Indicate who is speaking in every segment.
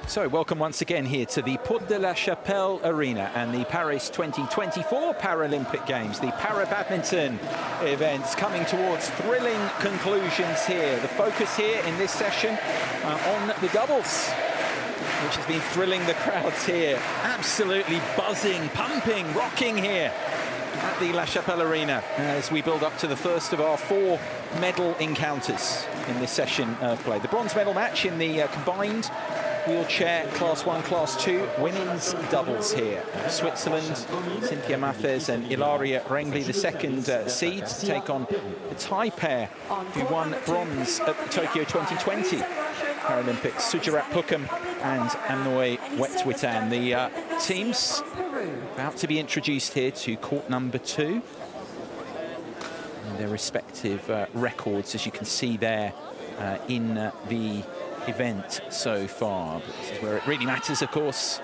Speaker 1: So welcome once again here to the Porte de la Chapelle Arena and the Paris 2024 Paralympic Games. The Badminton events coming towards thrilling conclusions here. The focus here in this session on the doubles, which has been thrilling the crowds here. Absolutely buzzing, pumping, rocking here at the La Chapelle Arena as we build up to the first of our 4 medal encounters in this session of play. The bronze medal match in the combined wheelchair Class 1, Class 2 women's doubles here. Switzerland, Cynthia Mathes and Ilaria Rengli, the second seeds, take on the Thai pair who won bronze at the Tokyo 2020 Paralympics, Sujarat Pukum and Amnoy Wetwitan. The teams about to be introduced here to court number 2. And their respective records, as you can see there in the event so far. But this is where it really matters, of course.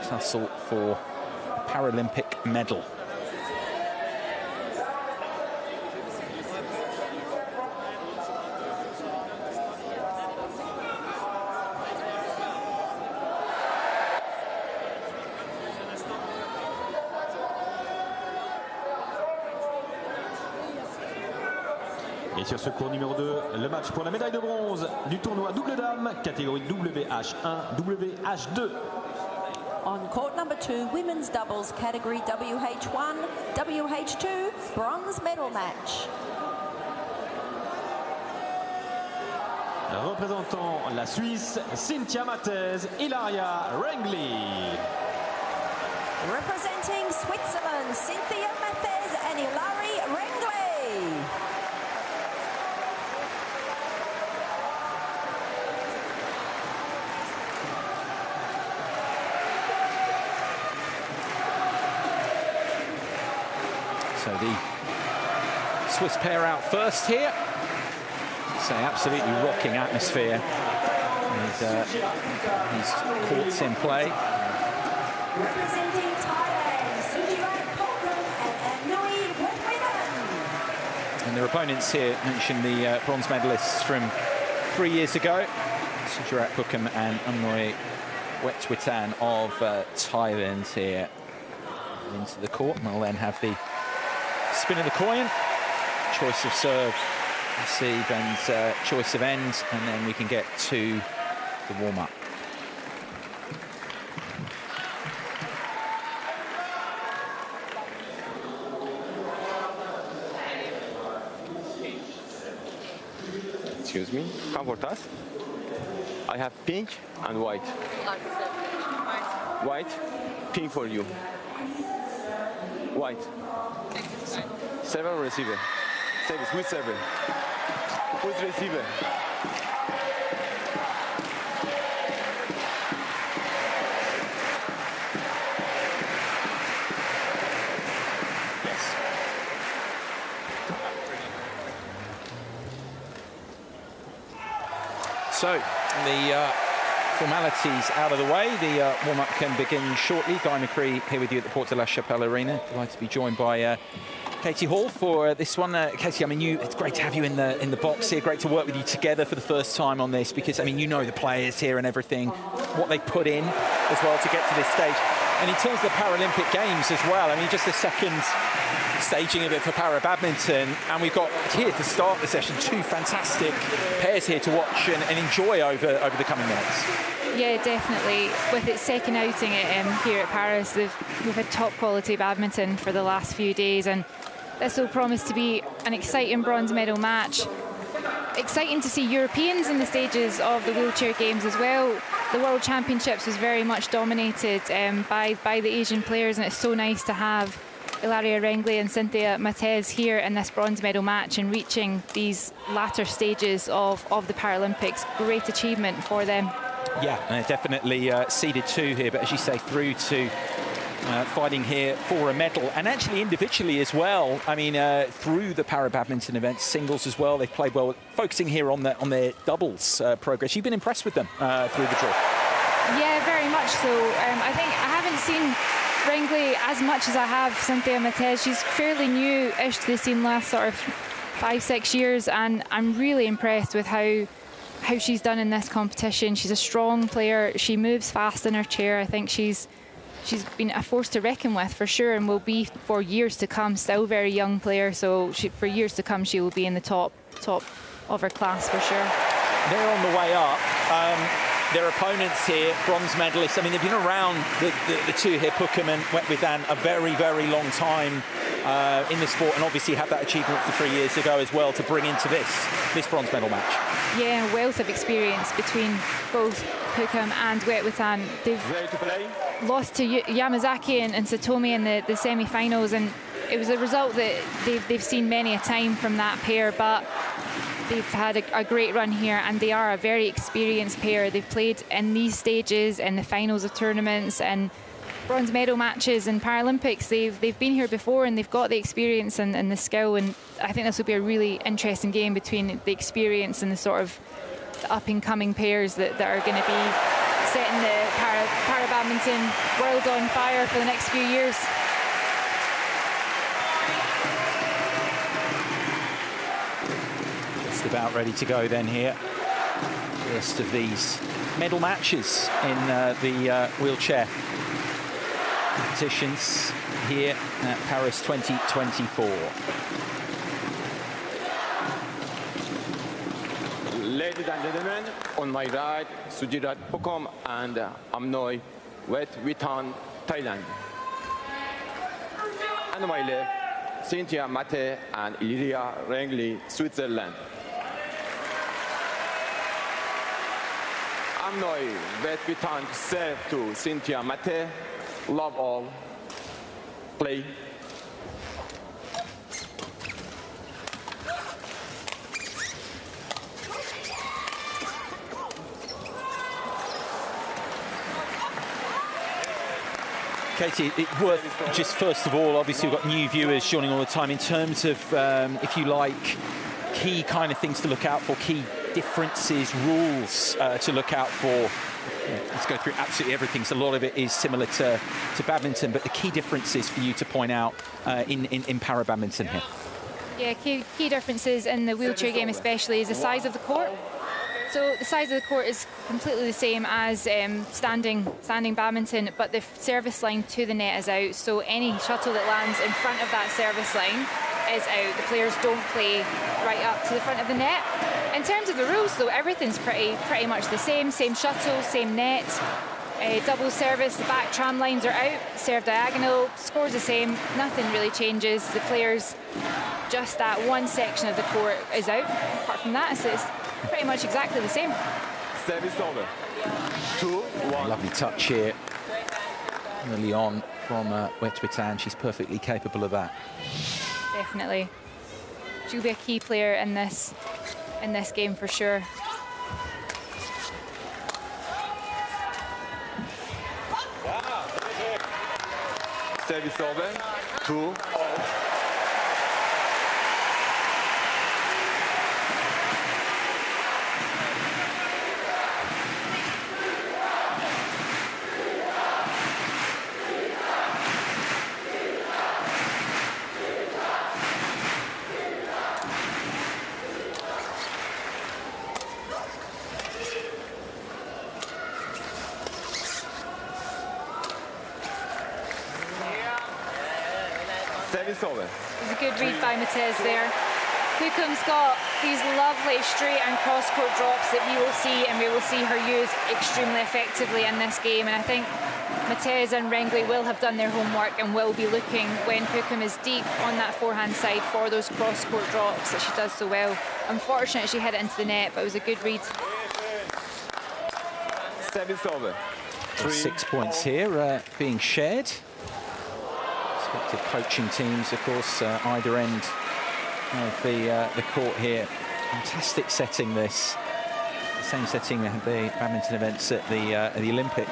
Speaker 1: The tussle for a Paralympic medal.
Speaker 2: Et sur ce cours numéro 2, le match pour la médaille de bronze du tournoi double dame, catégorie WH1, WH2.
Speaker 3: On court number 2, women's doubles, category WH1, WH2, bronze medal match.
Speaker 2: Représentant la Suisse, Cynthia Mathes, Ilaria Rengli.
Speaker 3: Representing Switzerland, Cynthia Mathes and Ilaria Rengli.
Speaker 1: So the Swiss pair out first here. So absolutely rocking atmosphere with these courts in play.
Speaker 3: Representing Thailand, Sujarat Pukum and Amnoy Wetwitan.
Speaker 1: And their opponents here mentioned the bronze medalists from 3 years ago, Sujarat Pukum and Amnoy Wetwitan of Thailand here into the court. And they'll then have the spin of the coin, choice of serve, receive and choice of end, and then we can get to the warm-up.
Speaker 4: Excuse me, come for us. I have pink and white. White, pink for you. White. Server or receiver? Service, who's server? Who's receiver?
Speaker 1: Yes. So the formalities out of the way. The warm-up can begin shortly. Guy McCree here with you at the Porte de la Chapelle Arena. Delighted to be joined by Katie Hall for this one. Katie, I mean, it's great to have you in the box here. Great to work with you together for the first time on this, because I mean, you know the players here and everything, what they put in as well to get to this stage. And in terms of the Paralympic Games as well, I mean, just the second staging of it for Badminton, and we've got here to start the session 2 fantastic pairs here to watch and enjoy over the coming minutes.
Speaker 5: Yeah, definitely. With its second outing here at Paris, we've had top quality badminton for the last few days, and this will promise to be an exciting bronze medal match. Exciting to see Europeans in the stages of the wheelchair games as well. The World Championships was very much dominated by the Asian players, and it's so nice to have Ilaria Rengli and Cynthia Mathes here in this bronze medal match and reaching these latter stages of the Paralympics. Great achievement for them.
Speaker 1: Yeah, definitely seeded 2 here, but as you say, through to fighting here for a medal, and actually individually as well. I mean, through the Badminton events, singles as well, they've played well. Focusing here on their doubles progress. You've been impressed with them through the draw?
Speaker 5: Yeah, very much so. I think I haven't seen Rengli as much as I have Cynthia Mathes. She's fairly new-ish to the scene, last sort of 5-6 years, and I'm really impressed with how how she's done in this competition. She's a strong player. She moves fast in her chair. I think she's been a force to reckon with for sure, and will be for years to come. Still very young player, so for years to come she will be in the top of her class for sure.
Speaker 1: They're on the way up. Their opponents here, bronze medalists. I mean, they've been around the two here, Pookham and Wetwithan, a very, very long time in the sport, and obviously had that achievement for 3 years ago as well to bring into this bronze medal match.
Speaker 5: Yeah, a wealth of experience between both Pookham and Wetwithan. They've lost to Yamazaki and Satomi in the semi-finals, and it was a result that they've seen many a time from that pair, but they've had a great run here, and they are a very experienced pair. They've played in these stages, in the finals of tournaments and bronze medal matches and Paralympics. They've been here before, and they've got the experience and the skill, and I think this will be a really interesting game between the experience and the sort of the up-and-coming pairs that are going to be setting the para badminton world on fire for the next few years.
Speaker 1: Just about ready to go then here. First of these medal matches in the wheelchair competitions here at Paris 2024.
Speaker 4: Ladies and gentlemen, on my right, Sujirat Pookham and Amnoy Wetwithan, Thailand. And on my left, Cynthia Mate and Ilya Rengli, Switzerland. Amnoy Wetwithan serve to Cynthia Mate. Love all. Play.
Speaker 1: Katie, it's worth just first of all, obviously we've got new viewers joining all the time, in terms of, if you like, key kind of things to look out for, key differences, rules to look out for. Yeah, let's go through absolutely everything. So a lot of it is similar to badminton, but the key differences for you to point out in para badminton here.
Speaker 5: Yeah, key differences in the wheelchair game especially is the size of the court. So the size of the court is completely the same as standing badminton, but the service line to the net is out. So any shuttle that lands in front of that service line is out. The players don't play right up to the front of the net. In terms of the rules, though, everything's pretty much the same. Same shuttle, same net. Double service, the back tram lines are out. Serve diagonal, score's the same. Nothing really changes. The players, just that one section of the court is out. Apart from that, it's pretty much exactly the same.
Speaker 4: Service over. 2-1.
Speaker 1: Lovely touch here. Early on from Wetwithan. She's perfectly capable of that.
Speaker 5: Definitely. She'll be a key player in this game for sure.
Speaker 4: Service over. 2-0. Service over.
Speaker 5: There's a good read by Matez there. Pookham's got these lovely straight and cross-court drops that we will see, and we will see her use extremely effectively in this game. And I think Matez and Rengli will have done their homework and will be looking when Pookham is deep on that forehand side for those cross-court drops that she does so well. Unfortunate she hit it into the net, but it was a good read.
Speaker 4: Service over.
Speaker 1: 6 points here being shared. Respective coaching teams, of course, either end of the court here. Fantastic setting, this. The same setting that the badminton events at the Olympic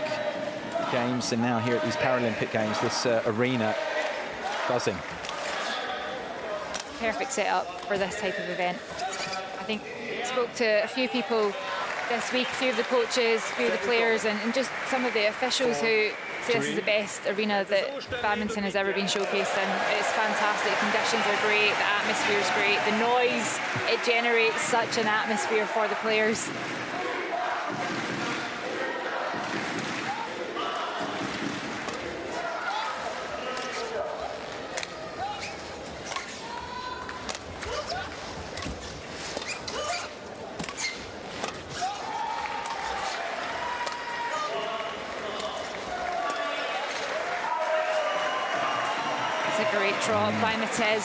Speaker 1: Games, and now here at these Paralympic Games, this arena buzzing.
Speaker 5: Perfect setup for this type of event. I think I spoke to a few people this week, a few of the coaches, a few of the players, and just some of the officials who So this is the best arena that badminton has ever been showcased in. It's fantastic. Conditions are great. The atmosphere is great. The noise, it generates such an atmosphere for the players. Drop by Matez.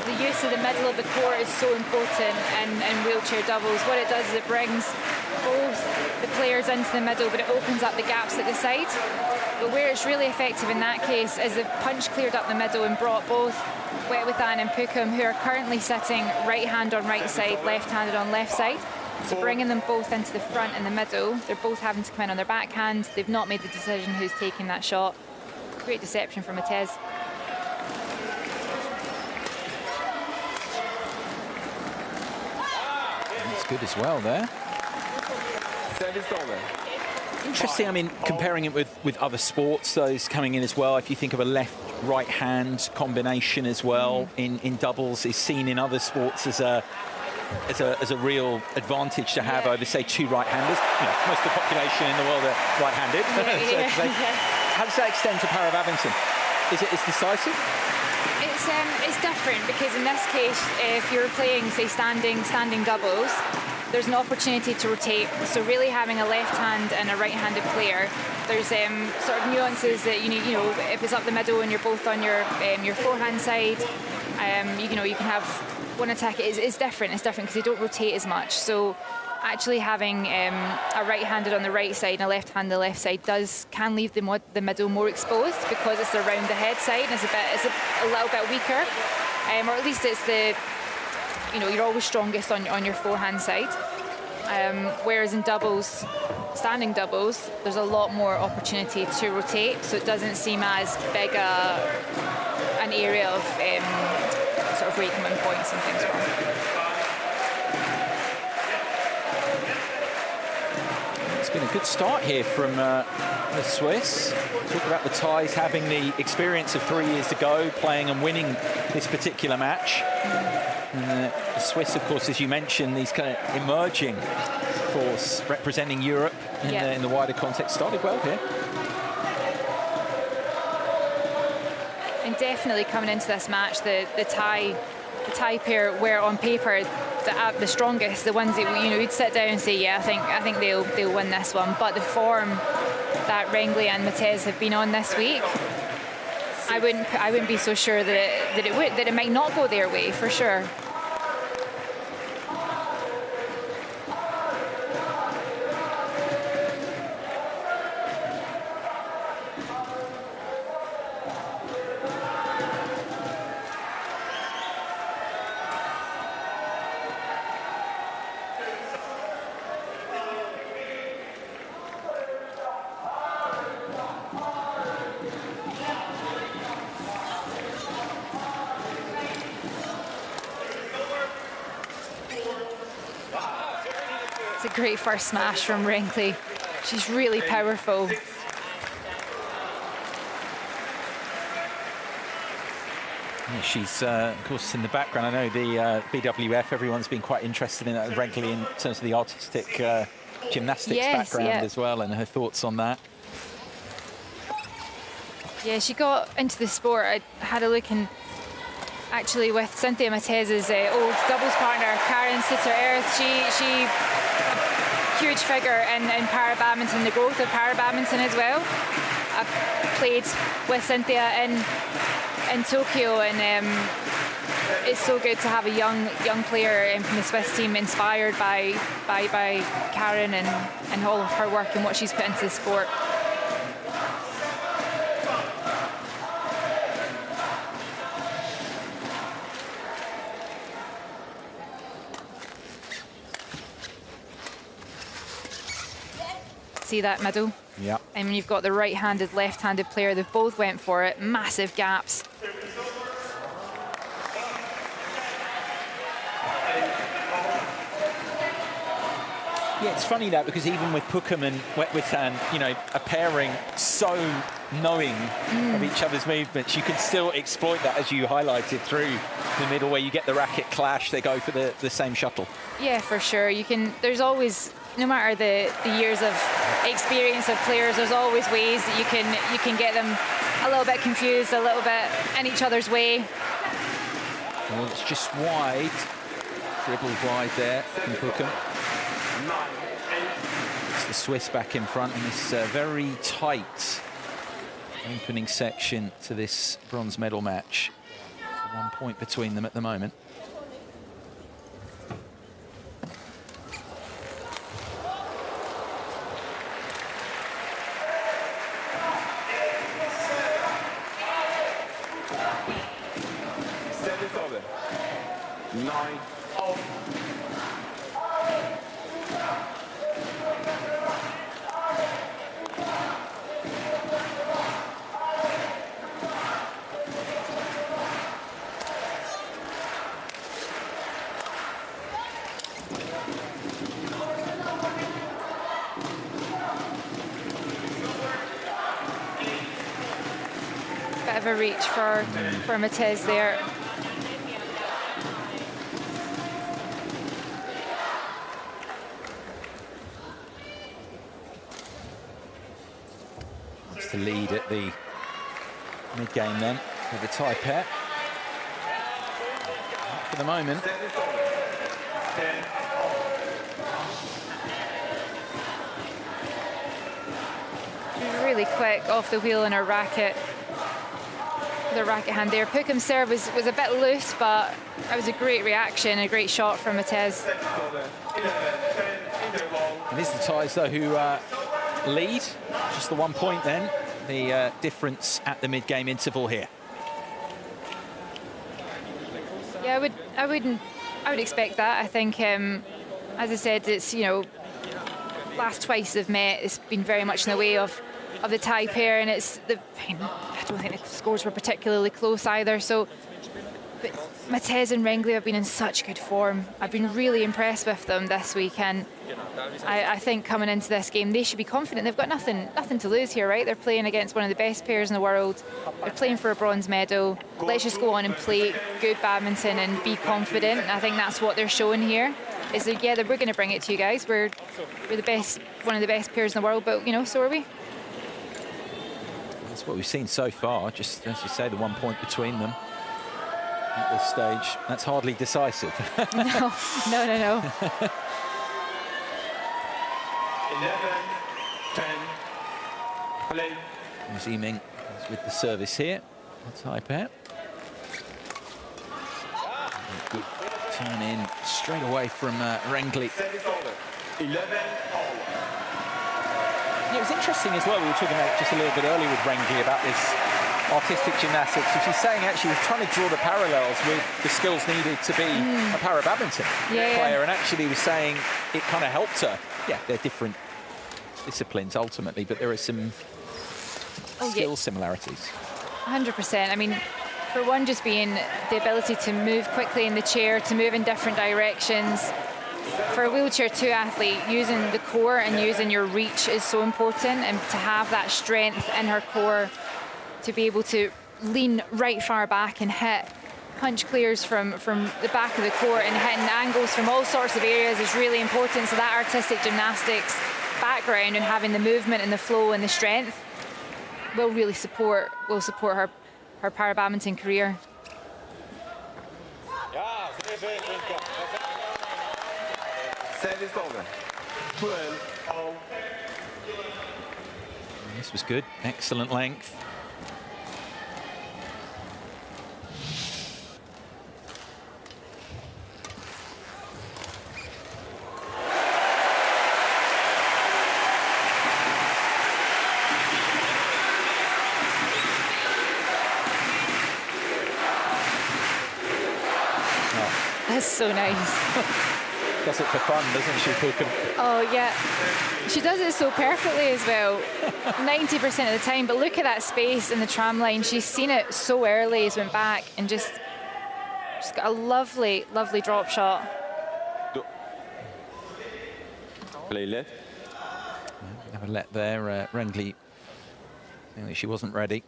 Speaker 5: The use of the middle of the court is so important in wheelchair doubles. What it does is it brings both the players into the middle, but it opens up the gaps at the side. But where it's really effective in that case is the punch cleared up the middle and brought both Wetwithan and Pukum, who are currently sitting right hand on right side, left-handed on left side. So bringing them both into the front and the middle, they're both having to come in on their backhand. They've not made the decision who's taking that shot. Great deception from Matez.
Speaker 1: That's good as well there.
Speaker 4: Service over.
Speaker 1: Interesting, I mean, comparing it with other sports, those coming in as well. If you think of a left-right hand combination as well in doubles, is seen in other sports as a real advantage to have over, say, two right-handers. You know, most of the population in the world are right-handed. How does that extend to para-badminton? Is it decisive?
Speaker 5: It's different because in this case, if you're playing, say, standing doubles, there's an opportunity to rotate. So really having a left hand and a right-handed player, there's sort of nuances that you need. You know, if it's up the middle and you're both on your forehand side, you can have one attack. It's different. It's different because they don't rotate as much. So actually having a right-handed on the right side and a left-hand on the left side can leave the middle more exposed because it's around the head side and it's a little bit weaker, or at least it's you're always strongest on your forehand side. Whereas in doubles, standing doubles, there's a lot more opportunity to rotate, so it doesn't seem as big an area of sort of break-in points and things like that.
Speaker 1: It's been a good start here from the Swiss. Talk about the Thais having the experience of 3 years ago, playing and winning this particular match. And the Swiss, of course, as you mentioned, these kind of emerging force representing Europe in the wider context, started well here.
Speaker 5: And definitely coming into this match, the Thai pair were on paper the strongest, the ones that you'd sit down and say, yeah, I think they'll win this one. But the form that Rengli and Matez have been on this week, I wouldn't be so sure that it might not go their way for sure. Great first smash from Rengli. She's really powerful.
Speaker 1: Yeah, she's, of course, in the background. I know the BWF, everyone's been quite interested in Rengli in terms of the artistic gymnastics background as well, and her thoughts on that.
Speaker 5: Yeah, she got into the sport. I had a look and actually with Cynthia Matez's old doubles partner, Karen Sutter-Earth, she a huge figure in para-badminton, the growth of para-badminton as well. I played with Cynthia in Tokyo, and it's so good to have a young player from the Swiss team inspired by Karen and all of her work and what she's put into the sport. See that middle?
Speaker 1: Yeah.
Speaker 5: And you've got the right-handed, left-handed player. They both went for it. Massive gaps.
Speaker 1: Yeah, it's funny that, because even with Pukum and Wetwitan, you know, a pairing so knowing of each other's movements, you can still exploit that, as you highlighted, through the middle where you get the racket clash, they go for the same shuttle.
Speaker 5: Yeah, for sure. You can, there's always, no matter the years of experience of players, there's always ways that you can get them a little bit confused, a little bit in each other's way.
Speaker 1: Well, it's just wide. Dribbled wide there from Pukum. It's the Swiss back in front in this very tight opening section to this bronze medal match. 1 point between them at the moment.
Speaker 4: Service over. 9-0.
Speaker 5: Bit of a reach for Matez there.
Speaker 1: That's the lead at the mid-game then for the tie pair. For the moment.
Speaker 5: She's really quick off the wheel in her racket. The racket hand there. Pukum's serve was a bit loose, but it was a great reaction, a great shot from Matez.
Speaker 1: It is the Thais, though, who lead. Just the 1 point then. The difference at the mid-game interval here.
Speaker 5: Yeah, I would expect that. I think, as I said, it's, you know, last twice they've met, it's been very much in the way of the tie pair, and it's I don't think the scores were particularly close either. So, but Matez and Rengli have been in such good form. I've been really impressed with them this week, and I think coming into this game they should be confident. They've got nothing to lose here, right? They're playing against one of the best pairs in the world. They're playing for a bronze medal. Let's just go on and play good badminton and be confident. And I think that's what they're showing here. Is that, yeah, we're going to bring it to you guys. We're the best, one of the best pairs in the world, but you know, so are we.
Speaker 1: That's what we've seen so far. Just as you say, the 1 point between them at this stage. That's hardly decisive.
Speaker 5: No.
Speaker 4: 11, 10, play.
Speaker 1: Ziming is with the service here. The tie pair. Good turn in straight away from Rengli.
Speaker 4: 11.
Speaker 1: Yeah, it was interesting as well. We were talking about just a little bit earlier with Rengli about this artistic gymnastics. And she's saying actually was trying to draw the parallels with the skills needed to be a para-badminton player. And actually was saying it kind of helped her. Yeah, they're different disciplines ultimately, but there are some skill similarities.
Speaker 5: 100%. I mean, for one, just being the ability to move quickly in the chair, to move in different directions. For a wheelchair 2 athlete, using the core and using your reach is so important, and to have that strength in her core, to be able to lean right far back and hit punch clears from the back of the court and hitting angles from all sorts of areas is really important. So that artistic gymnastics background and having the movement and the flow and the strength will really support her para-badminton career.
Speaker 4: Service over. 12.
Speaker 1: This was good. Excellent length.
Speaker 5: That's so nice.
Speaker 1: Does it for fun, doesn't she, Pukum?
Speaker 5: Oh, yeah. She does it so perfectly as well, 90% of the time. But look at that space in the tram line. She's seen it so early, has went back and just got a lovely, lovely drop shot.
Speaker 4: Play left.
Speaker 1: Have a let there. Rendley, she wasn't ready.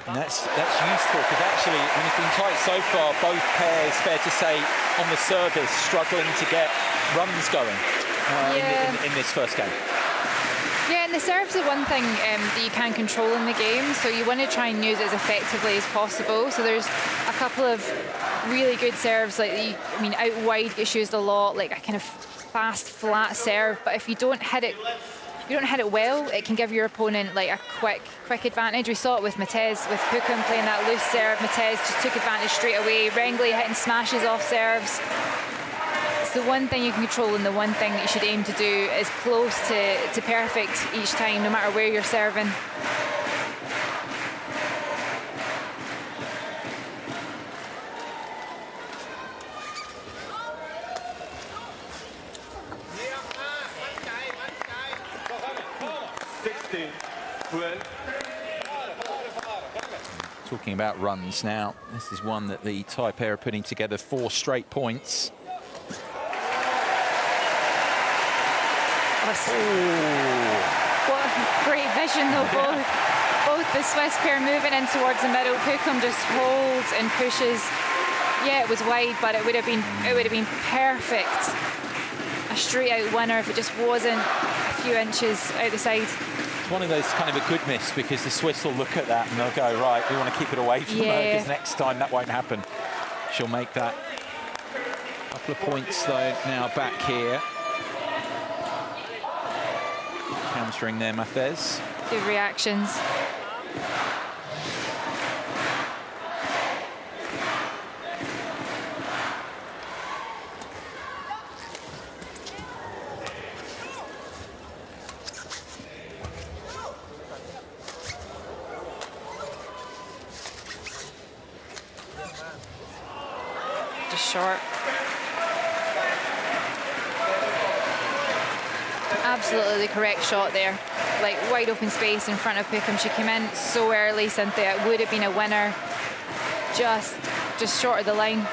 Speaker 1: And that's useful, because actually, when it's been tight so far, both pairs, fair to say, on the service, struggling to get runs going in this first game.
Speaker 5: Yeah, and the serve's the one thing that you can control in the game, so you want to try and use it as effectively as possible. So there's a couple of really good serves, like out wide gets used a lot, like a kind of fast, flat serve. But if you don't hit it well, it can give your opponent like a quick advantage. We saw it with Matez, with Pukum playing that loose serve. Matez just took advantage straight away. Rendley hitting smashes off serves. It's the one thing you can control, and the one thing that you should aim to do is close to perfect each time, no matter where you're serving.
Speaker 1: Talking about runs now, this is one that the Thai pair are putting together 4 straight points.
Speaker 5: What great vision though, both the Swiss pair moving in towards the middle. Pukum just holds and pushes. Yeah, it was wide, but it would have been perfect. A straight out winner if it just wasn't a few inches out the side.
Speaker 1: It's one of those kind of a good miss, because the Swiss will look at that and they'll go, right, we want to keep it away from her, because next time that won't happen. She'll make that. A couple of points though now back here. Countering there, Mathez.
Speaker 5: Good reactions. Just short. Absolutely the correct shot there. Like wide open space in front of Pukum. She came in so early, Cynthia. It would have been a winner. Just short of the line.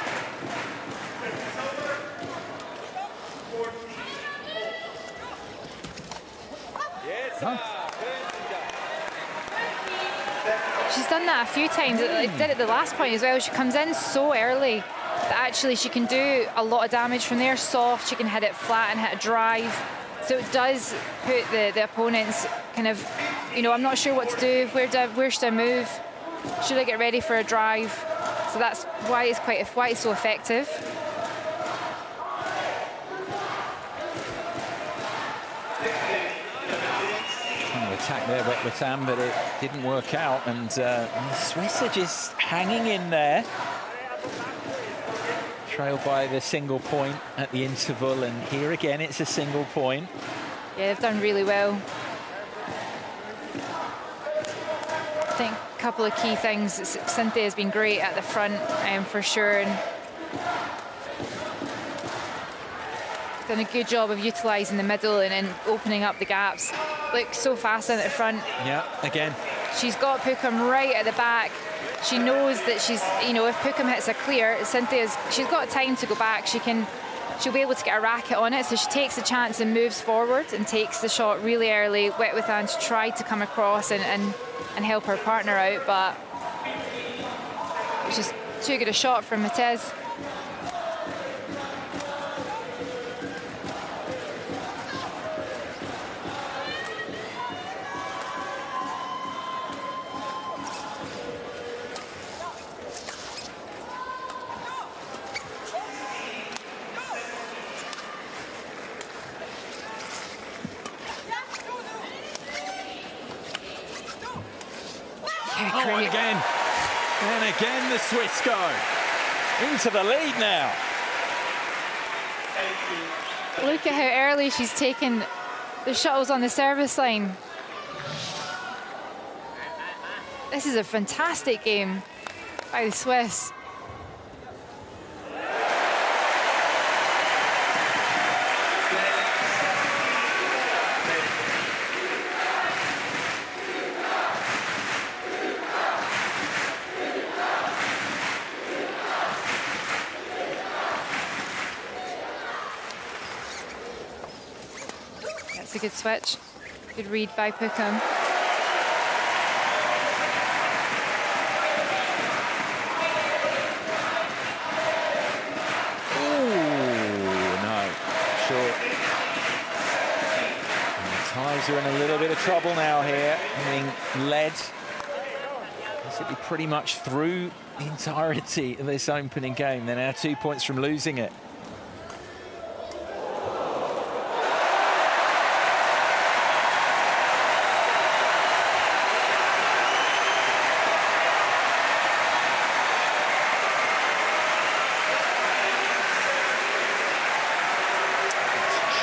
Speaker 5: She's done that a few times. Did it the last point as well. She comes in so early that actually she can do a lot of damage from there. Soft, she can hit it flat and hit a drive. So it does put the opponents kind of, I'm not sure what to do. Where should I move? Should I get ready for a drive? So that's why it's so effective.
Speaker 1: Trying to attack there, Wetwitham, but it didn't work out. And the Swiss are just hanging in there. Trailed by the single point at the interval, and here again it's a single point.
Speaker 5: Yeah, they've done really well. I think a couple of key things. Cynthia's been great at the front, for sure, and done a good job of utilising the middle and opening up the gaps. Looks so fast in at the front.
Speaker 1: Yeah, again.
Speaker 5: She's got Pukum right at the back. She knows that she's, if Pukum hits a clear, she's got time to go back. She'll be able to get a racket on it, so she takes the chance and moves forward and takes the shot really early. Wetwitham to try to come across and help her partner out, but it's just too good a shot from Matez.
Speaker 1: Oh, and again the Swiss go into the lead now.
Speaker 5: Look at how early she's taken the shuttles on the service line. This is a fantastic game by the Swiss. a good switch. Good read by Pookham.
Speaker 1: Are in a little bit of trouble now here, being led basically pretty much through the entirety of this opening game. They're now 2 points from losing it.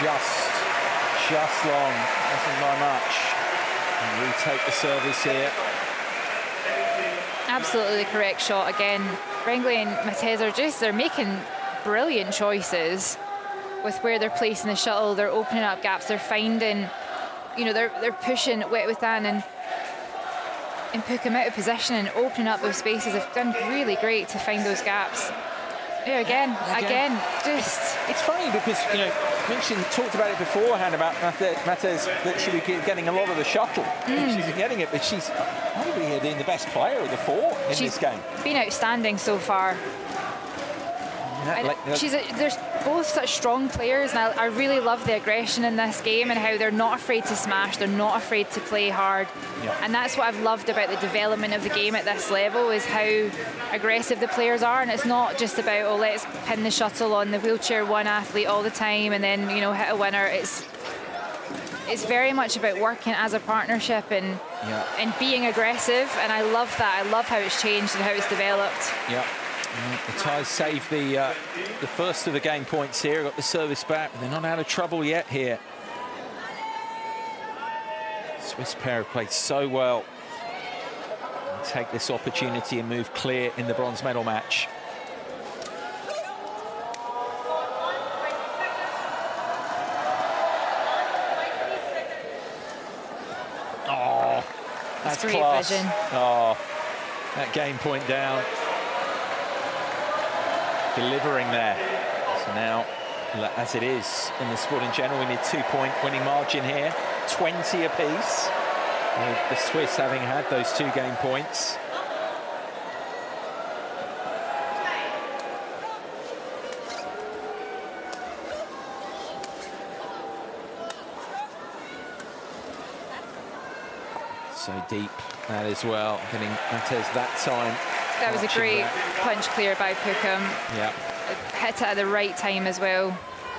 Speaker 1: It's just long, nothing by much. And retake the service here.
Speaker 5: Absolutely the correct shot again. Rengli and Matez are they're making brilliant choices with where they're placing the shuttle. They're opening up gaps, they're finding, you know, they're pushing Wetwithan and Pookham out of position and opening up those spaces. They've done really great to find those gaps. Yeah, again, just...
Speaker 1: It's funny because, you know, talked about it beforehand about Matez, that she was getting a lot of the shuttle. She's getting it, but she's probably been the best player of the four in this game.
Speaker 5: Been outstanding so far. There's both such strong players, and I really love the aggression in this game and how they're not afraid to smash, they're not afraid to play hard. And that's what I've loved about the development of the game at this level, is how aggressive the players are. And it's not just about, oh, let's pin the shuttle on the wheelchair one athlete all the time and then, you know, hit a winner. It's very much about working as a partnership and being aggressive, and I love that. I love how it's changed and how it's developed.
Speaker 1: The Thais saved the first of the game points here, got the service back. They're not out of trouble yet here. Swiss pair have played so well. And take this opportunity and move clear in the bronze medal match. Oh, that's
Speaker 5: great
Speaker 1: class.
Speaker 5: vision.
Speaker 1: Oh, that game point down. Delivering there. So now, as it is in the sport in general, we need 2 point winning margin here, 20 apiece, with the Swiss having had those 2 game points. So deep that as well, getting Matez that time.
Speaker 5: That was a great punch clear by Pookham. Hit it at the right time as well.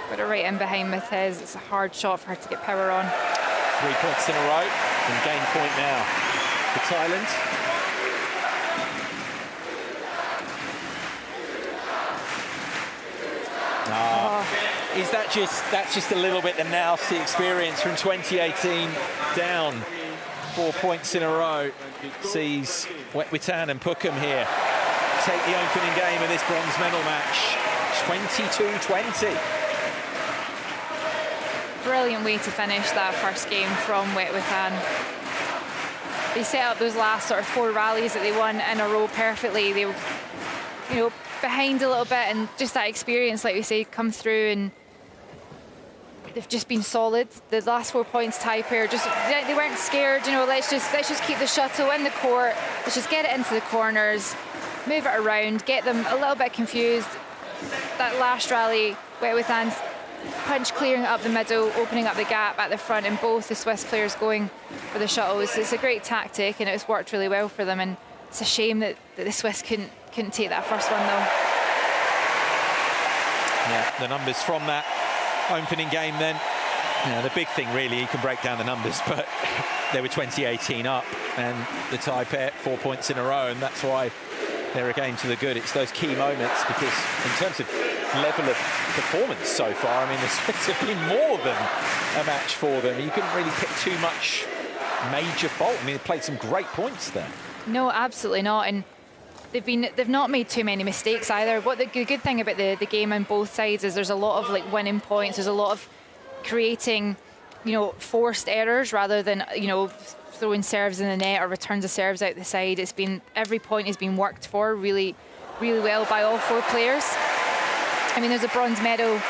Speaker 5: Got it right in behind Matez. It's a hard shot for her to get power on.
Speaker 1: 3 points in a row, and game point now for Thailand. Is that's just a little bit the nasty experience from 2018 down 4 points in a row. Sees Wetwithan and Pookham here take the opening game of this bronze medal match, 22-20.
Speaker 5: Brilliant way to finish that first game from Wetwithan. They set up those last sort of 4 rallies that they won in a row perfectly. They were, you know, behind a little bit, and just that experience, like we say, come through, and they've just been solid. The last 4 points Thai pair, just they weren't scared. You know, let's just keep the shuttle in the court. Let's just get it into the corners, move it around, get them a little bit confused. That last rally, Wetwithan's punch clearing up the middle, opening up the gap at the front, and both the Swiss players going for the shuttles. It's a great tactic, and it's worked really well for them. And it's a shame that the Swiss couldn't take that first one though.
Speaker 1: Yeah, the numbers from that opening game then. The big thing really, you can break down the numbers, but they were 2018 up, and the Thai pair 4 points in a row, and that's why they're a game to the good. It's those key moments, because in terms of level of performance so far, I mean, the Swiss have been more than a match for them. You couldn't really pick too much major fault. I mean, they played some great points there. No,
Speaker 5: absolutely not. And they've not made too many mistakes either. What the good thing about the game on both sides is there's a lot of like winning points. There's a lot of creating, you know, forced errors rather than, you know, throwing serves in the net or returns of serves out the side. It's been, every point has been worked for really, really well by all 4 players. I mean, there's a bronze medal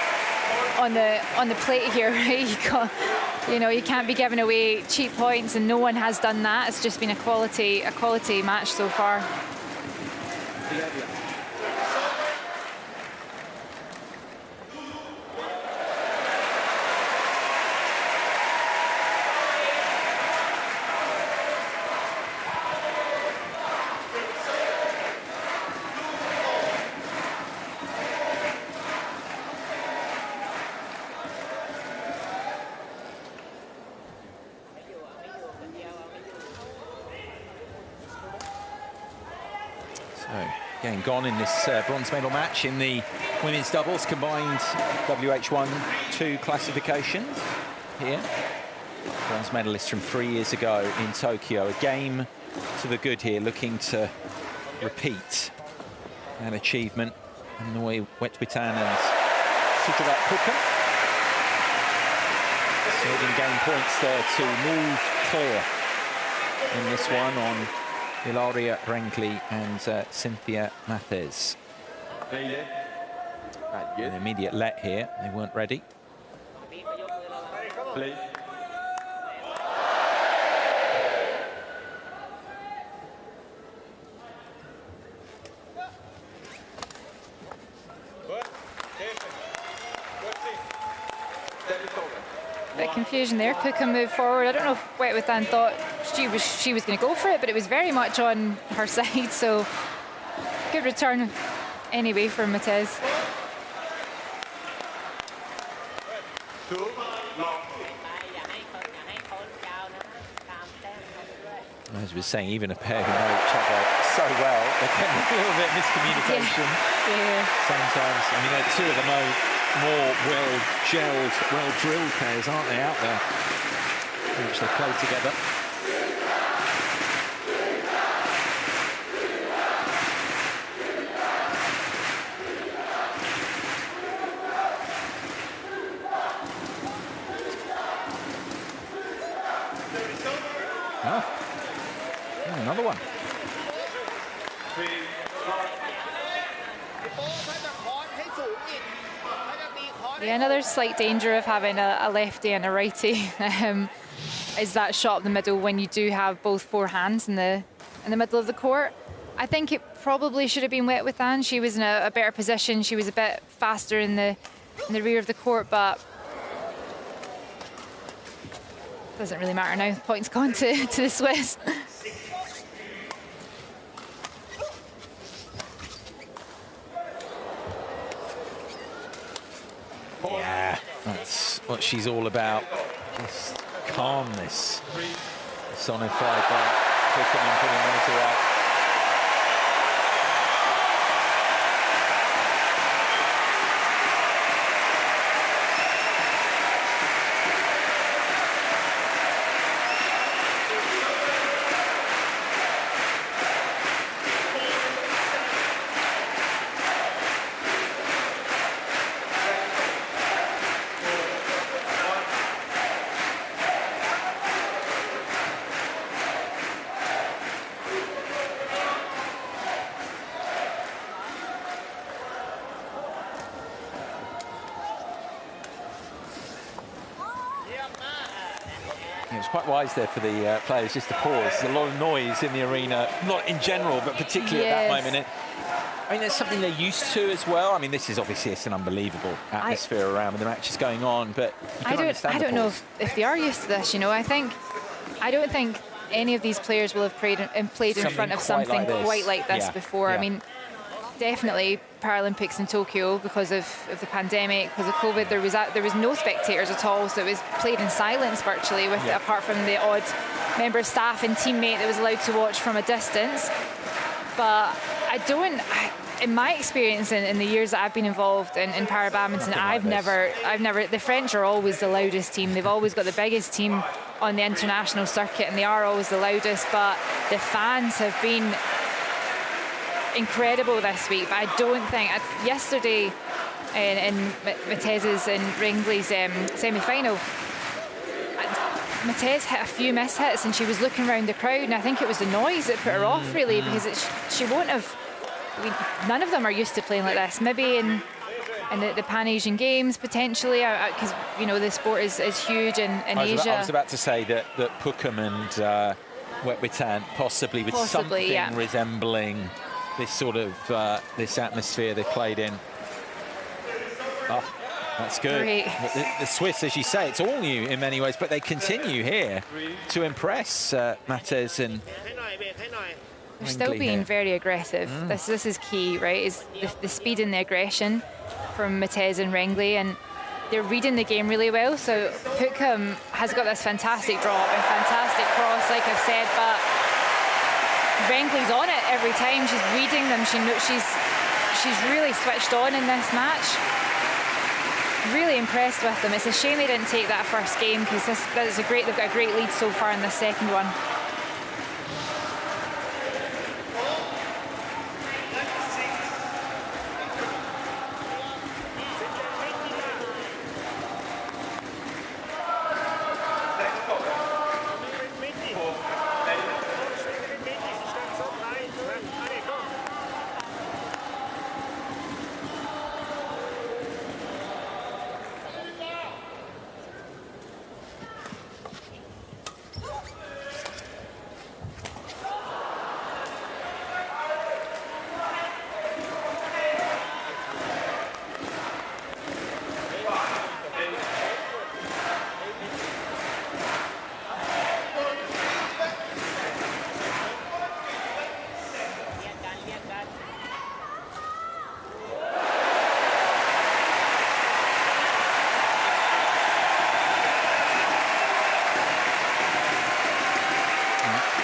Speaker 5: on the plate here, right? You can't be giving away cheap points, and no one has done that. It's just been a quality match so far.
Speaker 1: Game gone in this bronze medal match in the women's doubles combined WH1-2 classification here. Bronze medalist from 3 years ago in Tokyo. A game to the good here, looking to repeat an achievement in the way Wetwitan and Sujarat Pukum serving game points there to move clear in this one on Ilaria Brengley and Cynthia Mathes. An immediate let here, they weren't ready.
Speaker 4: Play.
Speaker 5: Bit of confusion there. Pukum moved forward. I don't know if Wetwitan thought she was going to go for it, but it was very much on her side. So good return anyway from Mathes.
Speaker 1: As we were saying, even a pair who know each other so well, there can be a little bit of miscommunication sometimes. I mean, they're two of the more well-gelled, well-drilled pairs, aren't they, out there, which they play together. Another one.
Speaker 5: Yeah, another slight danger of having a lefty and a righty is that shot up the middle when you do have both forehands in the middle of the court. I think it probably should have been Wetwitan. She was in a better position. She was a bit faster in the rear of the court, but doesn't really matter now. The point's gone to the Swiss.
Speaker 1: Yeah, that's what she's all about. Just calmness. Personified by Pukum and putting those away. Quite wise there for the players just to pause. There's a lot of noise in the arena, not in general, but particularly at that moment. I mean, there's something they're used to as well. I mean, this is obviously it's an unbelievable atmosphere around when the match is going on, but you can understand
Speaker 5: I don't know if they are used to this. You know, I don't think any of these players will have played in front of something quite like this before. Yeah. I mean, definitely Paralympics in Tokyo because of the pandemic, because of COVID, there was no spectators at all, so it was played in silence virtually, with apart from the odd member of staff and teammate that was allowed to watch from a distance. But in my experience in the years that I've been involved in para badminton, I've never. The French are always the loudest team. They've always got the biggest team on the international circuit, and they are always the loudest. But the fans have been incredible this week. But I don't think yesterday in Matez's and Bringley's semi-final, Matez hit a few miss hits and she was looking around the crowd, and I think it was the noise that put her off really, because she won't have. None of them are used to playing like this. Maybe in in the Pan-Asian Games potentially, because you know the sport is huge in Asia.
Speaker 1: I was about to say that Pukum and Wetwitan possibly with something resembling this sort of this atmosphere they've played in. Oh, that's good. The Swiss, as you say, it's all new in many ways, but they continue here to impress Matez and.
Speaker 5: They're still being very aggressive. This is key, right? Is the speed and the aggression from Matez and Rengli, and they're reading the game really well. So Pukum has got this fantastic drop and fantastic cross, like I've said, but Rengli's on it every time. She's reading them. She's really switched on in this match. Really impressed with them. It's a shame they didn't take that first game, because they've got a great lead so far in the second one.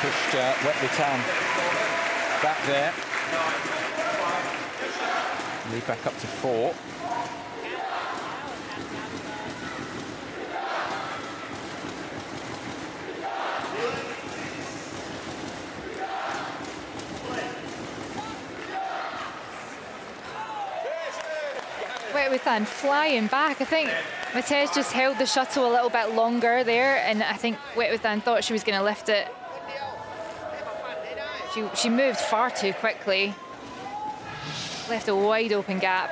Speaker 1: Pushed Wetwitan back there. Lead back up to 4.
Speaker 5: Wetwitan flying back. I think Matez just held the shuttle a little bit longer there, and I think Wetwitan thought she was going to lift it. She moved far too quickly, left a wide open gap.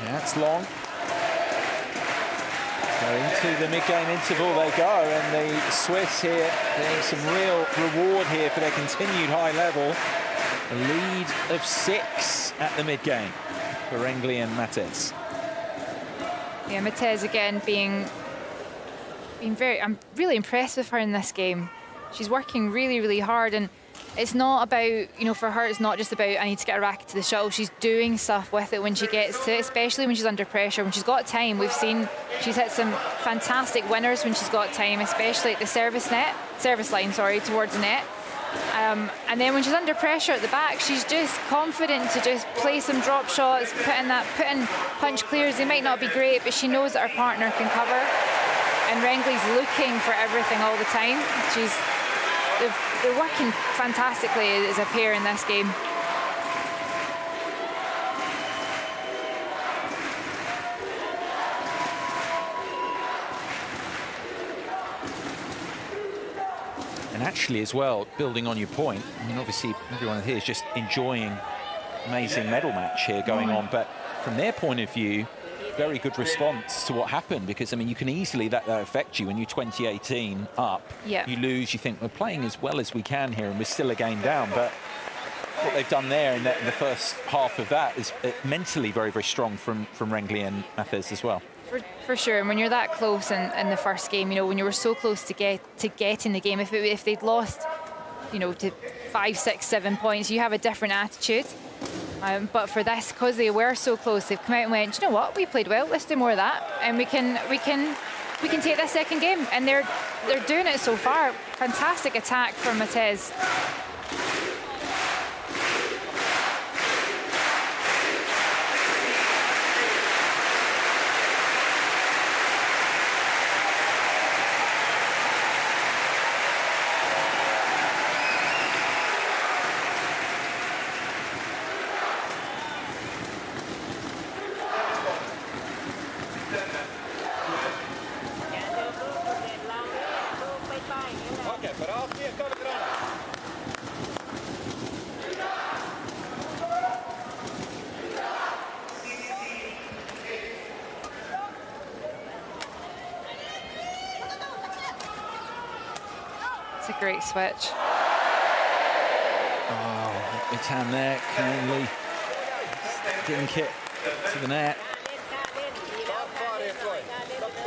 Speaker 1: Yeah, it's long. So into the mid-game interval they go, and the Swiss here getting some real reward here for their continued high level. A lead of 6 at the mid-game for Rengli and Matez.
Speaker 5: Yeah, Matez again being very. I'm really impressed with her in this game. She's working really, really hard, and it's not about, you know, for her, it's not just about I need to get a racket to the shuttle. She's doing stuff with it when she gets to it, especially when she's under pressure. When she's got time, we've seen she's hit some fantastic winners when she's got time, especially at the service line, towards the net. And then when she's under pressure at the back, she's just confident to just play some drop shots, put in punch clears. They might not be great, but she knows that her partner can cover. And Rengli's looking for everything all the time. They're working fantastically as a pair in this game.
Speaker 1: And actually as well, building on your point, I mean, obviously everyone here is just enjoying amazing medal match here going on, but from their point of view, very good response to what happened, because I mean you can easily let that affect you when you're 2018 up.
Speaker 5: Yeah.
Speaker 1: You lose, you think we're playing as well as we can here and we're still a game down, but what they've done there in the first half of that is mentally very, very strong from Rengli and Matez as well.
Speaker 5: For sure, and when you're that close in the first game, you know, when you were so close to getting the game, if they'd lost, you know, to 5, 6, 7 points, you have a different attitude. But for this, because they were so close, they've come out and went, you know what, we played well, let's do more of that, and we can take this second game, and they're doing it so far. Fantastic attack from Matez. It's a great switch.
Speaker 1: Oh, it's hand there, kindly dink it to the net.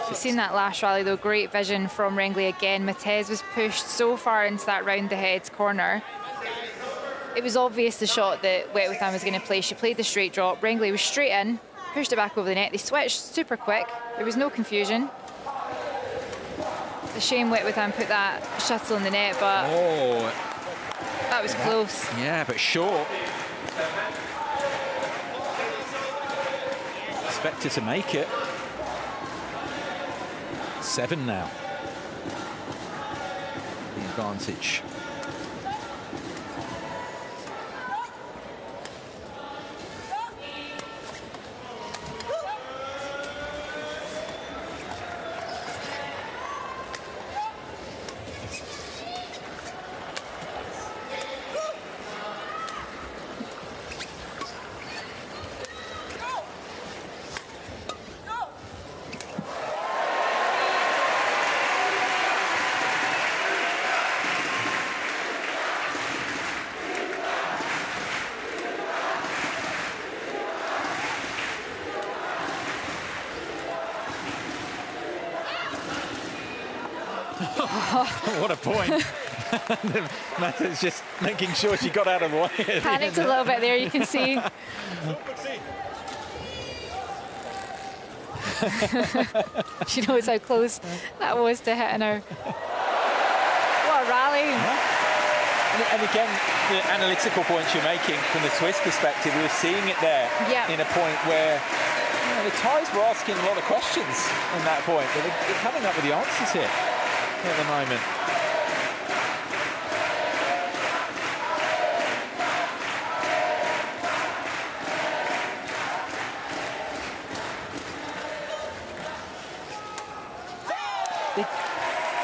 Speaker 5: You've seen that last rally though, great vision from Rengley again. Matez was pushed so far into that round the heads corner. It was obvious the shot that Wetwitham was going to play. She played the straight drop. Rengley was straight in, pushed it back over the net. They switched super quick. There was no confusion. It's a shame Wetwitham put that shuttle in the net, but that was close.
Speaker 1: Yeah, but short. Expected to make it. 7 now. The advantage. What a point. Matta's just making sure she got out of the way.
Speaker 5: Panicked a little bit there, you can see. She knows how close that was to hitting her. What a rally.
Speaker 1: And again, the analytical points you're making from the Swiss perspective, we were seeing it there in a point where the Thais were asking a lot of questions in that point, but they're coming up with the answers here at the moment.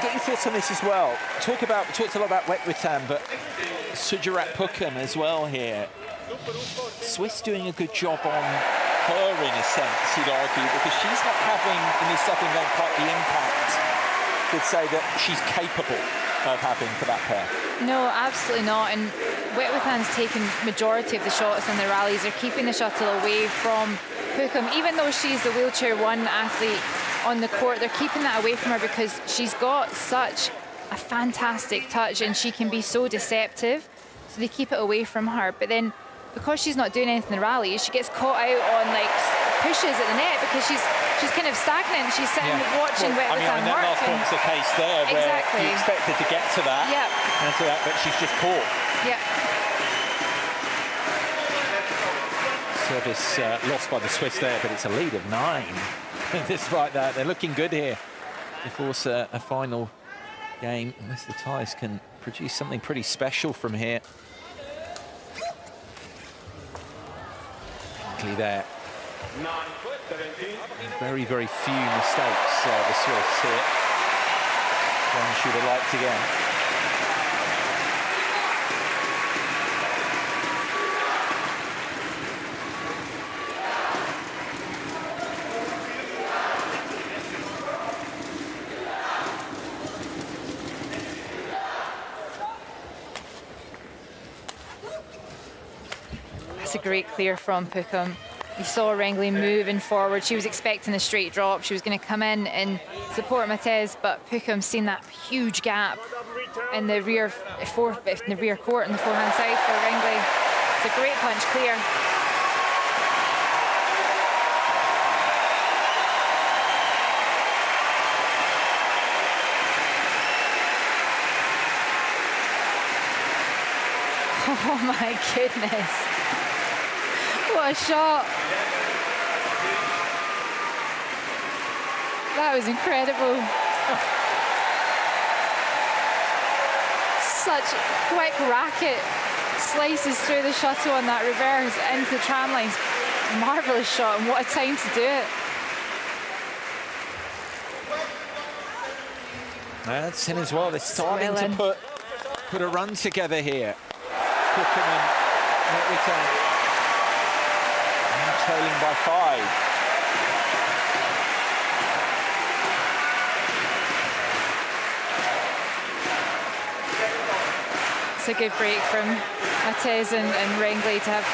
Speaker 1: Get your thoughts on this as well. Talked a lot about Wetwitham, but Sujarat Pukum as well here. Swiss doing a good job on her in a sense, you'd argue, because she's not having in this second game quite the impact would say that she's capable of having for that pair.
Speaker 5: No, absolutely not. And Wetwitham's taken majority of the shots in the rallies. They're keeping the shuttle away from Pukum. Even though she's the wheelchair one athlete on the court, they're keeping that away from her because she's got such a fantastic touch and she can be so deceptive. So they keep it away from her. But then because she's not doing anything in the rallies, she gets caught out on like pushes at the net because she's kind of stagnant. She's sitting watching Wetwitham work.
Speaker 1: That last point's the case there where you expected to get to that, and to that, but she's just caught. Service lost by the Swiss there, but it's a lead of 9. Despite that, they're looking good here to force a final game, unless the Thais can produce something pretty special from here. There. Very, very few mistakes, the Swiss here. One should have liked again.
Speaker 5: That's a great clear from Pukum. You saw Rengley moving forward. She was expecting a straight drop. She was going to come in and support Matez, but Pukum's seen that huge gap in the rear court on the forehand side for Rengley. It's a great punch clear. Oh my goodness. What a shot. That was incredible. Such quick racket slices through the shuttle on that reverse into the tram lines. Marvellous shot, and what a time to do it.
Speaker 1: That's in as well. They're starting to put a run together here. Pukum and Wetwitham trailing by 5.
Speaker 5: It's a good break from Matez and Rengli to have.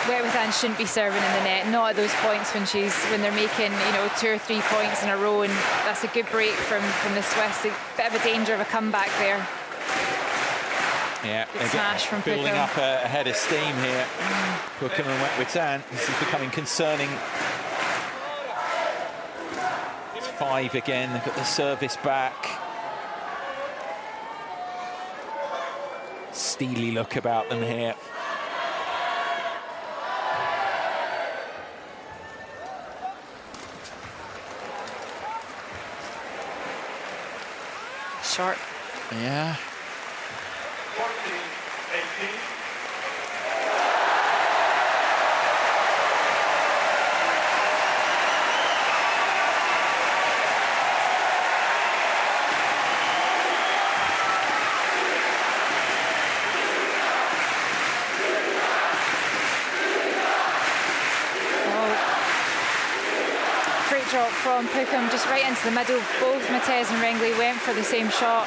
Speaker 5: Wetwithan shouldn't be serving in the net, not at those points when they're making, you know, 2 or 3 points in a row, and that's a good break from the Swiss. A bit of a danger of a comeback there.
Speaker 1: Yeah,
Speaker 5: good smash from
Speaker 1: building
Speaker 5: Pukum.
Speaker 1: up a head of steam here. Pukum and Wetwithan. This is becoming concerning. It's 5 again. They've got the service back. Steely look about them here.
Speaker 5: Short.
Speaker 1: Yeah.
Speaker 5: Great drop from Pukum, just right into the middle. Both Matez and Rengli went for the same shot.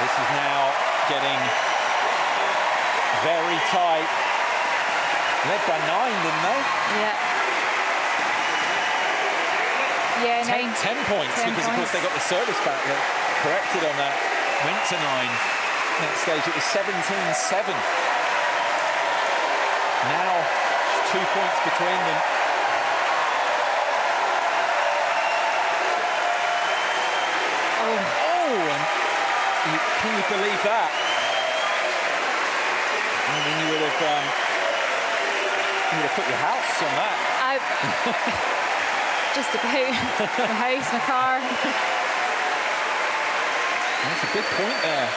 Speaker 1: This is now getting very tight. Led by 9, didn't they?
Speaker 5: Yeah. Yeah,
Speaker 1: 10 points,
Speaker 5: 10
Speaker 1: because of course they got the service back. They corrected on that, went to 9. Next stage it was 17-7. Now 2 points between them. Oh, and can you believe that? I mean, you would have put your house on that.
Speaker 5: Just about. My house, my car.
Speaker 1: That's a big point there.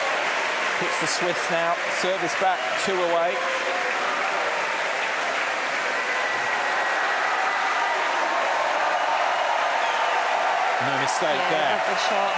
Speaker 1: Puts the Swiss now, service back, 2 away. No mistake there.
Speaker 5: Lovely shot.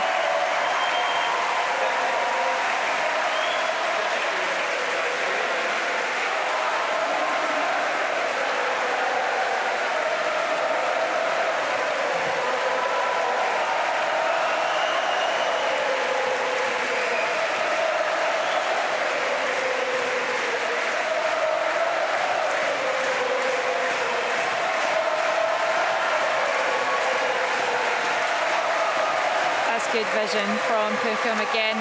Speaker 5: Good vision from Pukum again.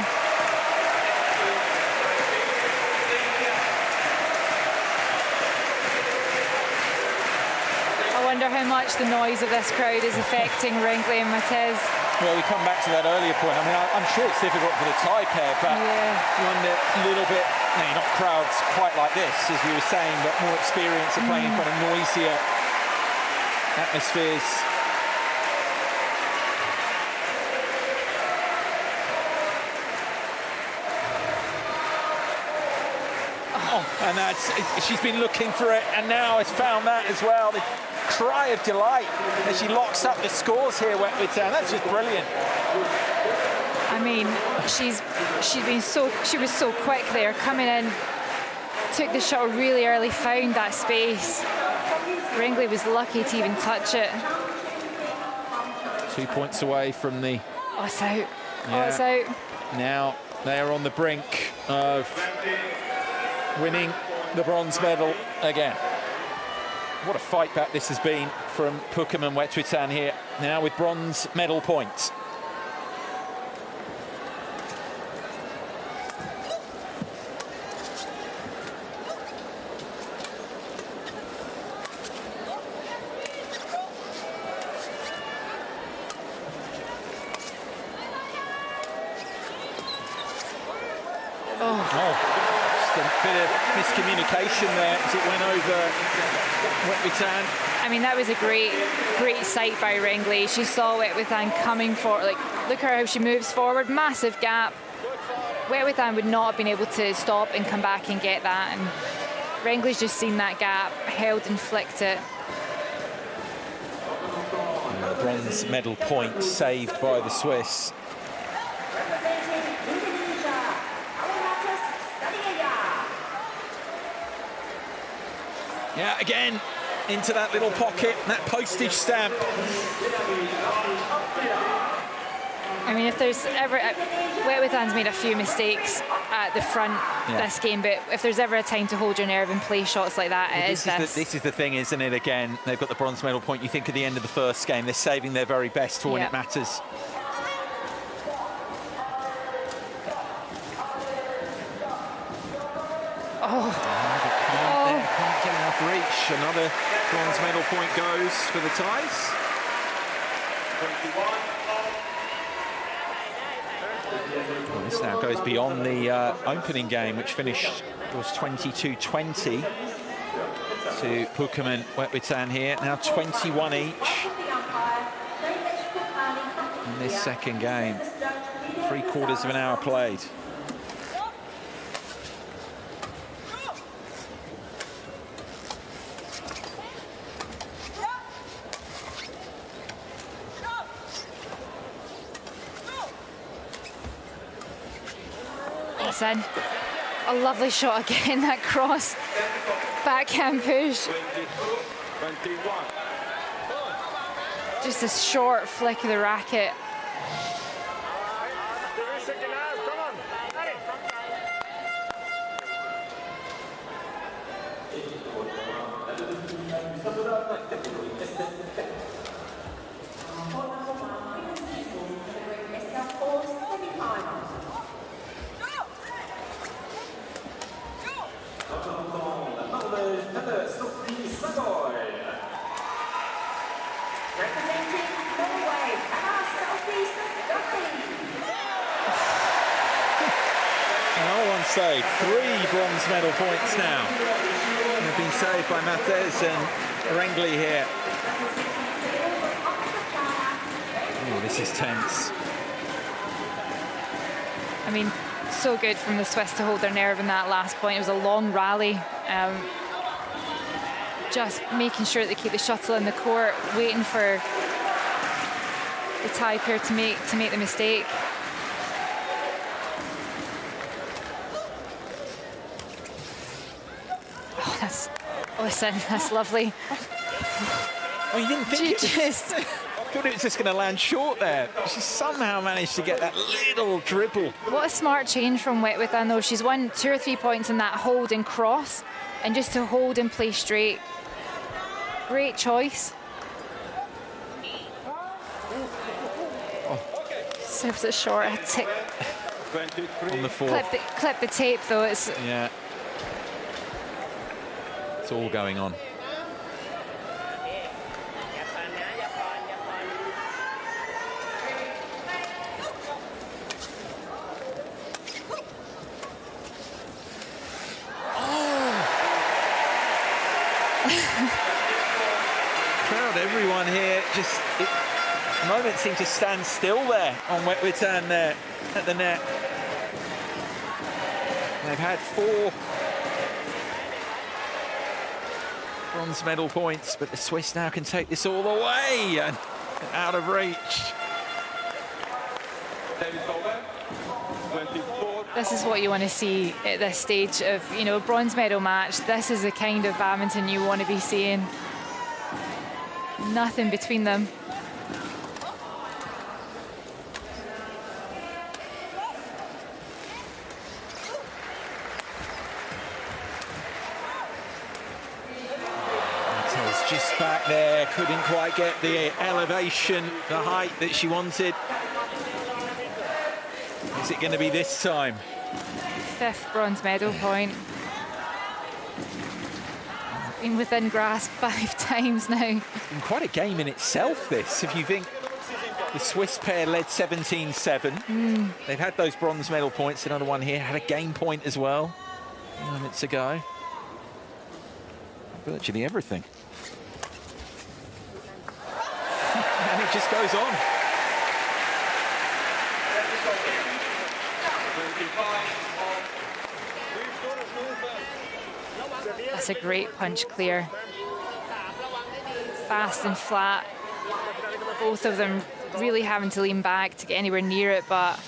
Speaker 5: I wonder how much the noise of this crowd is affecting Rengli and Matez.
Speaker 1: Well, we come back to that earlier point. I mean, I'm sure it's difficult for the Thai pair, but you wonder a little bit, not crowds quite like this, as we were saying, but more experience of playing in front of noisier atmospheres. And she's been looking for it, and now has found that as well. The cry of delight as she locks up the scores here, Wetwithan. That's just brilliant.
Speaker 5: I mean, she was so quick there, coming in, took the shot really early, found that space. Rengli was lucky to even touch it.
Speaker 1: 2 points away from the...
Speaker 5: Oh, it's out.
Speaker 1: Yeah.
Speaker 5: Oh, it's out.
Speaker 1: Now they are on the brink of winning the bronze medal again. What a fight back this has been from Pukum and Wetwithan here, now with bronze medal points. Just a bit of miscommunication there as it went over Wetwithan.
Speaker 5: I mean, that was a great sight by Rengli. She saw Wetwithan coming forward. Like, look at her how she moves forward. Massive gap. Wetwithan would not have been able to stop and come back and get that. And Rengli's just seen that gap, held and flicked it.
Speaker 1: And the bronze medal point saved by the Swiss. Yeah, again, into that little pocket, that postage stamp.
Speaker 5: I mean, if there's ever... Wetwithan's made a few mistakes at the front this game, but if there's ever a time to hold your nerve and play shots like that, it is this.
Speaker 1: This is the thing, isn't it? Again, they've got the bronze medal point. You think at the end of the first game, they're saving their very best for when it matters.
Speaker 5: Can't
Speaker 1: get enough reach. Another bronze medal point goes for the Thais. 21. Well, this now goes beyond the opening game, which finished, was 22-20 to Pukeman, Wetwithan here. Now 21 each in this second game. 3/4 of an hour played.
Speaker 5: A lovely shot again, that cross, backhand push. Just a short flick of the racket.
Speaker 1: Saved. 3 bronze medal points now. They've been saved by Mathes and Rengli here. Oh, this is tense.
Speaker 5: I mean, so good from the Swiss to hold their nerve in that last point. It was a long rally. Just making sure that they keep the shuttle in the court, waiting for the Thai pair to make the mistake. Listen, that's lovely.
Speaker 1: Oh, you didn't think it was... I thought it was just going to land short there. She somehow managed to get that little dribble.
Speaker 5: What a smart change from Wetwithan, though. She's won 2 or 3 points in that hold and cross, and just to hold and play straight. Great choice. Serves it short, a tick.
Speaker 1: On the fourth.
Speaker 5: Clip the tape, though. It's...
Speaker 1: Yeah. It's all going on. Crowd, everyone here, just the moment seemed to stand still there on Wetwithan there at the net. They've had 4 bronze medal points, but the Swiss now can take this all away and out of reach.
Speaker 5: This is what you want to see at this stage of, you know, a bronze medal match. This is the kind of badminton you want to be seeing. Nothing between them.
Speaker 1: Just back there, couldn't quite get the elevation, the height that she wanted. Is it going to be this time?
Speaker 5: 5th bronze medal point. Been within grasp 5 times now.
Speaker 1: It's been quite a game in itself, this. If you think the Swiss pair led 17-7. They've had those bronze medal points. Another one here had a game point as well. Minutes ago. Virtually everything. And it just goes on.
Speaker 5: That's a great punch clear. Fast and flat. Both of them really having to lean back to get anywhere near it, but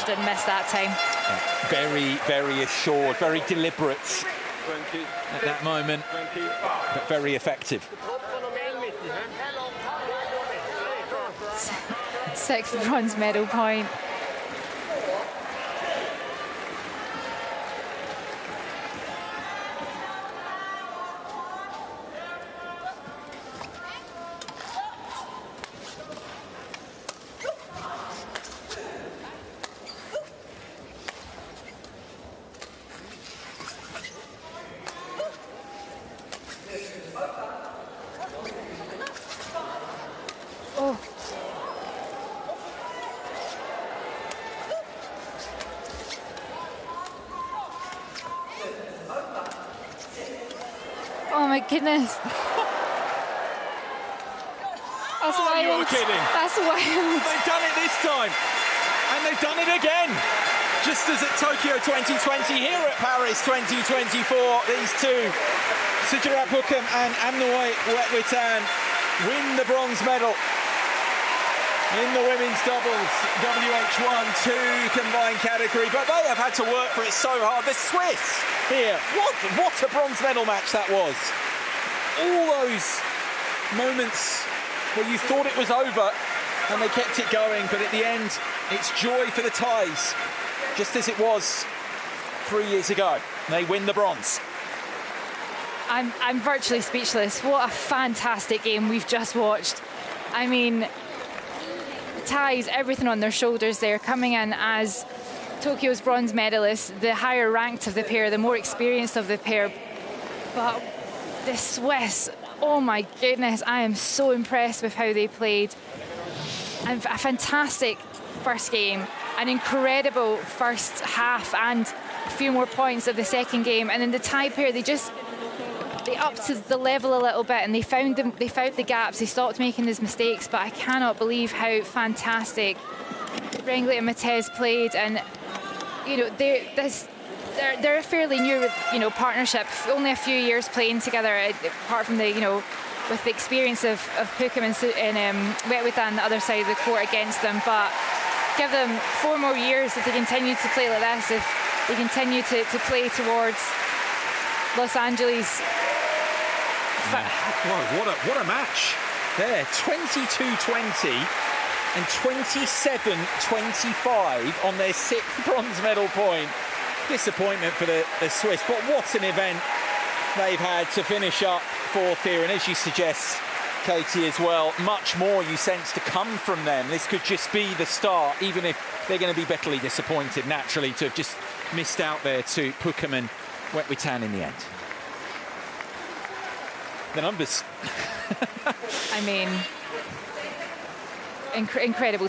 Speaker 5: didn't miss that time.
Speaker 1: Yeah. Very, very assured, very deliberate at that moment, but very effective.
Speaker 5: Sixth bronze medal point.
Speaker 1: Oh my goodness. That's wild. You're kidding. That's wild. They've done it this time. And they've done it again. Just as at Tokyo 2020, here at Paris 2024, these two, Sujirat Pukum and Amnoy Wetwitan, win the bronze medal in the women's doubles WH1-2 combined category, but they have had to work for it so hard. The Swiss here, what a bronze medal match that was. All those moments where you thought it was over and they kept it going, but at the end, it's joy for the Thais, just as it was 3 years ago. They win the bronze.
Speaker 5: I'm virtually speechless. What a fantastic game we've just watched. I mean, Thais, everything on their shoulders there, coming in as Tokyo's bronze medalists, the higher ranked of the pair, the more experienced of the pair. But the Swiss, oh my goodness, I am so impressed with how they played. And a fantastic first game, an incredible first half, and a few more points of the second game. And then the Thai pair, they upped to the level a little bit, and they found the gaps. They stopped making those mistakes. But I cannot believe how fantastic Rengli and Matez played. And you know, they're a fairly new, you know, partnership. Only a few years playing together, apart from the, you know, with the experience of Pukum and Wetwitan on the other side of the court against them. But give them 4 more years if they continue to play like this. If they continue to play towards Los Angeles.
Speaker 1: Wow, what a match there. 22-20 and 27-25 on their 6th bronze medal point. Disappointment for the Swiss, but what an event they've had to finish up 4th here. And as you suggest, Katie, as well, much more you sense to come from them. This could just be the start, even if they're going to be bitterly disappointed, naturally, to have just missed out there to Pukum and Wetwitan in the end. The numbers.
Speaker 5: I mean, incredible.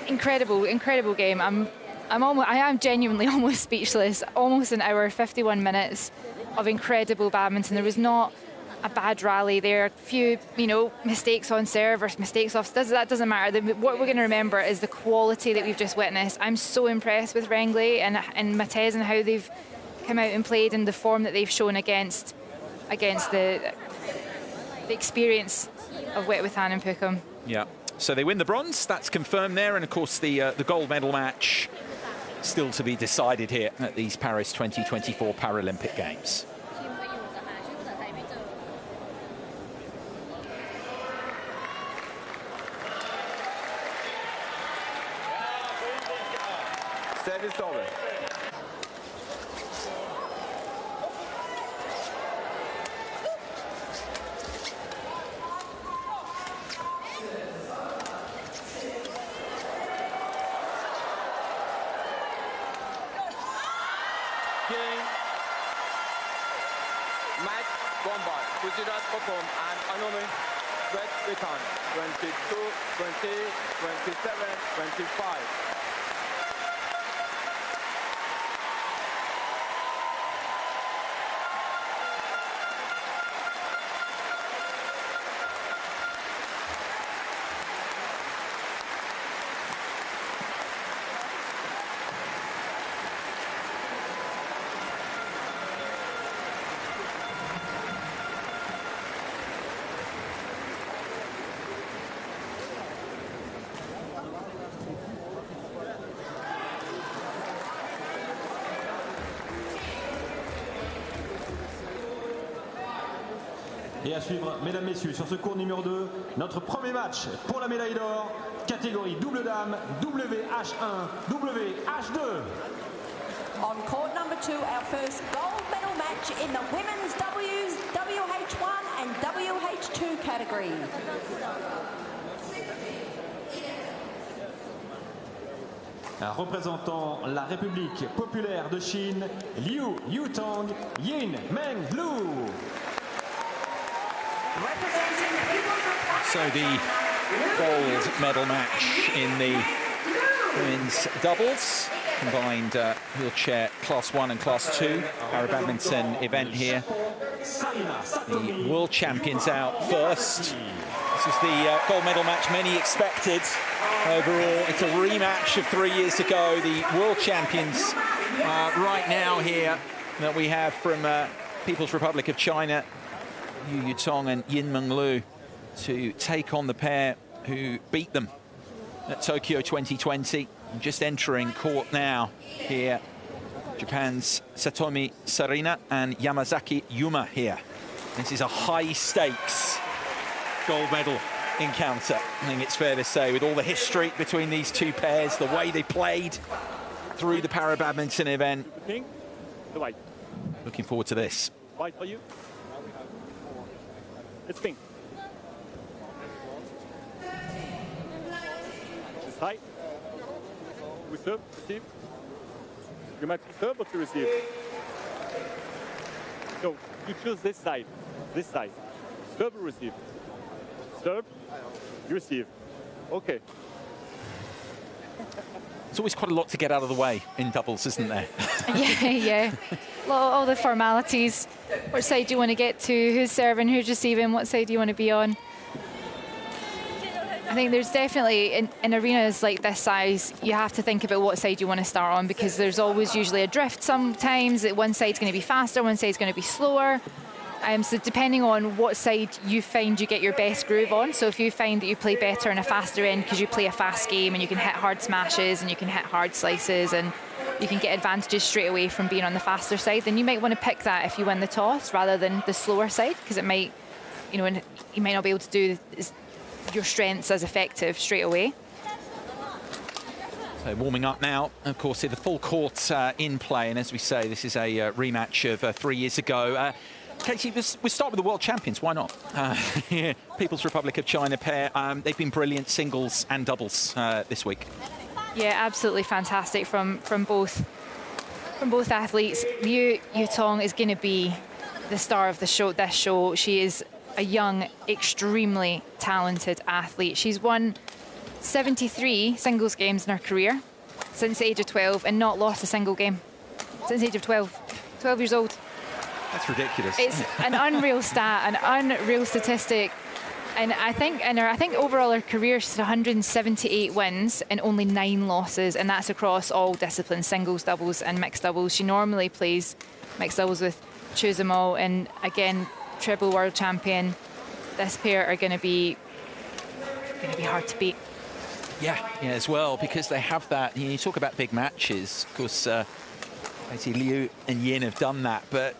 Speaker 5: Incredible game. I am genuinely almost speechless. Almost an hour, 51 minutes of incredible badminton. There was not a bad rally there. A few, you know, mistakes on serve or mistakes off. That doesn't matter. What we're going to remember is the quality that we've just witnessed. I'm so impressed with Rengli and Matez and how they've come out and played and the form that they've shown against the experience of Wetwitan and Pukum.
Speaker 1: Yeah. So they win the bronze. That's confirmed there, and of course the gold medal match still to be decided here at these Paris 2024 Paralympic Games.
Speaker 4: Set is over. Match won by Sujirat Pukum and Amnoy Wetwitan, 22, 20, 27, 25.
Speaker 2: Et à suivre, mesdames, messieurs, sur ce cours numéro 2, notre premier match pour la médaille d'or, catégorie double dame, WH1, WH2.
Speaker 3: On court number 2, our first gold medal match in the women's W's, WH1 and WH2 category.
Speaker 2: Représentant la République populaire de Chine, Liu Yutong Yin Meng Lu.
Speaker 1: So the gold medal match in the women's doubles, combined wheelchair class 1 and class 2 para-badminton event here. The world champions out first. This is the gold medal match many expected. Overall, it's a rematch of 3 years ago. The world champions right now here that we have from People's Republic of China, Liu Yutong and Yin Meng Lu, to take on the pair who beat them at Tokyo 2020. I'm just entering court now here. Japan's Satomi Sarina and Yamazaki Yuma here. This is a high-stakes gold medal encounter, I think it's fair to say, with all the history between these two pairs, the way they played through the para-badminton event.
Speaker 6: Pink, the white.
Speaker 1: Looking forward to this.
Speaker 6: White for you. It's pink. This high. We serve, receive. You might serve or to receive. No, you choose this side. This side. Serve or receive. Serve. You receive. Okay.
Speaker 1: There's always quite a lot to get out of the way in doubles, isn't there?
Speaker 5: Yeah. All the formalities. Which side do you want to get to? Who's serving? Who's receiving? What side do you want to be on? I think there's definitely, in arenas like this size, you have to think about what side you want to start on, because there's always usually a drift sometimes. One side's going to be faster, one side's going to be slower. So depending on what side you find you get your best groove on, so if you find that you play better in a faster end because you play a fast game and you can hit hard smashes and you can hit hard slices and you can get advantages straight away from being on the faster side, then you might want to pick that if you win the toss rather than the slower side, because it might, you might not be able to do your strengths as effective straight away.
Speaker 1: So warming up now, of course, the full court in play, and as we say, this is a rematch of 3 years ago. Katie, we'll start with the world champions, why not? People's Republic of China pair, they've been brilliant singles and doubles this week.
Speaker 5: Yeah, absolutely fantastic from both athletes. Liu Yutong is going to be the star of the show. This show, she is a young, extremely talented athlete. She's won 73 singles games in her career since the age of 12 and not lost a single game since the age of 12 years old.
Speaker 1: That's ridiculous.
Speaker 5: It's an unreal stat, an unreal statistic. And I think overall her career, she's 178 wins and only 9 losses, and that's across all disciplines, singles, doubles and mixed doubles. She normally plays mixed doubles with Chateau, and again, triple world champion. This pair are going to be hard to beat.
Speaker 1: Yeah, as well, because they have that. You talk about big matches, of course. Liu and Yin have done that, but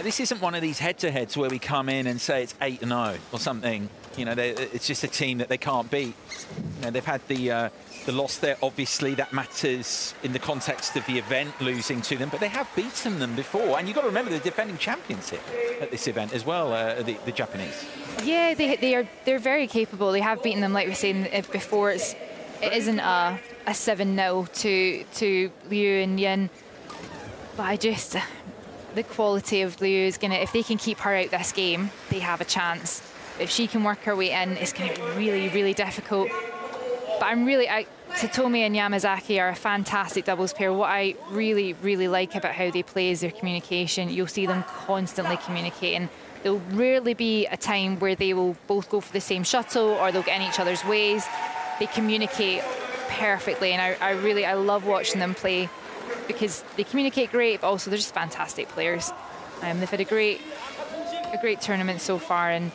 Speaker 1: this isn't one of these head-to-heads where we come in and say it's 8-0 or something. It's just a team that they can't beat. They've had the loss there. Obviously, that matters in the context of the event, losing to them, but they have beaten them before. And you've got to remember, they're defending champions here at this event as well, the Japanese. Yeah,
Speaker 5: they're very capable. They have beaten them, like we were saying before. It isn't a 7-0 to Liu and Yin, but the quality of Liu is going to, if they can keep her out this game, they have a chance. If she can work her way in, it's going to be really, really difficult. But Satomi and Yamazaki are a fantastic doubles pair. What I really, really like about how they play is their communication. You'll see them constantly communicating. There'll rarely be a time where they will both go for the same shuttle or they'll get in each other's ways. They communicate perfectly, and I love watching them play because they communicate great, but also they're just fantastic players. They've had a great tournament so far, and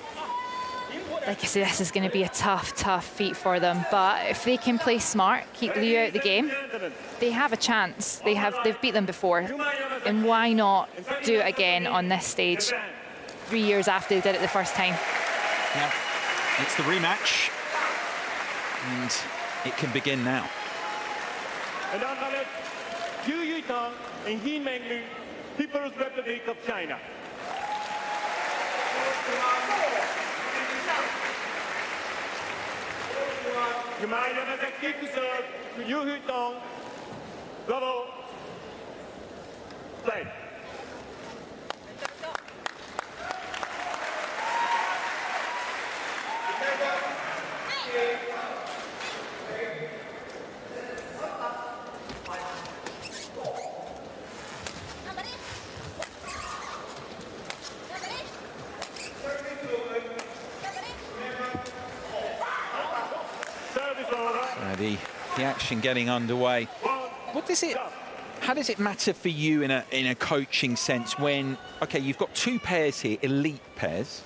Speaker 5: like I said, this is going to be a tough feat for them. But if they can play smart, keep Liu out of the game, they have a chance. They've beat them before, and why not do it again on this stage? 3 years after they did it the first time.
Speaker 1: Yeah, it's the rematch, and it can begin now.
Speaker 6: En dan gaat het Yu Yutong en Hin Menglu, People's Republic of China. Gemeinde met actief gezorgd, Yu Yutong, double, play.
Speaker 1: The action getting underway. What does it? How does it matter for you in a coaching sense when, okay, you've got two pairs here, elite pairs.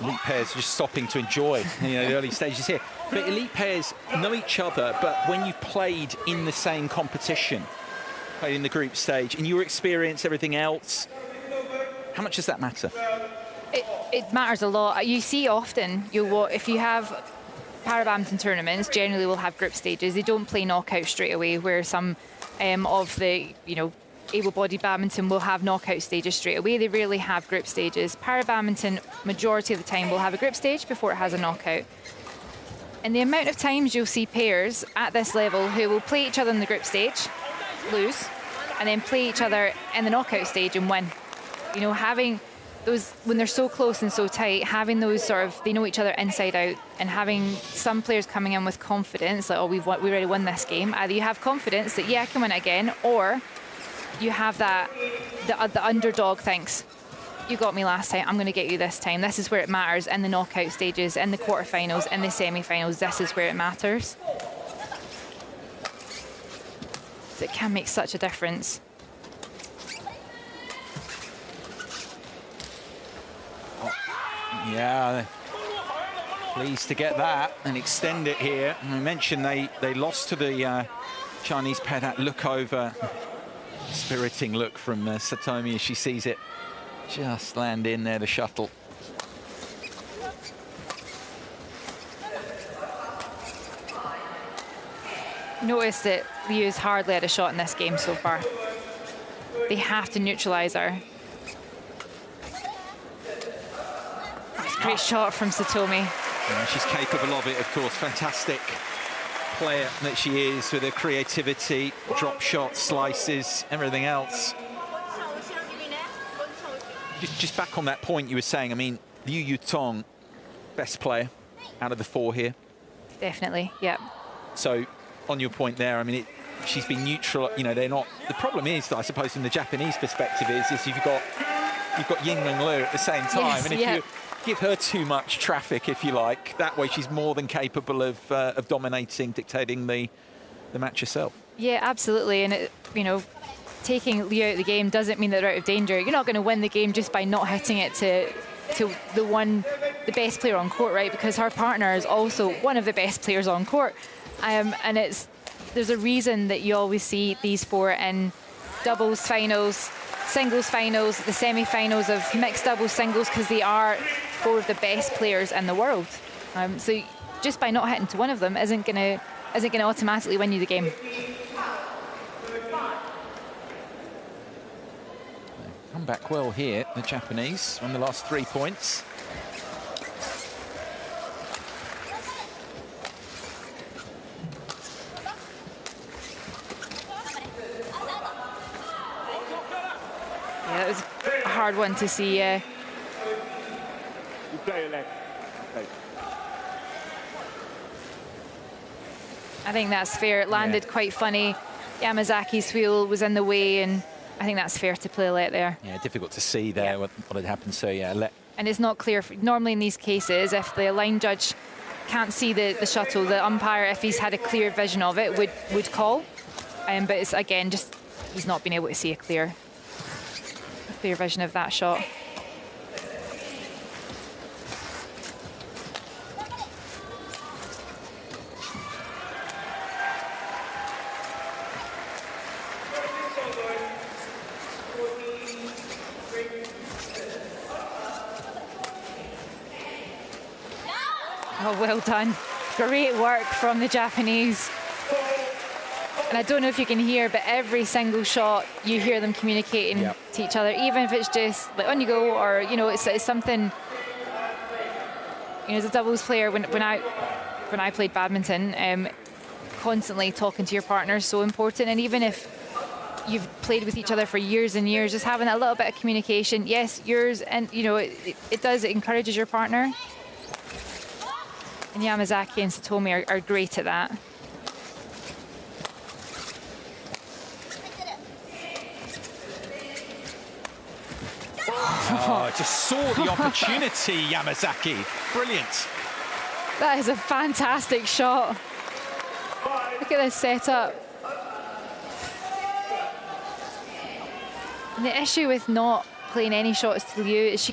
Speaker 1: Elite pairs just stopping to enjoy the early stages here. But elite pairs know each other, but when you've played in the same competition, played in the group stage, in your experience, everything else, how much does that matter?
Speaker 5: It matters a lot. You see often, if you have para-badminton tournaments, generally will have group stages. They don't play knockout straight away, where some of the, able-bodied badminton will have knockout stages straight away. They rarely have group stages. Para-badminton, majority of the time, will have a group stage before it has a knockout. And the amount of times you'll see pairs at this level who will play each other in the group stage, lose, and then play each other in the knockout stage and win. Having those, when they're so close and so tight, having those they know each other inside out, and having some players coming in with confidence, like, oh, we already won this game. Either you have confidence that, yeah, I can win it again, or you have that, the underdog thinks, you got me last time, I'm going to get you this time. This is where it matters, in the knockout stages, in the quarterfinals, in the semi-finals. This is where it matters. So it can make such a difference.
Speaker 1: Yeah, pleased to get that and extend it here. And I mentioned they lost to the Chinese pair. That look over, spiriting look from Satomi as she sees it just land in there, the shuttle.
Speaker 5: Notice that Liu's hardly had a shot in this game so far. They have to neutralise her. That's a great shot from Satomi.
Speaker 1: Yeah, she's capable of it, of course. Fantastic player that she is, with her creativity, drop shots, slices, everything else. Just back on that point you were saying, I mean, Liu Yutong, best player out of the four here.
Speaker 5: Definitely, yeah.
Speaker 1: So, on your point there, I mean, she's been neutral. They're not. The problem is, I suppose, from the Japanese perspective, is you've got Yingling Liu at the same time,
Speaker 5: yes,
Speaker 1: and if you give her too much traffic, if you like, that way she's more than capable of dominating, dictating the match herself. Yeah,
Speaker 5: absolutely, and taking Liu out of the game doesn't mean that they're out of danger. You're not going to win the game just by not hitting it to the best player on court, right? Because her partner is also one of the best players on court. And there's a reason that you always see these four in doubles finals, singles finals, the semi-finals of mixed doubles, singles, because they are four of the best players in the world. So just by not hitting to one of them isn't going to automatically win you the game.
Speaker 1: Come back well here, the Japanese, on the last 3 points.
Speaker 5: Yeah, it was a hard one to see.
Speaker 6: You play a leg.
Speaker 5: I think that's fair. It landed quite funny. Yamazaki's wheel was in the way, and I think that's fair to play a let there.
Speaker 1: Yeah, difficult to see there what had happened. So yeah, let.
Speaker 5: And it's not clear. Normally in these cases, if the line judge can't see the shuttle. The umpire, if he's had a clear vision of it, would call. But it's, again, just he's not been able to see a clear vision of that shot. Oh, well done. Great work from the Japanese. And I don't know if you can hear, but every single shot, you hear them communicating to each other, even if it's just like on you go, or, you know, it's something, you know, as a doubles player, when I played badminton, constantly talking to your partner is so important. And even if you've played with each other for years and years, just having a little bit of communication, yes, yours, and, you know, it encourages your partner. And Yamazaki and Satomi are great at that.
Speaker 1: Oh, just saw the opportunity, Yamazaki. Brilliant.
Speaker 5: That is a fantastic shot. Look at this setup. And the issue with not playing any shots to Liu is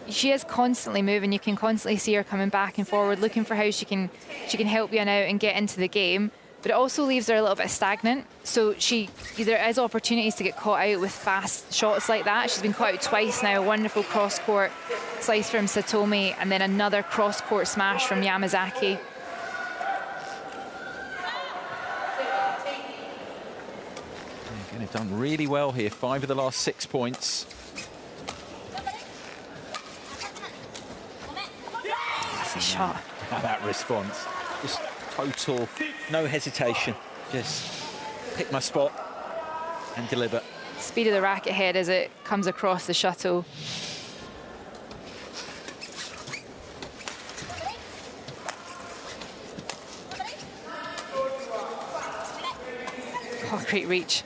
Speaker 5: she is constantly moving. You can constantly see her coming back and forward, looking for how she can help Yan out and get into the game. But it also leaves her a little bit stagnant. So there is opportunities to get caught out with fast shots like that. She's been caught out twice now. A wonderful cross-court slice from Satomi, and then another cross-court smash from Yamazaki.
Speaker 1: Again, they've done really well here. 5 of the last 6 points.
Speaker 5: That's a shot.
Speaker 1: That response. Just total, no hesitation. Just pick my spot and deliver.
Speaker 5: Speed of the racket head as it comes across the shuttle. Oh, great reach.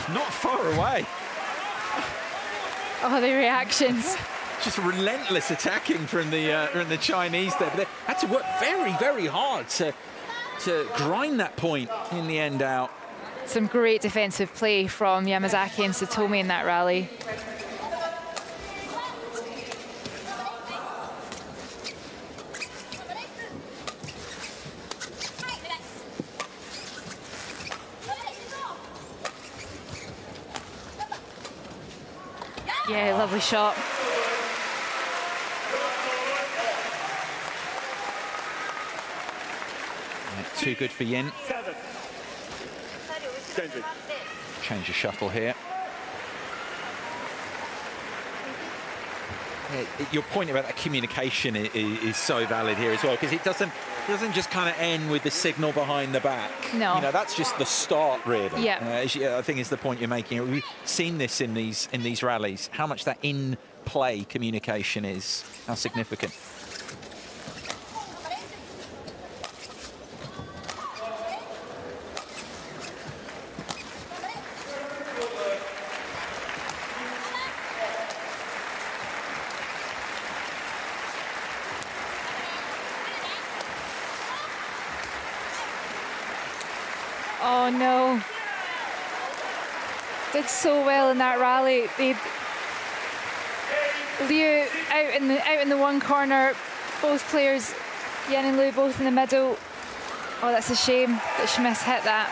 Speaker 1: Not far away.
Speaker 5: Oh, the reactions.
Speaker 1: Just relentless attacking from the Chinese there. But they had to work very, very hard to grind that point in the end out.
Speaker 5: Some great defensive play from Yamazaki and Satomi in that rally. Yeah, lovely shot.
Speaker 1: Too good for Yin.
Speaker 6: 7.
Speaker 1: Change the shuttle here. Your point about that communication is so valid here as well, because it doesn't just kind of end with the signal behind the back.
Speaker 5: No.
Speaker 1: You know, that's just the start, really.
Speaker 5: Yeah.
Speaker 1: I think is the point you're making. We've seen this in these rallies, how much that in-play communication is, how significant.
Speaker 5: Oh no. Did so well in that rally. Liu out in the one corner, both players, Yan and Liu both in the middle. Oh, that's a shame that she mishit that.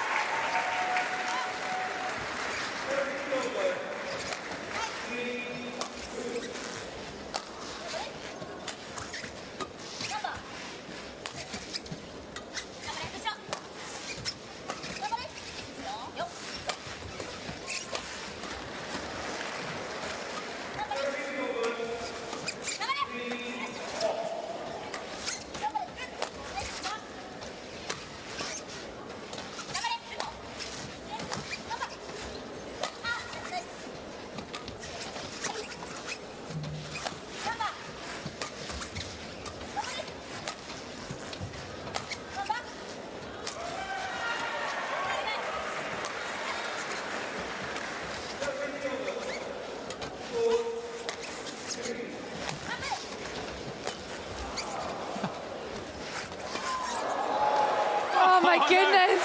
Speaker 5: goodness.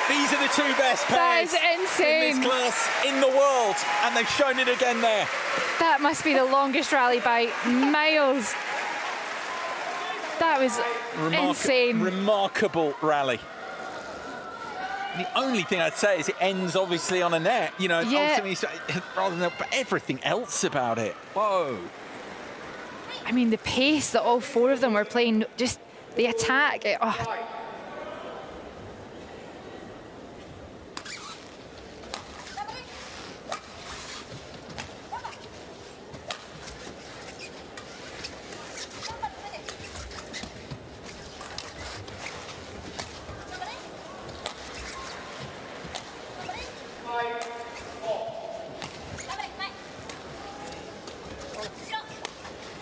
Speaker 1: These are the two best pairs
Speaker 5: That is insane.
Speaker 1: in this class in the world, and they've shown it again there.
Speaker 5: That must be the longest rally by miles. That was insane.
Speaker 1: Remarkable rally. The only thing I'd say is it ends obviously on a net, you know, ultimately, rather than but everything else about it. Whoa.
Speaker 5: I mean, the pace that all four of them were playing, just the attack.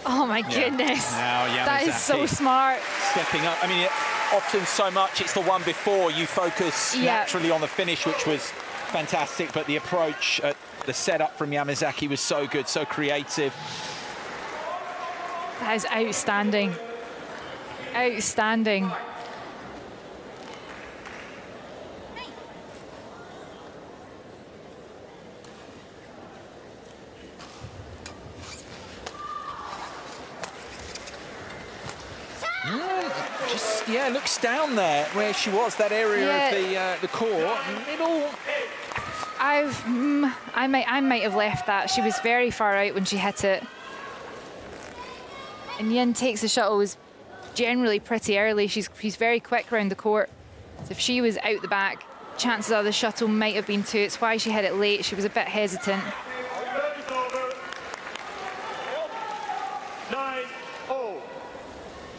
Speaker 5: Oh my goodness.
Speaker 1: Now
Speaker 5: that is so smart.
Speaker 1: Stepping up. I mean, often so much it's the one before you focus naturally on the finish, which was fantastic, but the approach, the setup from Yamazaki was so good, so creative.
Speaker 5: That is outstanding. Outstanding.
Speaker 1: Just, looks down there where she was, that area of the court.
Speaker 5: I might have left that. She was very far out when she hit it. And Yin takes the shuttles generally pretty early. She's very quick around the court. So if she was out the back, chances are the shuttle might have been too. It's why she hit it late. She was a bit hesitant.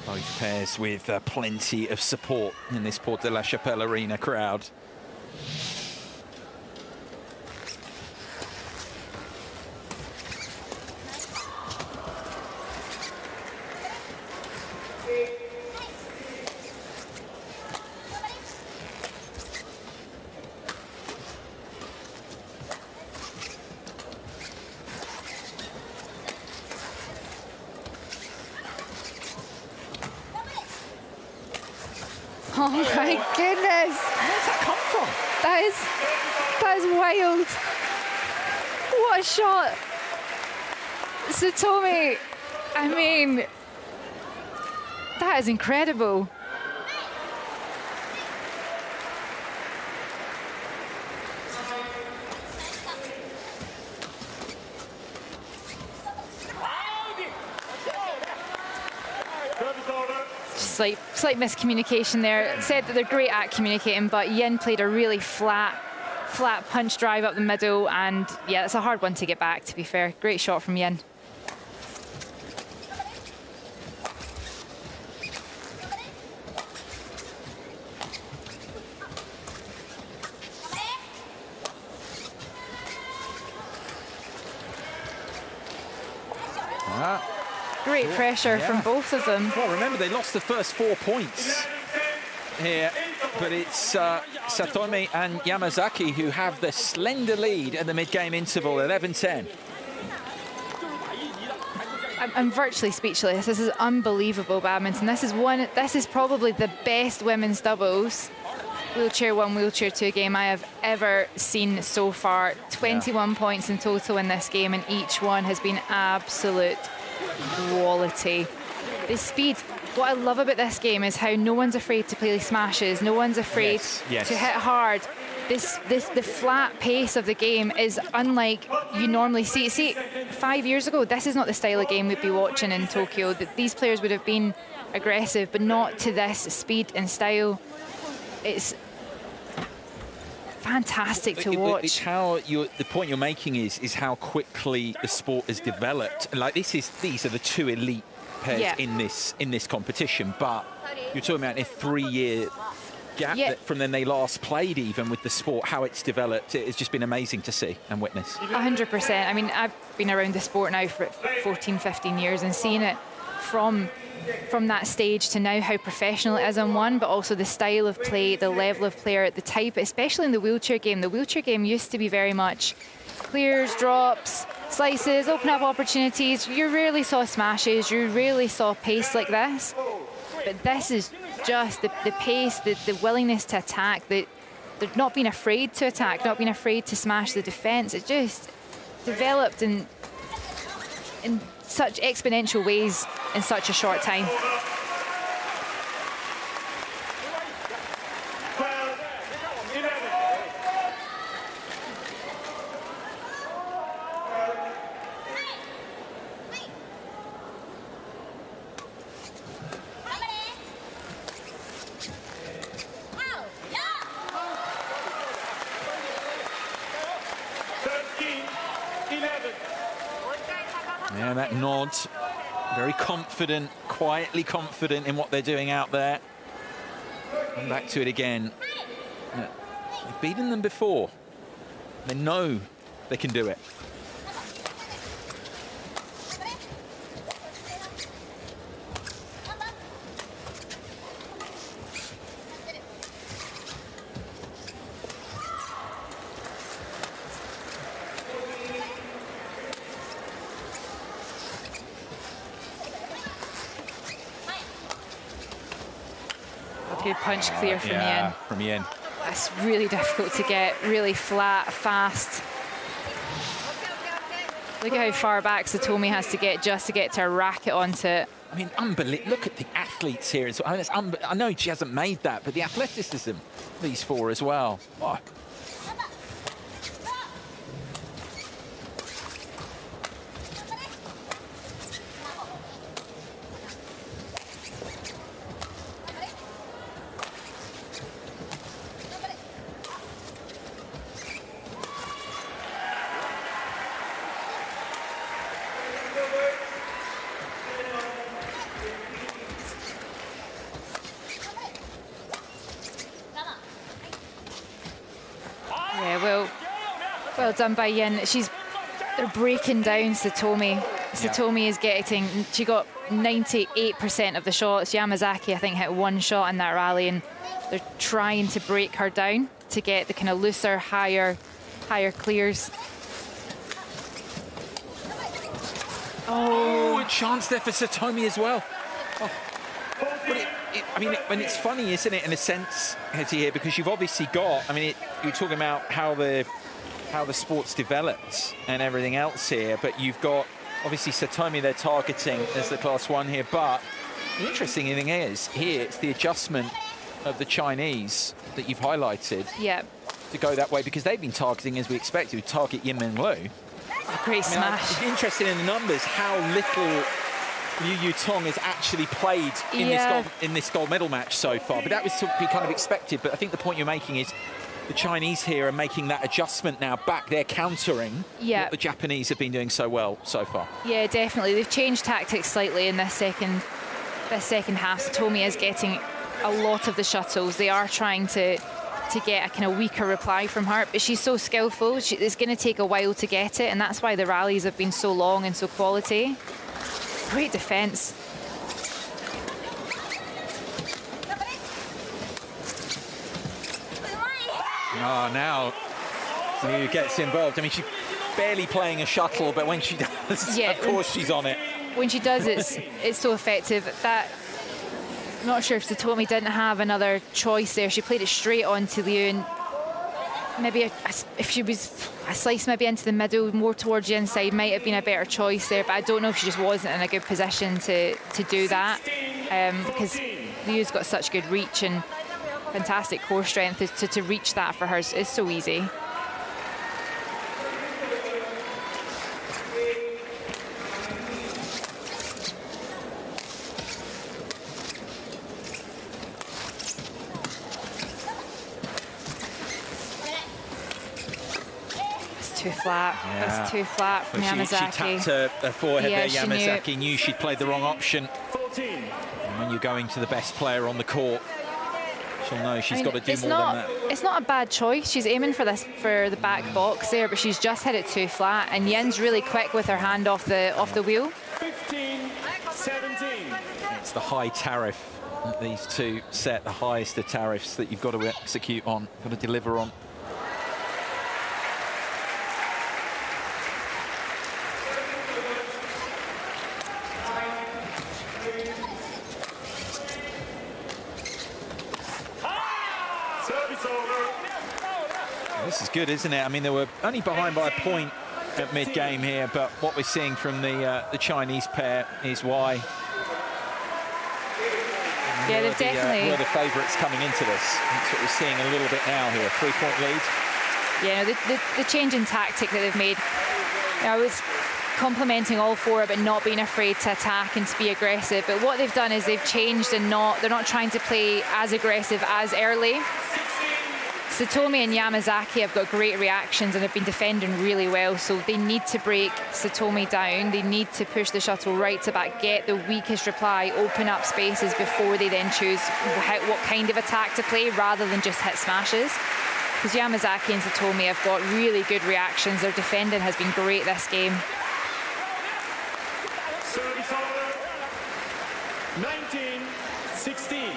Speaker 1: Both pairs with plenty of support in this Porte de la Chapelle Arena crowd.
Speaker 5: Oh my goodness!
Speaker 1: Where's that come from?
Speaker 5: That is wild. What a shot! Satomi, I mean, that is incredible. Slight miscommunication there. Said that they're great at communicating, but Yin played a really flat punch drive up the middle, and yeah, it's a hard one to get back, to be fair. Great shot from Yin. Great pressure from both of them.
Speaker 1: Well, remember, they lost the first 4 points here, but it's Satomi and Yamazaki who have the slender lead at the mid-game interval, 11-10.
Speaker 5: I'm virtually speechless. This is unbelievable badminton. This is probably the best women's doubles, wheelchair 1, wheelchair 2 game I have ever seen so far. 21 points in total in this game, and each one has been absolute quality. The speed. What I love about this game is how no one's afraid to play smashes. No one's afraid to hit hard. The flat pace of the game is unlike you normally see. See, 5 years ago, this is not the style of game we'd be watching in Tokyo. These players would have been aggressive, but not to this speed and style. It's fantastic to watch.
Speaker 1: It's how the point you're making is how quickly the sport has developed. Like these are the two elite pairs in this competition, but you're talking about a 3-year gap from when they last played, even with the sport, how it's developed. It's just been amazing to see and witness.
Speaker 5: 100%. I mean, I've been around the sport now for 14, 15 years, and seeing it from that stage to now, how professional it is on one, but also the style of play, the level of player, the type, especially in the wheelchair game. The wheelchair game used to be very much clears, drops, slices, open up opportunities. You rarely saw smashes, you rarely saw pace like this. But this is just the pace, the willingness to attack, they're not being afraid to attack, not being afraid to smash the defence. It just developed in such exponential ways in such a short time.
Speaker 1: Yeah, that nod, very confident, quietly confident in what they're doing out there. And back to it again. They've beaten them before. They know they can do it.
Speaker 5: Good punch clear from Yen.
Speaker 1: From Yen.
Speaker 5: That's really difficult to get, really flat, fast. Look at how far back Satomi has to get just to get to racket onto it.
Speaker 1: I mean, unbelievable. Look at the athletes here. I mean, I know she hasn't made that, but the athleticism, these four as well. Oh.
Speaker 5: Well done by Yin. They're breaking down Satomi. Satomi is getting, she got 98% of the shots. Yamazaki, I think, hit one shot in that rally, and they're trying to break her down to get the kind of looser, higher clears.
Speaker 1: Oh, a chance there for Satomi as well. Oh. But I mean, and it's funny, isn't it, in a sense, Hetty, here, because you've obviously got, I mean, you're talking about how the sport's developed and everything else here, but you've got, obviously, Satomi they're targeting as the class 1 here, but the interesting thing is, here, it's the adjustment of the Chinese that you've highlighted to go that way, because they've been targeting, as we expected, to target Yinming Liu.
Speaker 5: A great smash.
Speaker 1: I'm interested in the numbers, how little Liu Yutong has actually played in this gold medal match so far, but that was to be kind of expected. But I think the point you're making is the Chinese here are making that adjustment now back. They're countering what the Japanese have been doing so well so far. Yeah, definitely. They've changed tactics slightly in this second half. Satomi is getting a lot of the shuttles. They are trying to get a kind of weaker reply from her, but she's so skillful. It's going to take a while to get it, and that's why the rallies have been so long and so quality. Great defense. Oh, now Liu gets involved. I mean, she's barely playing a shuttle, but when she does, of course she's on it. When she does, it's so effective. I'm not sure if Satomi didn't have another choice there. She played it straight on to Liu, and maybe if she was a slice maybe into the middle, more towards the inside, might have been a better choice there, but I don't know if she just wasn't in a good position to do that, because Liu's got such good reach and fantastic core strength. To reach that for her is so easy. Too flat. That's too flat from Yamazaki. She tapped her forehead there. Yamazaki knew she'd played the wrong option. 14. And when you're going to the best player on the court, she'll know she's got to do more than that. It's not a bad choice. She's aiming for the back box there, but she's just hit it too flat. And Yen's really quick with her hand off the wheel.
Speaker 2: 15-17.
Speaker 1: It's the high tariff that these two set, the highest of tariffs that you've got to execute on, got to deliver on. good, isn't it? I mean, they were only behind by a point at mid-game here, but what we're seeing from the Chinese pair is why.
Speaker 5: Yeah, they've definitely...
Speaker 1: were the favourites coming into this. That's what we're seeing a little bit now here, 3-point lead.
Speaker 5: Yeah, the change in tactic that they've made. I was complimenting all four about not being afraid to attack and to be aggressive, but what they've done is they've changed and they're not trying to play as aggressive as early. Satomi and Yamazaki have got great reactions and have been defending really well, so they need to break Satomi down. They need to push the shuttle right to back, get the weakest reply, open up spaces before they then choose what kind of attack to play rather than just hit smashes. Because Yamazaki and Satomi have got really good reactions. Their defending has been great this game.
Speaker 2: 19-16.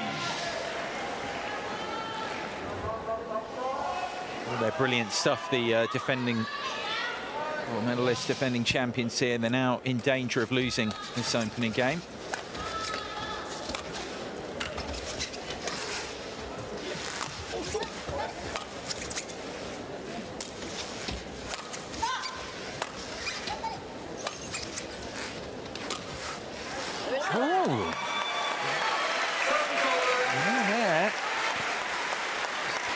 Speaker 1: All their brilliant stuff, the defending gold medalists, defending champions here. They're now in danger of losing this opening game.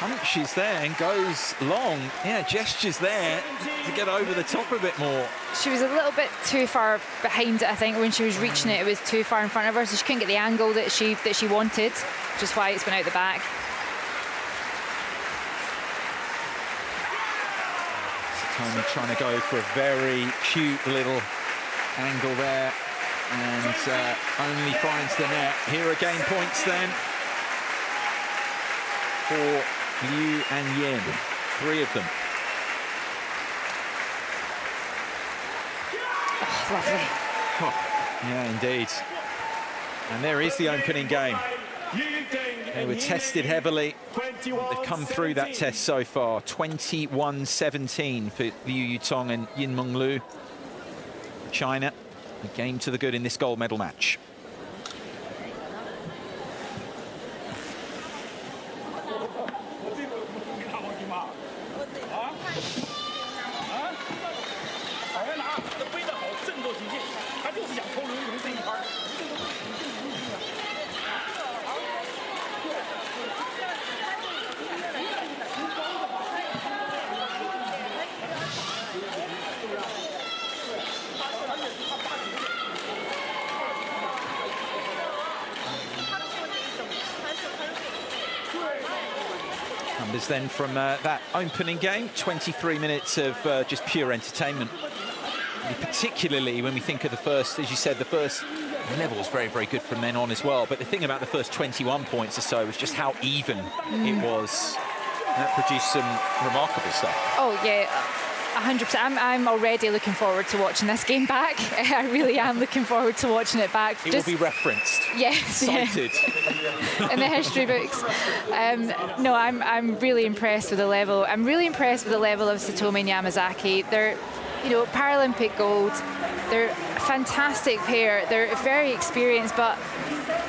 Speaker 1: Punches there and goes long. Yeah, gestures there to get over the top a bit more.
Speaker 5: She was a little bit too far behind it, I think. When she was reaching it, it was too far in front of her, so she couldn't get the angle that she wanted, which is why it's went out the back.
Speaker 1: Satomi trying to go for a very cute little angle there, and only finds the net. Here again, points then for Liu and Yin, 3 of them.
Speaker 5: Oh, lovely.
Speaker 1: Oh, yeah, indeed. And there is the opening game. They were tested heavily. They've come through that test so far. 21-17 for Liu Yutong and Yin Menglu. China, a game to the good in this gold medal match. Numbers then from that opening game, 23 minutes of just pure entertainment. Particularly when we think of the first, as you said, the first level was very, very good from then on as well. But the thing about the first 21 points or so was just how even it was. That produced some remarkable stuff. Oh, yeah, 100%. I'm already looking forward to watching this game back. I really am looking forward to watching it back. It will be referenced. Yes. Cited.
Speaker 5: Yeah. In the history books. No, I'm really impressed with the level. I'm really impressed with the level of Satomi and Yamazaki. They're, you know, Paralympic gold. They're a fantastic pair. They're very experienced, but,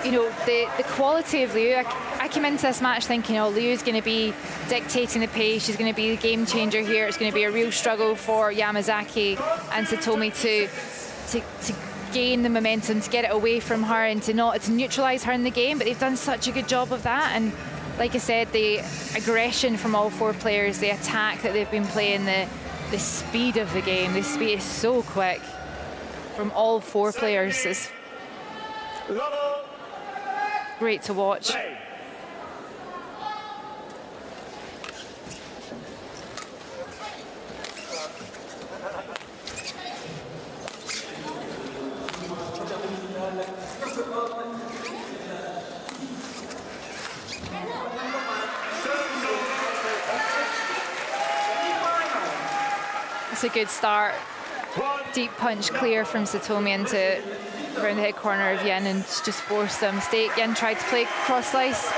Speaker 5: you know, the quality of Liu, I came into this match thinking, oh, Liu's going to be dictating the pace. She's going to be the game changer here. It's going to be a real struggle for Yamazaki and Satomi to gain the momentum, to get it away from her and to neutralise her in the game. But they've done such a good job of that. And like I said, the aggression from all 4 players, the attack that they've been playing, the speed of the game, the speed is so quick from all 4 players. It's great to watch. It's a good start. Deep punch clear from Satomi into around the head corner of Yin and just forced a mistake. Yin tried to play cross slice.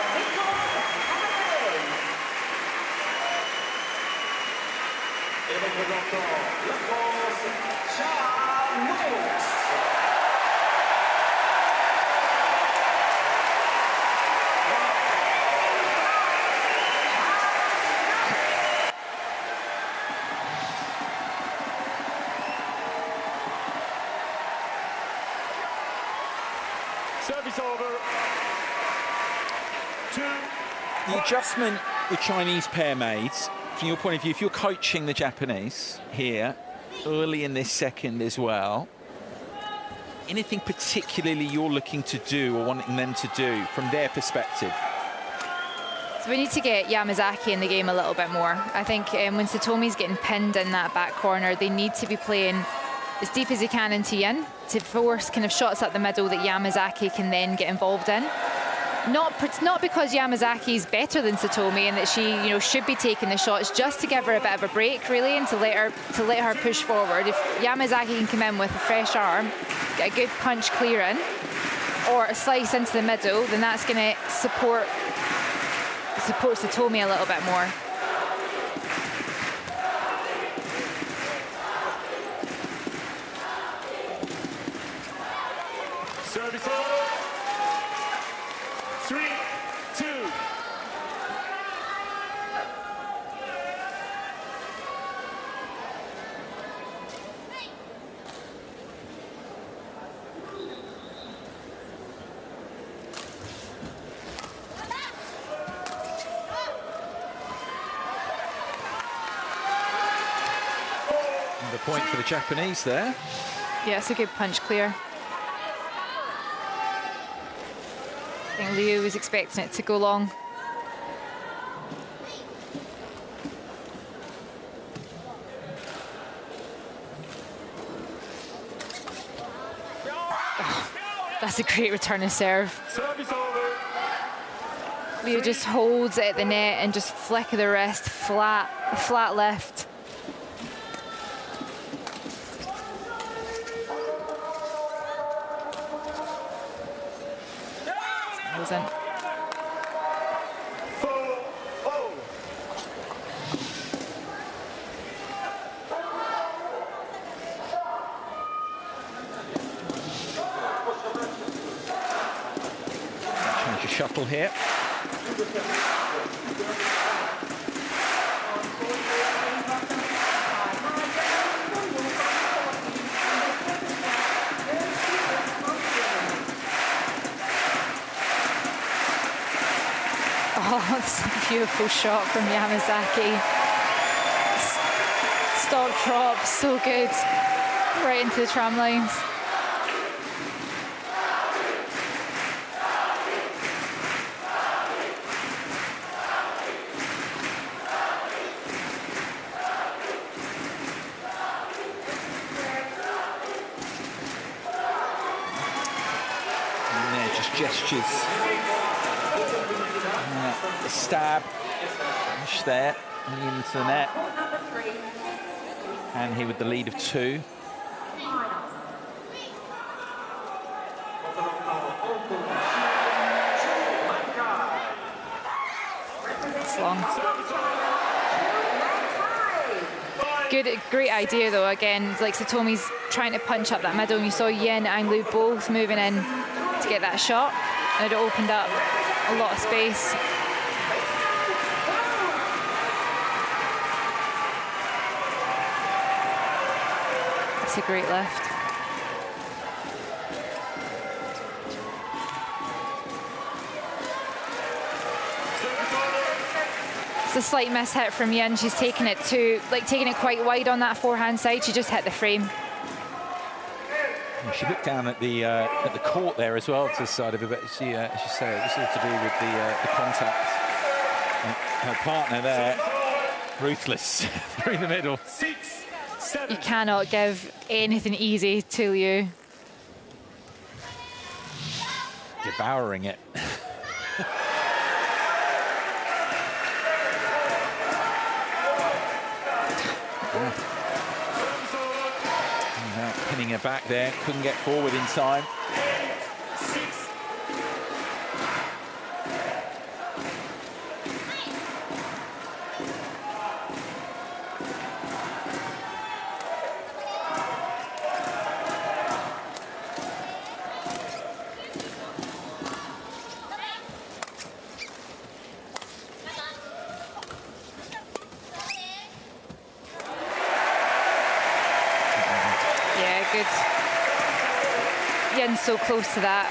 Speaker 6: Service over. 2.
Speaker 1: The adjustment the Chinese pair made, from your point of view, if you're coaching the Japanese here early in this second as well, anything particularly you're looking to do or wanting them to do from their perspective?
Speaker 5: So we need to get Yamazaki in the game a little bit more. I think when Satomi's getting pinned in that back corner, they need to be playing as deep as they can into Yin to force kind of shots up the middle that Yamazaki can then get involved in. Not because Yamazaki is better than Satomi and that she, should be taking the shots, just to give her a bit of a break, really, and to let her push forward. If Yamazaki can come in with a fresh arm, get a good punch clear in, or a slice into the middle, then that's going to support Satomi a little bit more.
Speaker 6: Service over. 3, 2.
Speaker 1: The point for the Japanese there.
Speaker 5: Yeah, it's a good punch clear. I think Liu was expecting it to go long. Oh, that's a great return of serve.
Speaker 6: Service over.
Speaker 5: Liu just holds it at the net and just flick of the wrist, flat left. Wasn't.
Speaker 6: 4-0.
Speaker 1: Change your shuttle here.
Speaker 5: Oh, it's a beautiful shot from Yamazaki. Stop drop, so good. Right into the tram lines.
Speaker 1: And they're just gestures. Stab, push there, into the net. And here with the lead of 2.
Speaker 5: It's long. Great idea though. Again, like Satomi's trying to punch up that middle, and you saw Yin and Liu both moving in to get that shot, and it opened up a lot of space. It's a great lift. It's a slight mishit from Yin. She's taking it quite wide on that forehand side. She just hit the frame.
Speaker 1: And she looked down at the court there as well to the side of it, but she said it was all to do with the contact. And her partner there, ruthless through the middle.
Speaker 6: 6, 7.
Speaker 5: You cannot give anything easy to Liu.
Speaker 1: Devouring it. Pinning her back there, couldn't get forward in time.
Speaker 6: 6.
Speaker 5: Good. Yin's so close to that.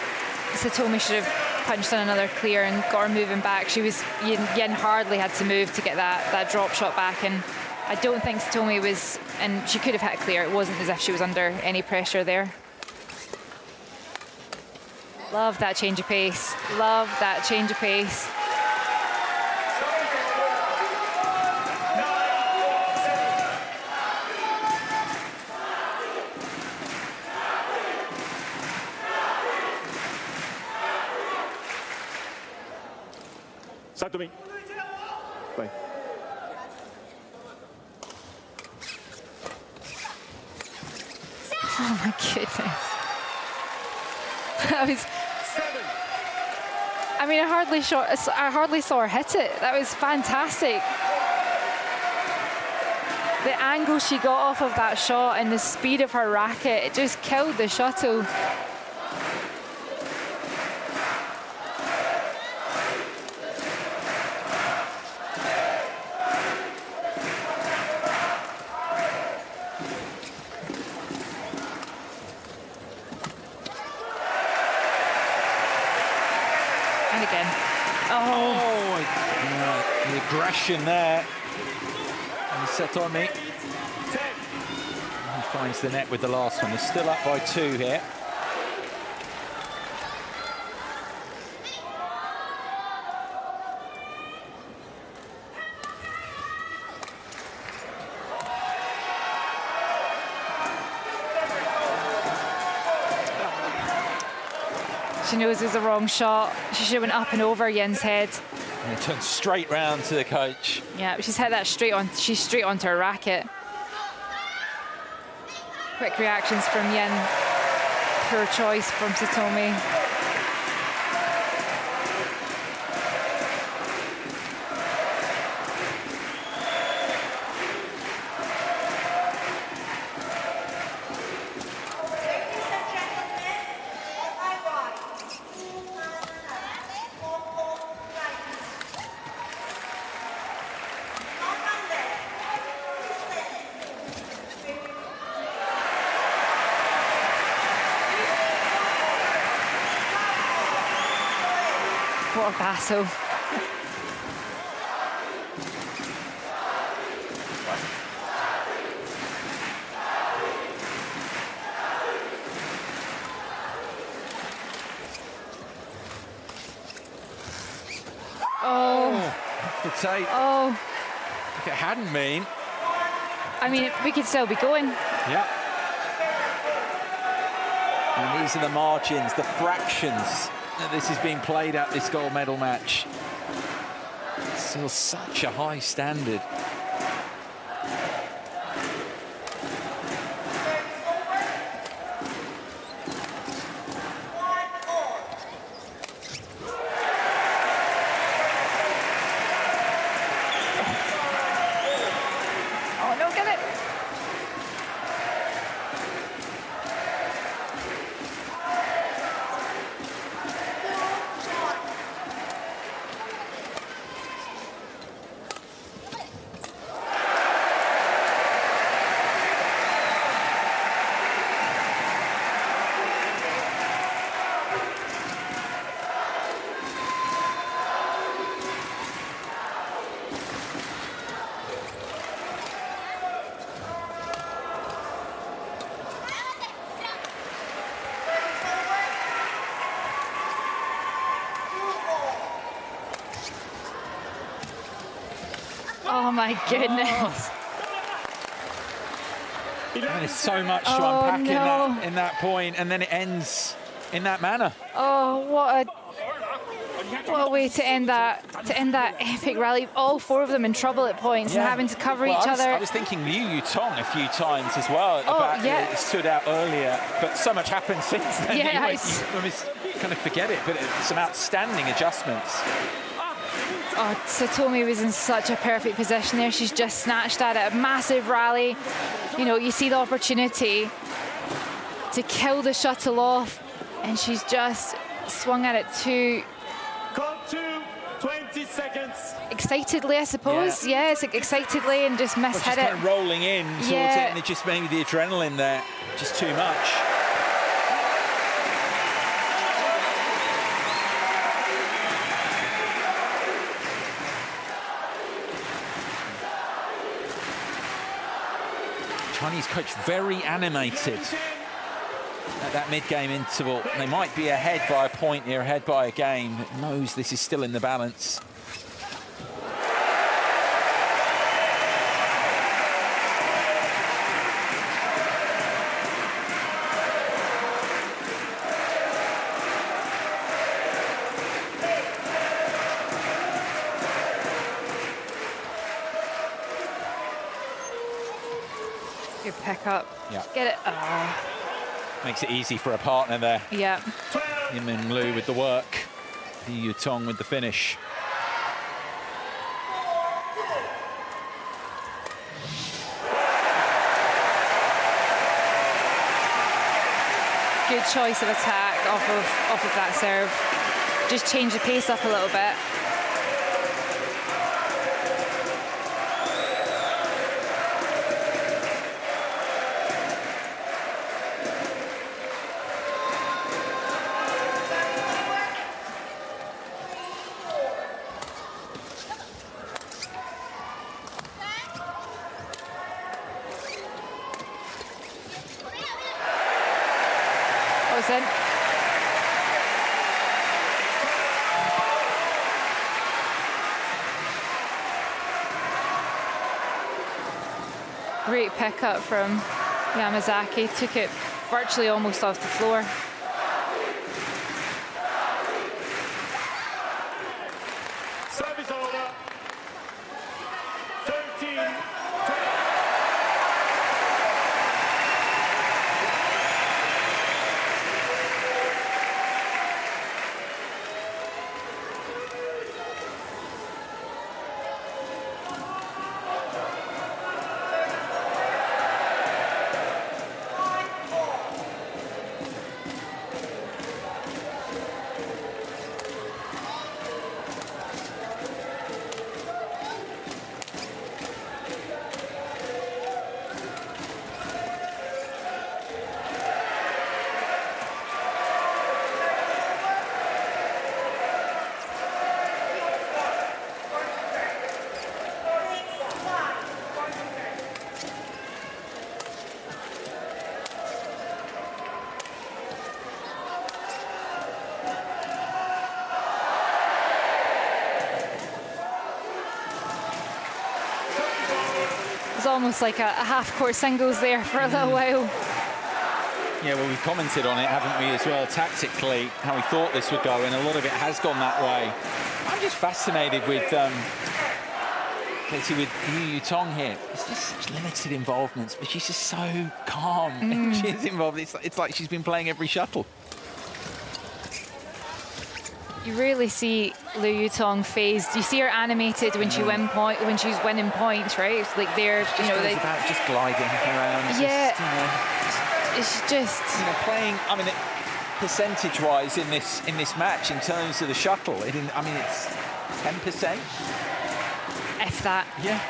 Speaker 5: Satomi should have punched on another clear and got her moving back. Yin hardly had to move to get that drop shot back, and I don't think Satomi was, and she could have hit clear. It wasn't as if she was under any pressure there. Love that change of pace. Love that change of pace.
Speaker 6: Satomi. Bye.
Speaker 5: Oh my goodness. That was. I mean, I hardly saw her hit it. That was fantastic. The angle she got off of that shot and the speed of her racket, it just killed the Chateau.
Speaker 1: Aggression there. And Satomi. He finds the net with the last one. They're still up by 2 here.
Speaker 5: She knows it was the wrong shot. She should have went up and over Yin's head.
Speaker 1: And it turns straight round to the coach.
Speaker 5: Yeah, she's hit that straight on. She's straight onto her racket. Quick reactions from Yin. Poor choice from Satomi. What a battle.
Speaker 1: Oh, the tape.
Speaker 5: Oh.
Speaker 1: If it hadn't been.
Speaker 5: I mean, we could still be going.
Speaker 1: Yeah. And these are the margins, the fractions that this is being played at, this gold medal match. Still such a high standard.
Speaker 5: Oh, no, get it. Oh my goodness.
Speaker 1: And there's so much to unpack in that point, and then it ends in that manner.
Speaker 5: Oh, what a way to end that epic rally. All 4 of them in trouble at points and having to cover each other.
Speaker 1: I was thinking Liu Yutong a few times as well at the back.
Speaker 5: Yeah.
Speaker 1: It stood out earlier, but so much happened since then.
Speaker 5: Yeah,
Speaker 1: you almost kind of forget it, but some outstanding adjustments.
Speaker 5: Oh, Satomi was in such a perfect position there. She's just snatched at it. A massive rally. You know, you see the opportunity to kill the shuttle off, and she's just swung at it too.
Speaker 6: Count 2, 20 seconds.
Speaker 5: Excitedly, I suppose. Yeah, it's excitedly and just mishit
Speaker 1: Just
Speaker 5: it.
Speaker 1: kind of rolling in towards it, and it just maybe the adrenaline there, just too much. Chinese coach very animated at that mid-game interval. They might be ahead by a point here, ahead by a game. It knows this is still in the balance.
Speaker 5: Good pick up.
Speaker 1: Yeah.
Speaker 5: Get it. Oh.
Speaker 1: Makes it easy for a partner there.
Speaker 5: Yeah.
Speaker 1: Yiming Liu with the work. Yu Tong with the finish.
Speaker 5: Good choice of attack off of that serve. Just change the pace up a little bit. In. Great pickup from Yamazaki, took it virtually almost off the floor.
Speaker 6: Service order. 13.
Speaker 5: Almost like a half-court singles there for a little while.
Speaker 1: Yeah, well, we've commented on it, haven't we, as well, tactically, how we thought this would go, and a lot of it has gone that way. I'm just fascinated with Katie, with Yu Tong here. It's just such limited involvements, but she's just so calm. She's involved. It's like she's been playing every shuttle.
Speaker 5: You rarely see Liu Yutong phased. You see her animated when she's winning points, right? It's like they're,
Speaker 1: just gliding around.
Speaker 5: Yeah,
Speaker 1: Just,
Speaker 5: it's just
Speaker 1: playing. I mean, percentage-wise in this match, in terms of the shuttle, it's 10%,
Speaker 5: if that.
Speaker 1: Yeah.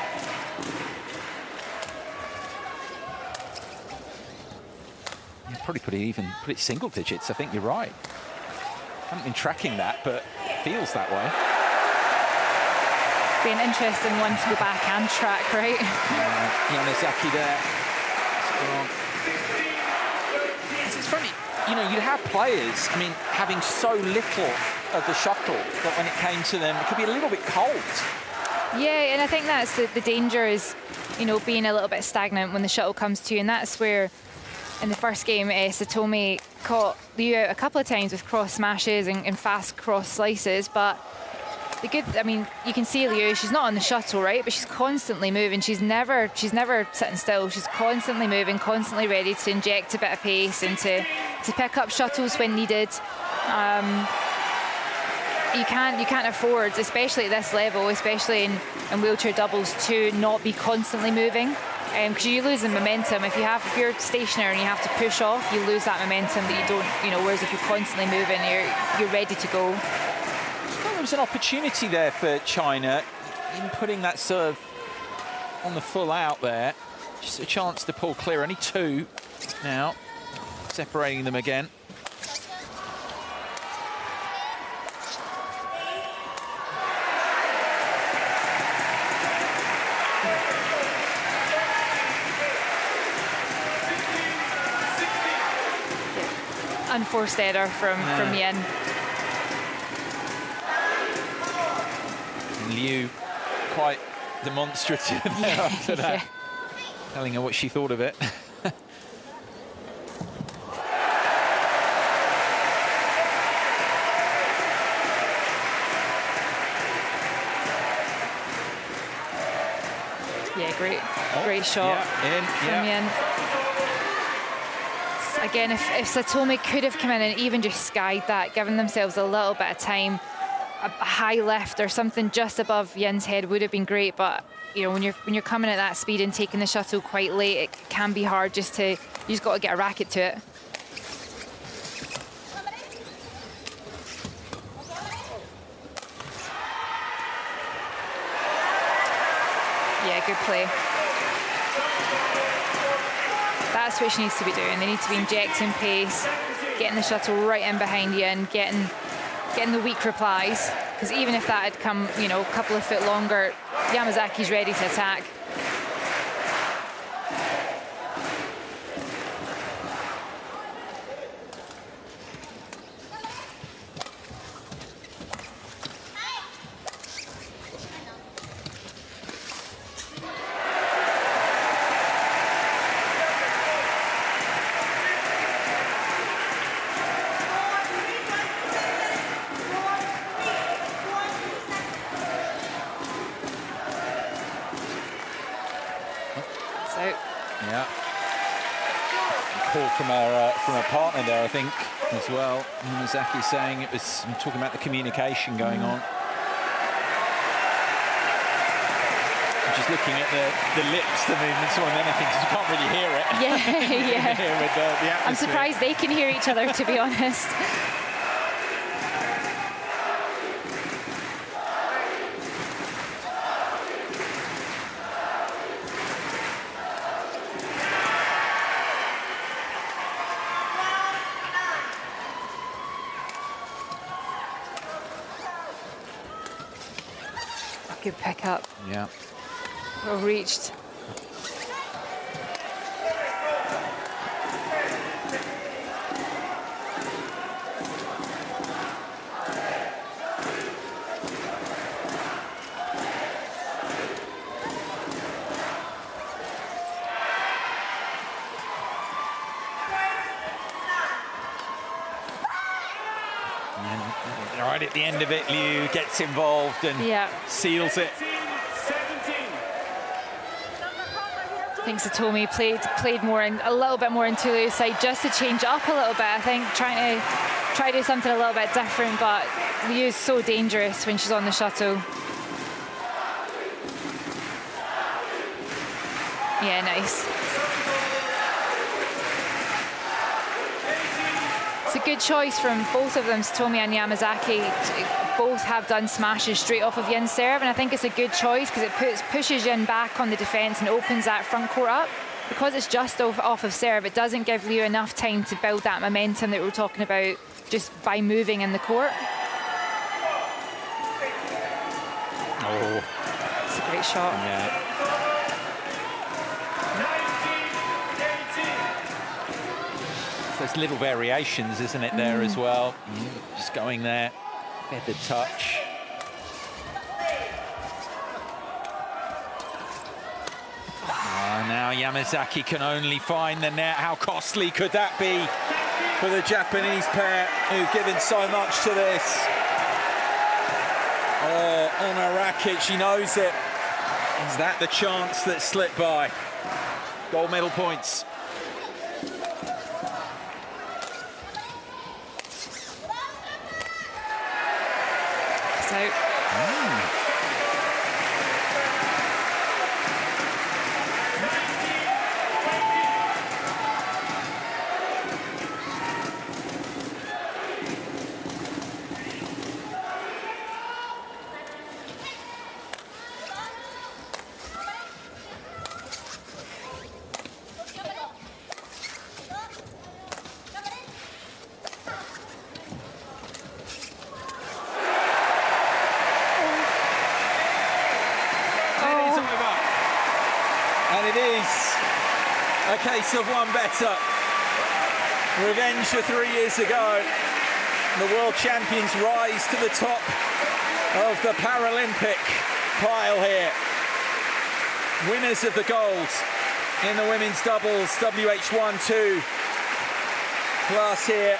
Speaker 1: You probably put it single digits. I think you're right. I haven't been tracking that, but it feels that way.
Speaker 5: Be an interesting one to go back and track, right?
Speaker 1: Yamazaki there. It's funny, you'd have players, having so little of the shuttle that when it came to them, it could be a little bit cold.
Speaker 5: Yeah, and I think that's the danger is, being a little bit stagnant when the shuttle comes to you, and that's where in the first game, Satomi caught Liu out a couple of times with cross smashes and fast cross slices, but you can see Liu, she's not on the shuttle, right? But she's constantly moving. She's never sitting still. She's constantly moving, constantly ready to inject a bit of pace and to pick up shuttles when needed. You can't afford, especially at this level, especially in wheelchair doubles, to not be constantly moving. Because you lose the momentum. If you're stationary and you have to push off, you lose that momentum that you don't, whereas if you're constantly moving, you're ready to go.
Speaker 1: There was an opportunity there for China in putting that serve on the full out there. Just a chance to pull clear. Only two now, separating them again.
Speaker 5: unforced error from Yin.
Speaker 1: Liu, quite demonstrative after that, telling her what she thought of it.
Speaker 5: Yeah, great shot from Yin. Again, if Satomi could have come in and even just skied that, given themselves a little bit of time, a high left or something just above Yin's head would have been great. But you know, when you're coming at that speed and taking the shuttle quite late, it can be hard. You just got to get a racket to it. Yeah, good play. That's what she needs to be doing. They need to be injecting pace, getting the shuttle right in behind Yin, getting the weak replies. Because even if that had come, you know, a couple of foot longer, Yamazaki's ready to attack.
Speaker 1: From her partner there, I think, as well. Mizaki saying it was talking about the communication going on. Just looking at the lips, the movements more than anything, because you can't really hear it.
Speaker 5: Yeah.
Speaker 1: With the atmosphere.
Speaker 5: I'm surprised they can hear each other, to be honest. Good pick up.
Speaker 1: Yeah.
Speaker 5: Well reached.
Speaker 1: Right at the end of it, Liu gets involved and seals it.
Speaker 5: I think Satomi played more in a little bit more into Liu's side just to change it up a little bit. I think try to do something a little bit different, but Liu is so dangerous when she's on the shuttle. Yeah, nice. It's a good choice from both of them, Satomi and Yamazaki. Both have done smashes straight off of Yin's serve, and I think it's a good choice because it pushes Yin back on the defence and opens that front court up. Because it's just off of serve, it doesn't give Liu enough time to build that momentum that we were talking about just by moving in the court.
Speaker 1: Oh,
Speaker 5: it's a great shot.
Speaker 1: Yeah. There's little variations, isn't it, there as well? Just going there, feathered touch. Now Yamazaki can only find the net. How costly could that be for the Japanese pair who've given so much to this? Oh, on a racket, she knows it. Is that the chance that slipped by? Gold medal points. Case of one better. Revenge for 3 years ago. The world champions rise to the top of the Paralympic pile here. Winners of the gold in the women's doubles, WH1-2. Class here,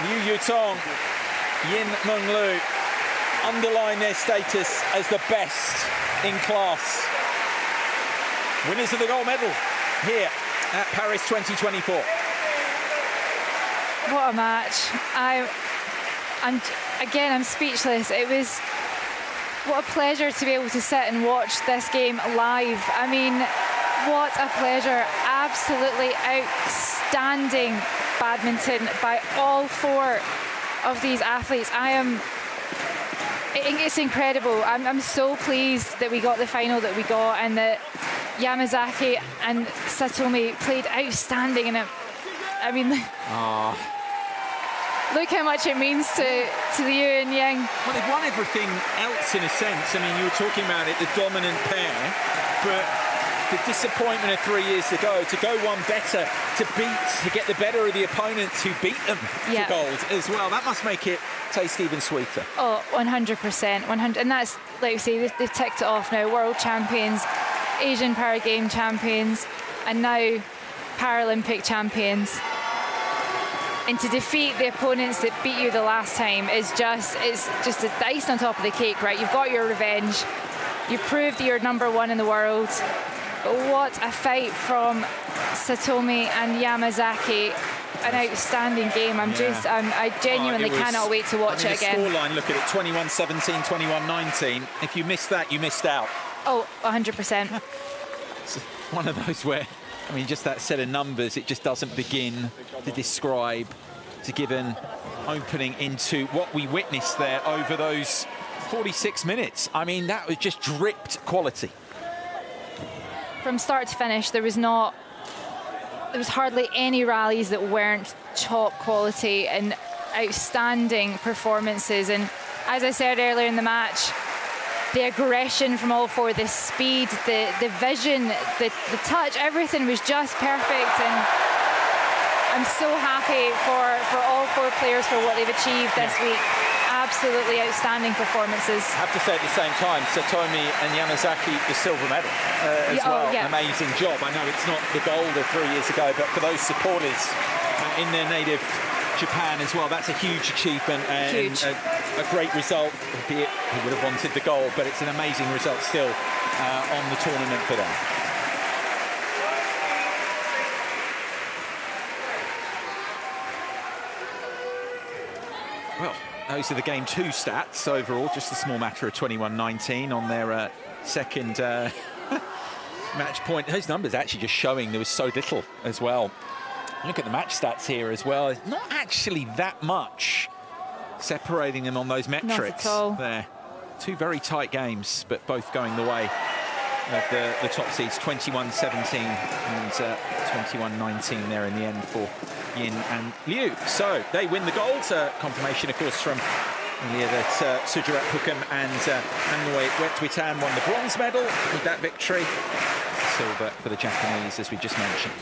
Speaker 1: Liu Yutong, Yin Meng Lu underline their status as the best in class. Winners of the gold medal here at Paris 2024.
Speaker 5: What a match. I'm speechless. It was what a pleasure to be able to sit and watch this game live. I mean, what a pleasure. Absolutely outstanding badminton by all four of these athletes. It's incredible. I'm so pleased that we got the final that we got, and that Yamazaki and Satomi played outstanding. And I mean, look how much it means to the Yu and Yang.
Speaker 1: Well, they've won everything else in a sense. I mean, you were talking about it, the dominant pair, but the disappointment of 3 years ago, to go one better, to get the better of the opponents who beat them for gold as well. That must make it taste even sweeter. Oh,
Speaker 5: 100%. And that's, like you say, they've ticked it off now. World champions, Asian Para Game champions, and now Paralympic champions. And to defeat the opponents that beat you the last time it's just a icing on top of the cake, right? You've got your revenge. You've proved that you're #1 in the world. But what a fight from Satomi and Yamazaki. An outstanding game. I genuinely cannot wait to watch it again.
Speaker 1: The scoreline, look at it, 21-17, 21-19. If you missed that, you missed out.
Speaker 5: Oh, 100%.
Speaker 1: It's one of those where, I mean, just that set of numbers, it just doesn't begin to describe, to give an opening into what we witnessed there over those 46 minutes. I mean, that was just dripped quality.
Speaker 5: From start to finish, there was hardly any rallies that weren't top quality and outstanding performances. And as I said earlier in the match, the aggression from all four, the speed, the vision, the touch, everything was just perfect. And I'm so happy for all four players for what they've achieved this week. Absolutely outstanding performances.
Speaker 1: I have to say at the same time, Satomi and Yamazaki, the silver medal as well. An amazing job. I know it's not the gold of 3 years ago, but for those supporters in their native Japan as well, that's a huge achievement and a great result, albeit he would have wanted the gold, but it's an amazing result still on the tournament for them. Well, those are the game 2 stats overall, just a small matter of 21-19 on their second match point. Those numbers actually just showing there was so little as well. Look at the match stats here as well. Not actually that much separating them on those metrics.
Speaker 5: Not at all.
Speaker 1: There. 2 very tight games, but both going the way of the top seeds, 21-17 and 21-19 there in the end for Yin and Liu. So they win the gold. Confirmation, of course, from earlier that Sujirat Pukum and Hanoi Wetwitan won the bronze medal with that victory. Silver for the Japanese, as we just mentioned.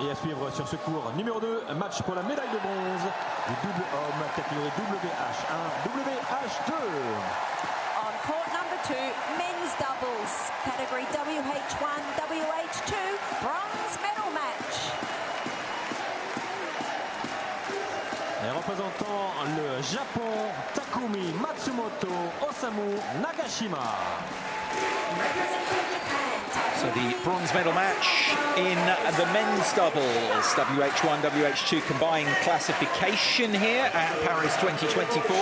Speaker 2: Et à suivre sur ce cours numéro 2, un match pour la médaille de bronze du double homme, catégorie WH1, WH2.
Speaker 3: On court number 2, men's doubles, category WH1, WH2, bronze medal match.
Speaker 2: Et représentant le Japon, Takumi Matsumoto, Osamu Nagashima.
Speaker 1: So the bronze medal match in the men's doubles, WH1, WH2 combined classification here at Paris 2024.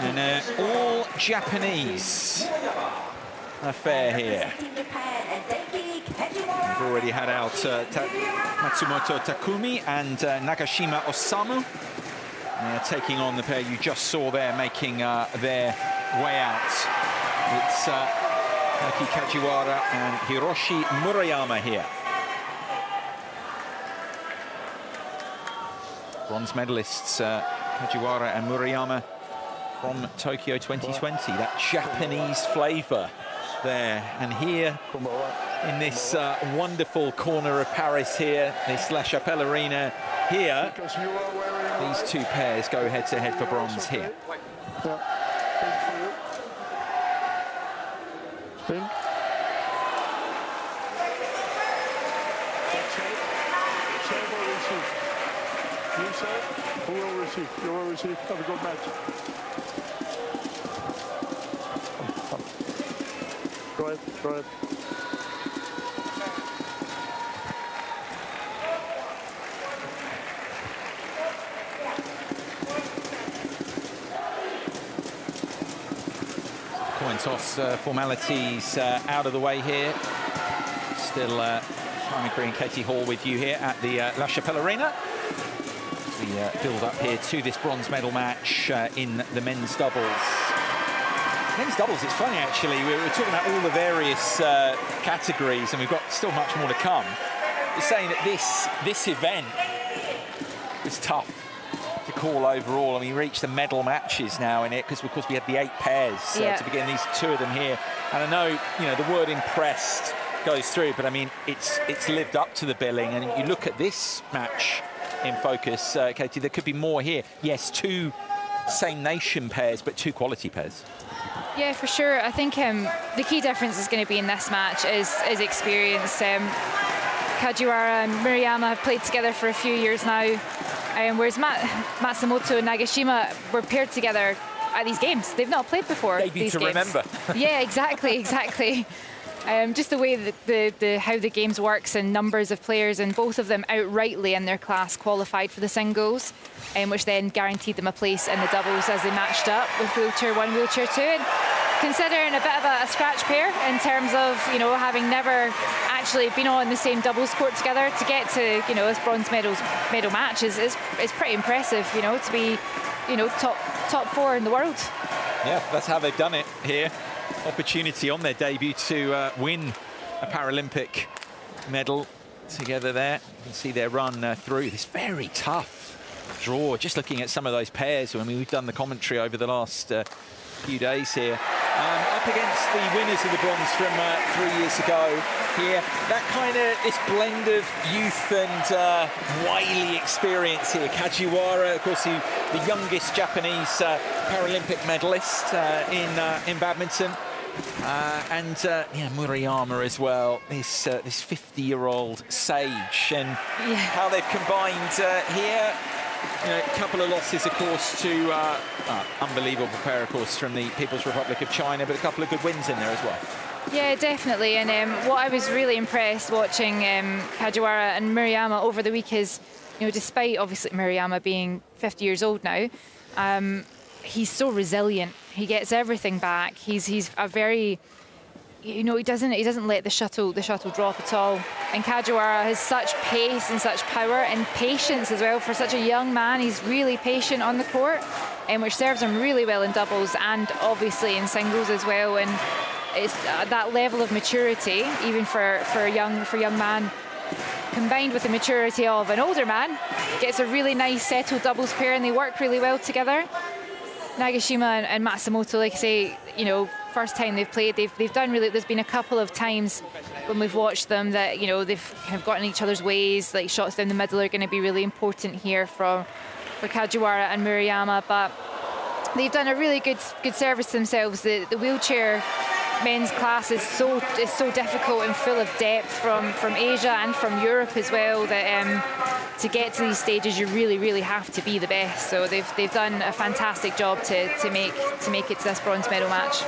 Speaker 1: And all Japanese affair here. We've already had out Matsumoto Takumi and Nagashima Osamu. Taking on the pair you just saw there, making their way out. It's Naoki Kajiwara and Hiroshi Murayama here. Bronze medalists Kajiwara and Murayama from Tokyo 2020. That Japanese flavour there. And here in this wonderful corner of Paris here, this La Chapelle Arena here, these two pairs go head-to-head for bronze here.
Speaker 7: Spin. Serve or receive? You serve, who will receive? You will receive. Have a good match. Come. Go ahead, go ahead.
Speaker 1: Coin toss formalities out of the way here. Still Simon Cree and Katie Hall with you here at the La Chapelle Arena. The build up here to this bronze medal match in the men's doubles. Men's doubles, it's funny actually, we were talking about all the various categories and we've got still much more to come. We're saying that this event was tough to call overall. I mean, we reached the medal matches now in it because, of course, we had the 8 pairs to begin. These 2 of them here, and I know, you know, the word impressed goes through, but I mean, it's lived up to the billing. And you look at this match in focus, Katie, there could be more here. Yes, 2 same nation pairs, but 2 quality pairs.
Speaker 5: Yeah, for sure. I think the key difference is going to be in this match is experience. Kajiwara and Murayama have played together for a few years now. Whereas Matsumoto and Nagashima were paired together at these games. They've not played before.
Speaker 1: Maybe to remember.
Speaker 5: Yeah, exactly. Just the way that how the games works and numbers of players, and both of them outrightly in their class qualified for the singles, which then guaranteed them a place in the doubles as they matched up with wheelchair 1, wheelchair 2. And considering a bit of a scratch pair in terms of, you know, having never actually been on the same doubles court together, to get to, you know, this bronze medal match is pretty impressive, you know, to be, you know, top 4 in the world.
Speaker 1: Yeah, that's how they've done it here. Opportunity on their debut to win a Paralympic medal together there. You can see their run through this very tough draw. Just looking at some of those pairs, I mean, we've done the commentary over the last few days here. Up against the winners of the bronze from 3 years ago here. That kind of, this blend of youth and wily experience here. Kajiwara, of course, the youngest Japanese Paralympic medalist in badminton. And Murayama as well, this 50-year-old sage, and how they've combined here. You know, a couple of losses, of course, to unbelievable pair, of course, from the People's Republic of China, but a couple of good wins in there as well.
Speaker 5: Yeah, definitely. And what I was really impressed watching Kajiwara and Murayama over the week is, you know, despite obviously Murayama being 50 years old now, he's so resilient. He gets everything back. He's a very, you know, he doesn't let the shuttle drop at all. And Kajiwara has such pace and such power and patience as well for such a young man. He's really patient on the court, which serves him really well in doubles and obviously in singles as well. And it's that level of maturity, even for a young man, combined with the maturity of an older man, gets a really nice settled doubles pair, and they work really well together. Nagashima and Matsumoto, like I say, you know, first time they've played. They've done really. There's been a couple of times when we've watched them that, you know, they've kind of gotten in each other's ways. Like shots down the middle are going to be really important here for Kajiwara and Murayama, but they've done a really good service themselves. The wheelchair men's class is so difficult and full of depth from Asia and from Europe as well, that to get to these stages you really have to be the best. So they've done a fantastic job to make it to this bronze medal match.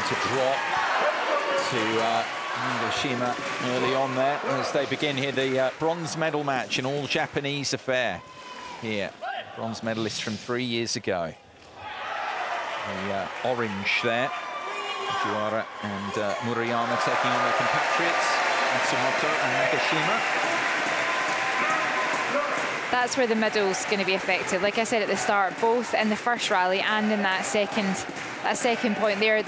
Speaker 1: To drop to Nagashima early on there as they begin here the bronze medal match, an all-Japanese affair here. Bronze medalist from 3 years ago. The orange there, Kajiwara and Murayama taking on their compatriots, Matsumoto and Nagashima.
Speaker 5: That's where the medal's going to be affected. Like I said at the start, both in the first rally and in that second point there,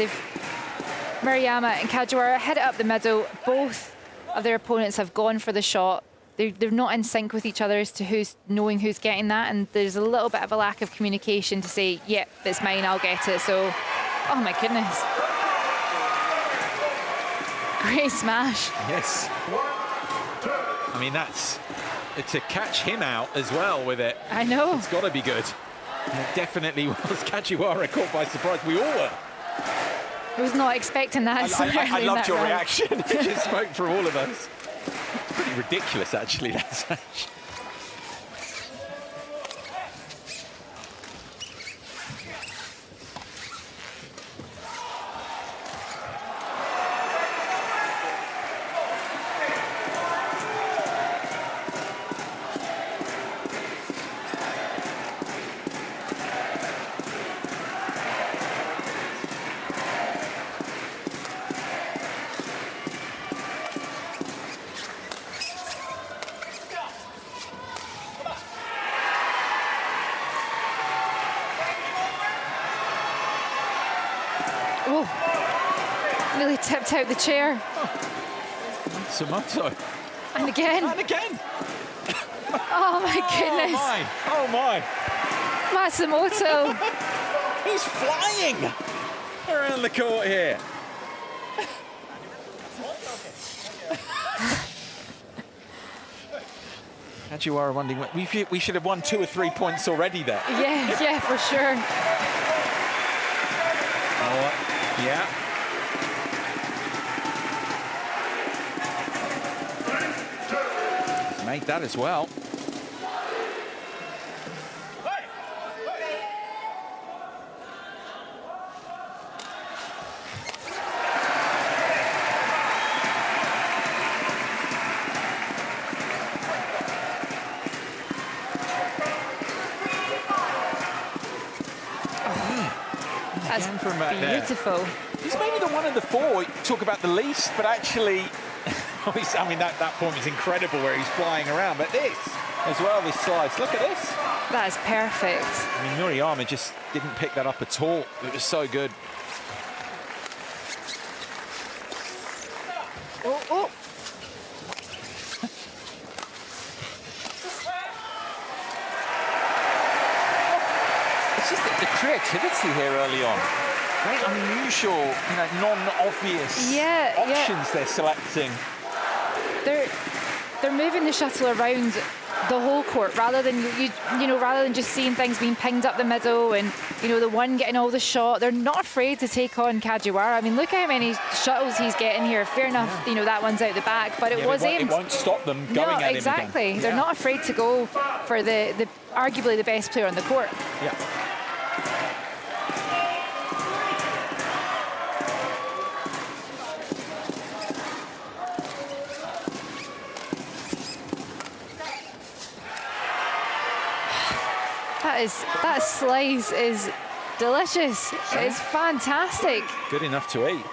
Speaker 5: Murayama and Kajiwara hit it up the middle. Both of their opponents have gone for the shot. They're not in sync with each other as to knowing who's getting that, and there's a little bit of a lack of communication to say, yep, it's mine, I'll get it. So, oh my goodness. Great smash.
Speaker 1: Yes. I mean, that's to catch him out as well with it.
Speaker 5: I know.
Speaker 1: It's got to be good. And it definitely was. Kajiwara caught by surprise. We all were.
Speaker 5: I was not expecting that.
Speaker 1: I loved your reaction. It just spoke for all of us. Pretty ridiculous, actually, that smash.
Speaker 5: Nearly tipped out the chair.
Speaker 1: Matsumoto.
Speaker 5: And again.
Speaker 1: And again.
Speaker 5: Oh my goodness.
Speaker 1: Oh my.
Speaker 5: Matsumoto.
Speaker 1: He's flying around the court here. Kajiwara wondering, we should have won 2 or 3 points already there.
Speaker 5: Yeah, for sure.
Speaker 1: Oh, yeah. He's made that as well.
Speaker 5: That's
Speaker 1: from back
Speaker 5: beautiful.
Speaker 1: There. He's maybe the one of the four, talk about the least, but actually, I mean, that point was incredible where he's flying around, but this as well, this slice, look at this.
Speaker 5: That is perfect.
Speaker 1: I mean, Murayama just didn't pick that up at all. It was so good.
Speaker 5: Oh.
Speaker 1: It's just the creativity here early on. Very unusual, non-obvious options they're selecting.
Speaker 5: They're moving the shuttle around the whole court rather than rather than just seeing things being pinged up the middle and the one getting all the shot. They're not afraid to take on Kajiwara. I mean, look how many shuttles he's getting here. Fair enough, that one's out the back, but it was aimed.
Speaker 1: It won't stop them going at him
Speaker 5: exactly.
Speaker 1: again.
Speaker 5: They're not afraid to go for the arguably the best player on the court.
Speaker 1: Yeah.
Speaker 5: That slice is delicious. It's fantastic.
Speaker 1: Good enough to eat.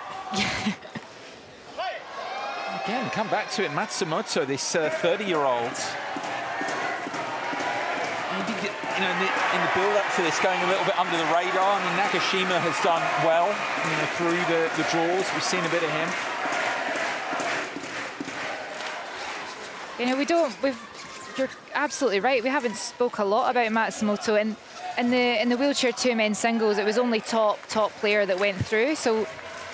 Speaker 1: Again, come back to it, Matsumoto, this 30-year-old. Maybe, you know, in the build-up to this, going a little bit under the radar. I mean, Nagashima has done well, you know, through the draws. We've seen a bit of him.
Speaker 5: You know, you're absolutely right. We haven't spoke a lot about Matsumoto, and in the wheelchair two-men singles, it was only top player that went through. So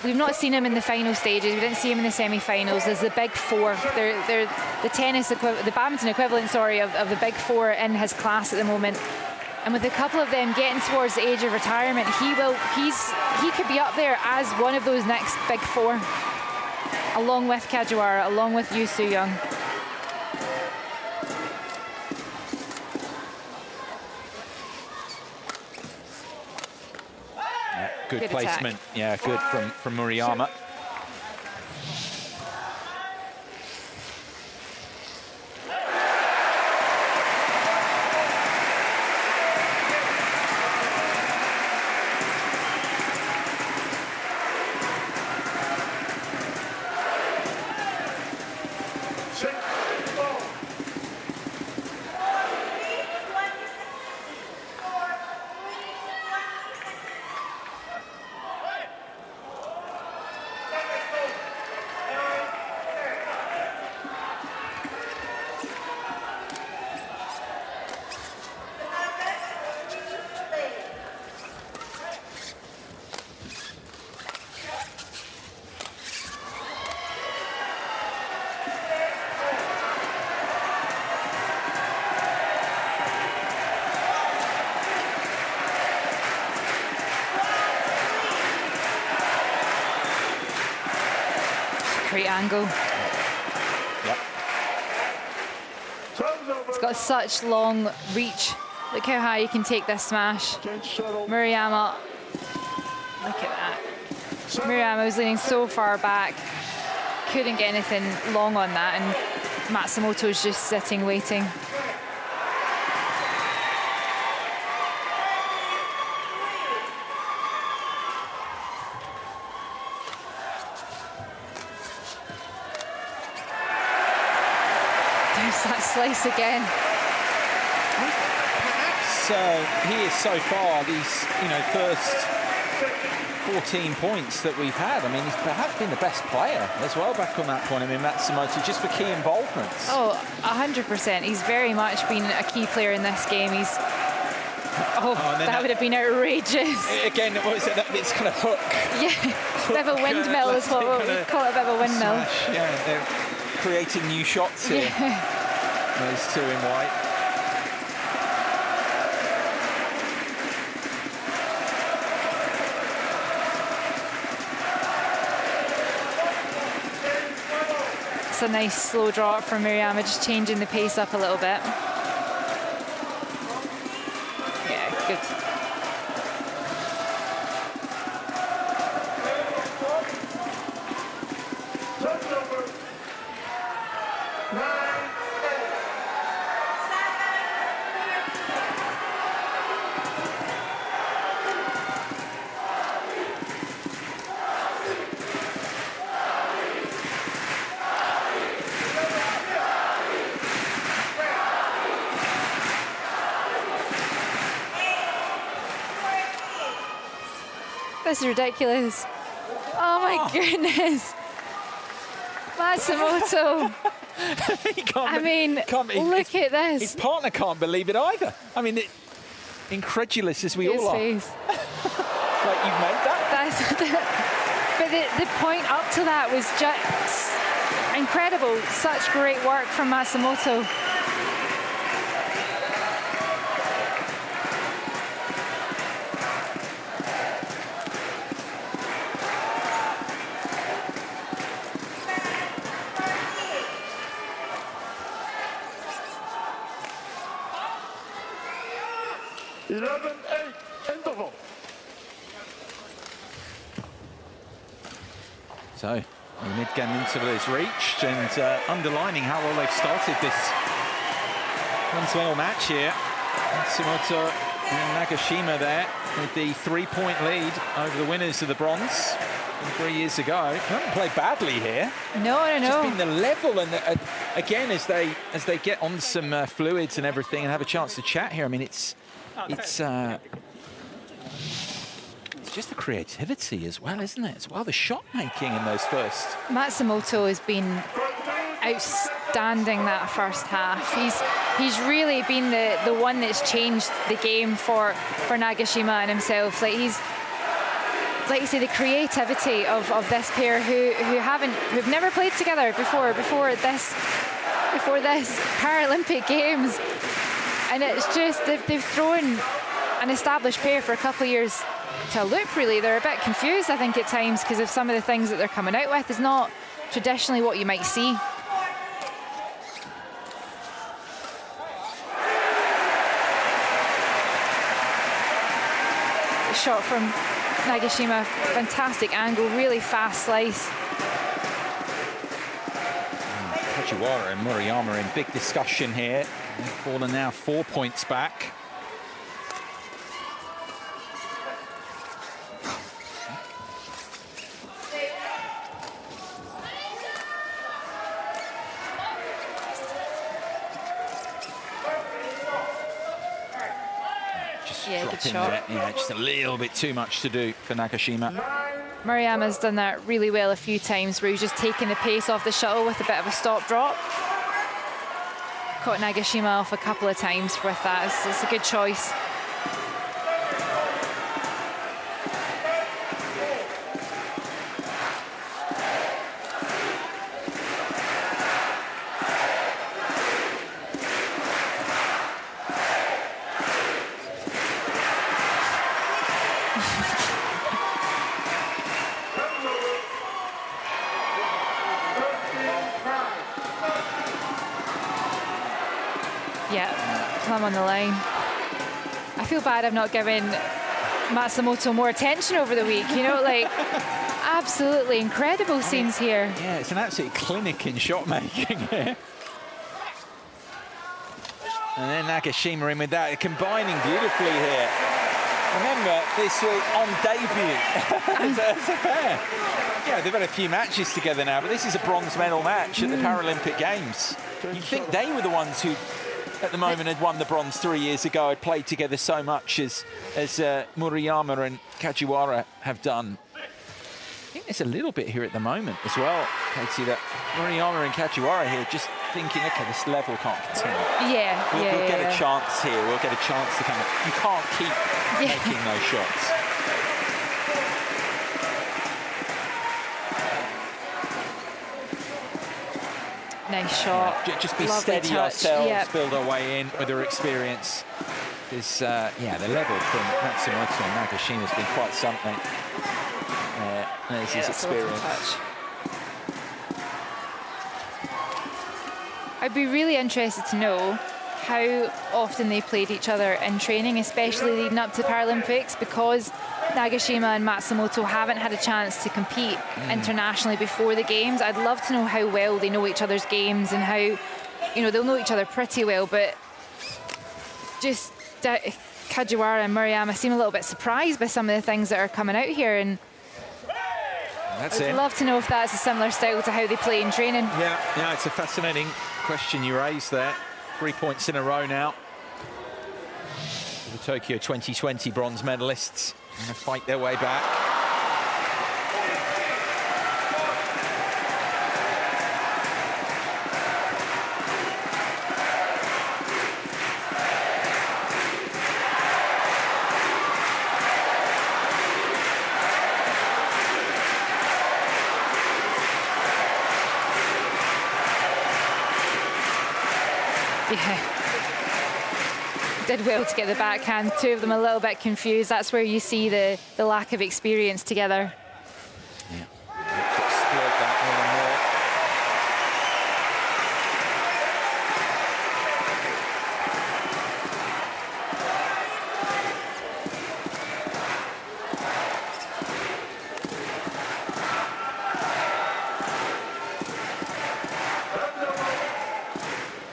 Speaker 5: we've not seen him in the final stages. We didn't see him in the semi-finals. There's the big four. They're the badminton equivalent, sorry, of the big four in his class at the moment. And with a couple of them getting towards the age of retirement, he could be up there as one of those next big four, along with Kajiwara, along with Yu Soo-young.
Speaker 1: Good placement, attack. Yeah, good from Murayama.
Speaker 5: Great angle.
Speaker 1: Yep.
Speaker 5: It's got such long reach. Look how high you can take this smash. Murayama, look at that. Murayama was leaning so far back, couldn't get anything long on that, and Matsumoto's just sitting waiting. That slice again.
Speaker 1: Perhaps he is so far these, you know, first 14 points that we've had. I mean, he's perhaps been the best player as well back on that point. I mean, Matsumoto, just for key involvements.
Speaker 5: Oh, 100%. He's very much been a key player in this game. He's. That would have been outrageous.
Speaker 1: Again, what is it? It's kind of hook. Yeah,
Speaker 5: a bit of a windmill is what we call it, a bit of a windmill.
Speaker 1: Smash. Yeah, they're creating new shots here. Yeah. Those two in white.
Speaker 5: It's a nice slow drop from Murayama, just changing the pace up a little bit. Yeah, good. This is ridiculous. Oh my goodness. Matsumoto. I mean, look at this.
Speaker 1: His partner can't believe it either. I mean, incredulous as we all are. Like, you've made that?
Speaker 5: But the point up to that was just incredible. Such great work from Matsumoto.
Speaker 1: So, the mid-game interval is reached, and underlining how well they've started this men's medal match here. Matsumoto And Nagashima there with the 3-point lead over the winners of the bronze from 3 years ago. They haven't played badly here.
Speaker 5: No.
Speaker 1: It's just been the level, and again, as they get on some fluids and everything and have a chance to chat here, I mean, it's just the creativity as well, isn't it? As well, the shot making in those first.
Speaker 5: Matsumoto has been outstanding that first half. He's really been the one that's changed the game for Nagashima and himself. Like, he's, like you say, the creativity of this pair who've never played together before this Paralympic Games, and it's just they've thrown an established pair for a couple of years to a loop. Really, they're a bit confused, I think, at times because of some of the things that they're coming out with is not traditionally what you might see. Shot from Nagashima, fantastic angle, really fast slice.
Speaker 1: Kajiwara and Murayama in big discussion here. They've fallen now 4 points back.
Speaker 5: Yeah, good shot.
Speaker 1: Yeah, just a little bit too much to do for Nagashima.
Speaker 5: Murayama's done that really well a few times where he's just taking the pace off the shuttle with a bit of a stop drop. Caught Nagashima off a couple of times with that. It's a good choice. On the line. I feel bad I've not given Matsumoto more attention over the week, you know, like absolutely incredible scenes here.
Speaker 1: Yeah, it's an absolute clinic in shot making here. And then Nagashima in with that, combining beautifully here. Remember, this was on debut as a pair. Yeah, they've had a few matches together now, but this is a bronze medal match at the Paralympic Games. You'd think they were the ones who at the moment had won the bronze 3 years ago, had played together so much as Murayama and Kajiwara have done. I think there's a little bit here at the moment as well, Katie, that Murayama and Kajiwara here just thinking, okay, this level can't continue. We'll get a chance here, we'll get a chance to come up. You can't keep making those shots.
Speaker 5: Nice shot.
Speaker 1: Yeah, just be
Speaker 5: lovely
Speaker 1: steady
Speaker 5: touch.
Speaker 1: ourselves, build our way in with our experience. Because, yeah, the level from Matsumoto and Nagashima has been quite something. There's his experience.
Speaker 5: I'd be really interested to know how often they played each other in training, especially leading up to Paralympics, because Nagashima and Matsumoto haven't had a chance to compete internationally before the games. I'd love to know how well they know each other's games and how, you know, they'll know each other pretty well, but just Kajiwara and Murayama seem a little bit surprised by some of the things that are coming out here, and I'd love to know if that's a similar style to how they play in training.
Speaker 1: Yeah, it's a fascinating question you raised there. 3 points in a row now. The Tokyo 2020 bronze medalists going to fight their way back.
Speaker 5: Did well to get the backhand. Two of them a little bit confused. That's where you see the lack of experience together.
Speaker 1: Yeah. Exploit that more and more.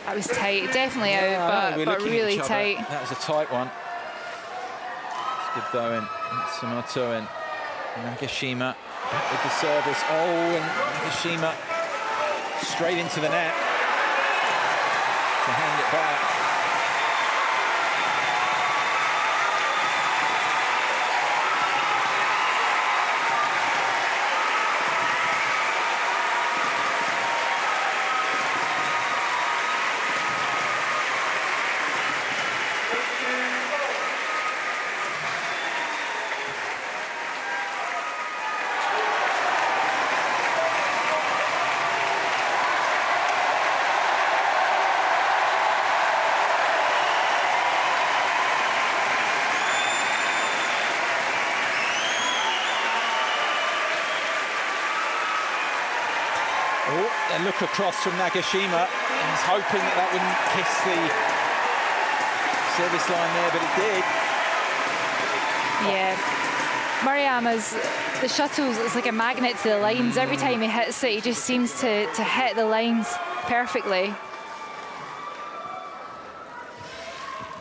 Speaker 5: That was tight, definitely out, but really tight.
Speaker 1: That was a tight one. Good though, and Matsumoto and Nagashima back with the service. Oh, and Nagashima straight into the net to hand it back. A look across from Nagashima. He's hoping that wouldn't kiss the service line there, but it did.
Speaker 5: Yeah. Murayama's, the shuttles, it's like a magnet to the lines. Every time he hits it, he just seems to hit the lines perfectly.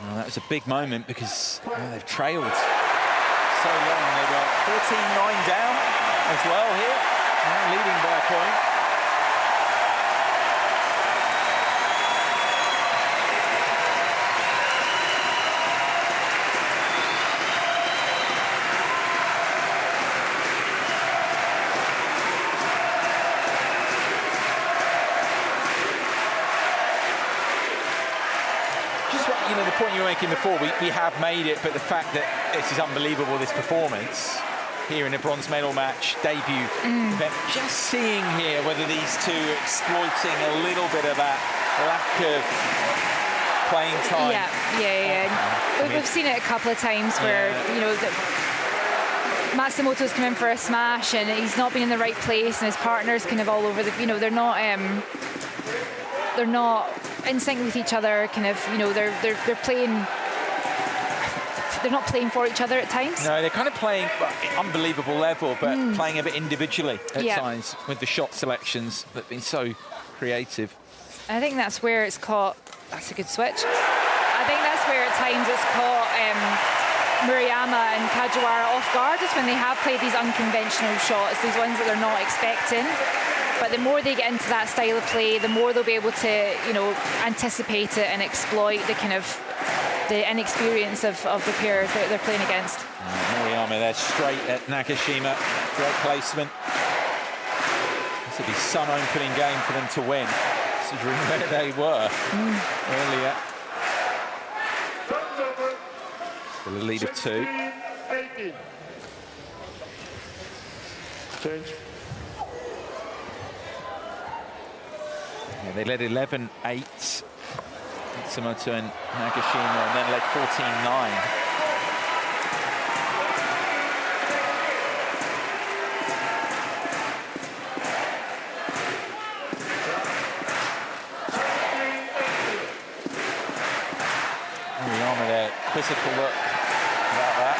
Speaker 1: Well, that was a big moment because they've trailed so long. They were 14-9 down as well here, now leading by a point. You know, the point you were making before, we have made it, but the fact that this is unbelievable, this performance here in a bronze medal match debut event. Just seeing here whether these two are exploiting a little bit of that lack of playing time.
Speaker 5: Yeah. We've seen it a couple of times where, you know, Matsumoto's come in for a smash and he's not been in the right place, and his partner's kind of all over the, you know, they're not in sync with each other, kind of, you know, they're playing, they're not playing for each other at times.
Speaker 1: No, they're kind of playing unbelievable level, but playing a bit individually at times with the shot selections that have been so creative.
Speaker 5: I think that's where it's caught, that's a good switch. I think that's where at times it's caught Murayama and Kajiwara off guard, is when they have played these unconventional shots, these ones that they're not expecting. But the more they get into that style of play, the more they'll be able to, you know, anticipate it and exploit the kind of the inexperience of the pair that they're playing against.
Speaker 1: Murayama there straight at Nagashima. Great placement. This would be some opening game for them to win, considering where they were earlier. Still a lead of 2.
Speaker 7: Change.
Speaker 1: Yeah, they led 11-8, Matsumoto and Nagashima, and then led 14-9. Murayama there, quizzical look about that.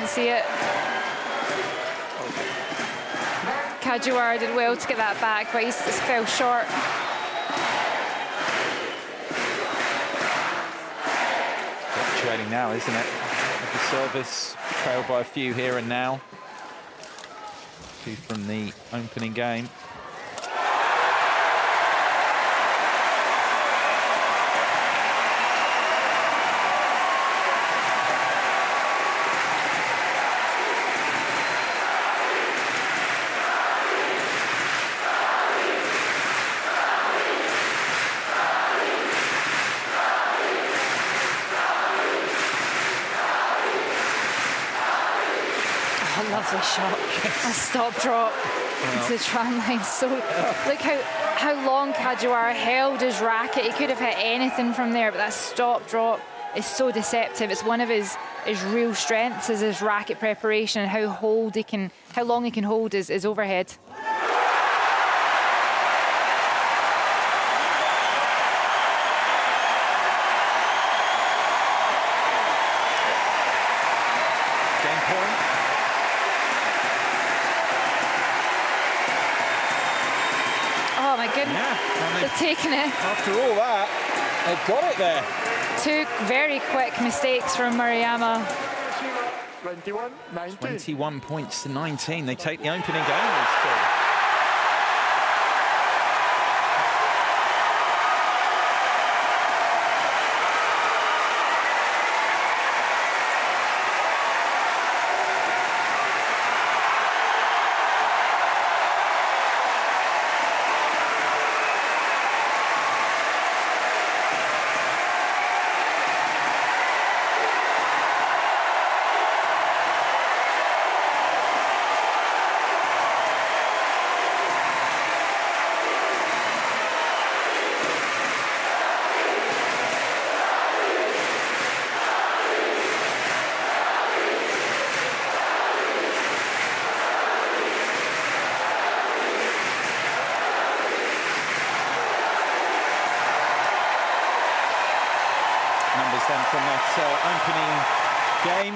Speaker 5: See it. Kajiwara did well to get that back, but he's fell short.
Speaker 1: Fluctuating now, isn't it? With the service, trailed by a few here and now. 2 from the opening game.
Speaker 5: Oh, lovely shot. A stop drop into the tram line. So look how long Kajiwara held his racket. He could have hit anything from there, but that stop drop is so deceptive. It's one of his real strengths, is his racket preparation and how long he can hold his overhead. Oh my goodness, yeah, they've taken it.
Speaker 1: After all that, they've got it there.
Speaker 5: Two very quick mistakes from Murayama.
Speaker 7: 21-19.
Speaker 1: 21 points to 19. They take the opening game, these two. Then from that opening game,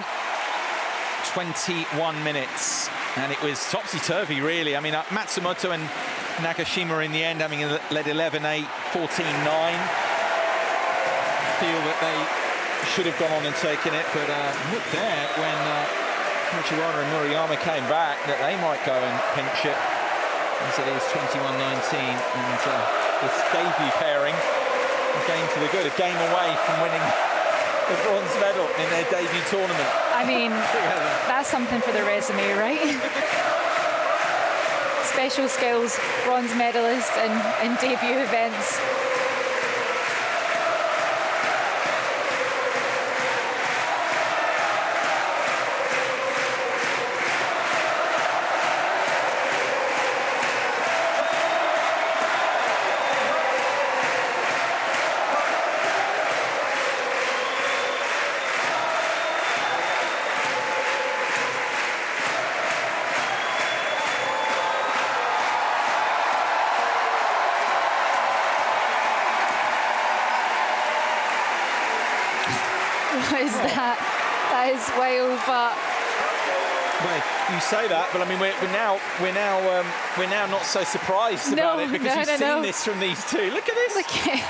Speaker 1: 21 minutes, and it was topsy-turvy, really. I mean, Matsumoto and Nagashima in the end having led 11-8, 14-9. Feel that they should have gone on and taken it, but look there when Kajiwara and Murayama came back that they might go and pinch it. As it is 21-19, and this debut pairing, a game to the good, a game away from winning the bronze medal in their debut tournament.
Speaker 5: I mean, that's something for the resume, right? Special skills, bronze medalist in debut events. That is wild, but
Speaker 1: well, you say that, but I mean we're now not so surprised about it because you've seen this from these two. Look at this.
Speaker 5: Look at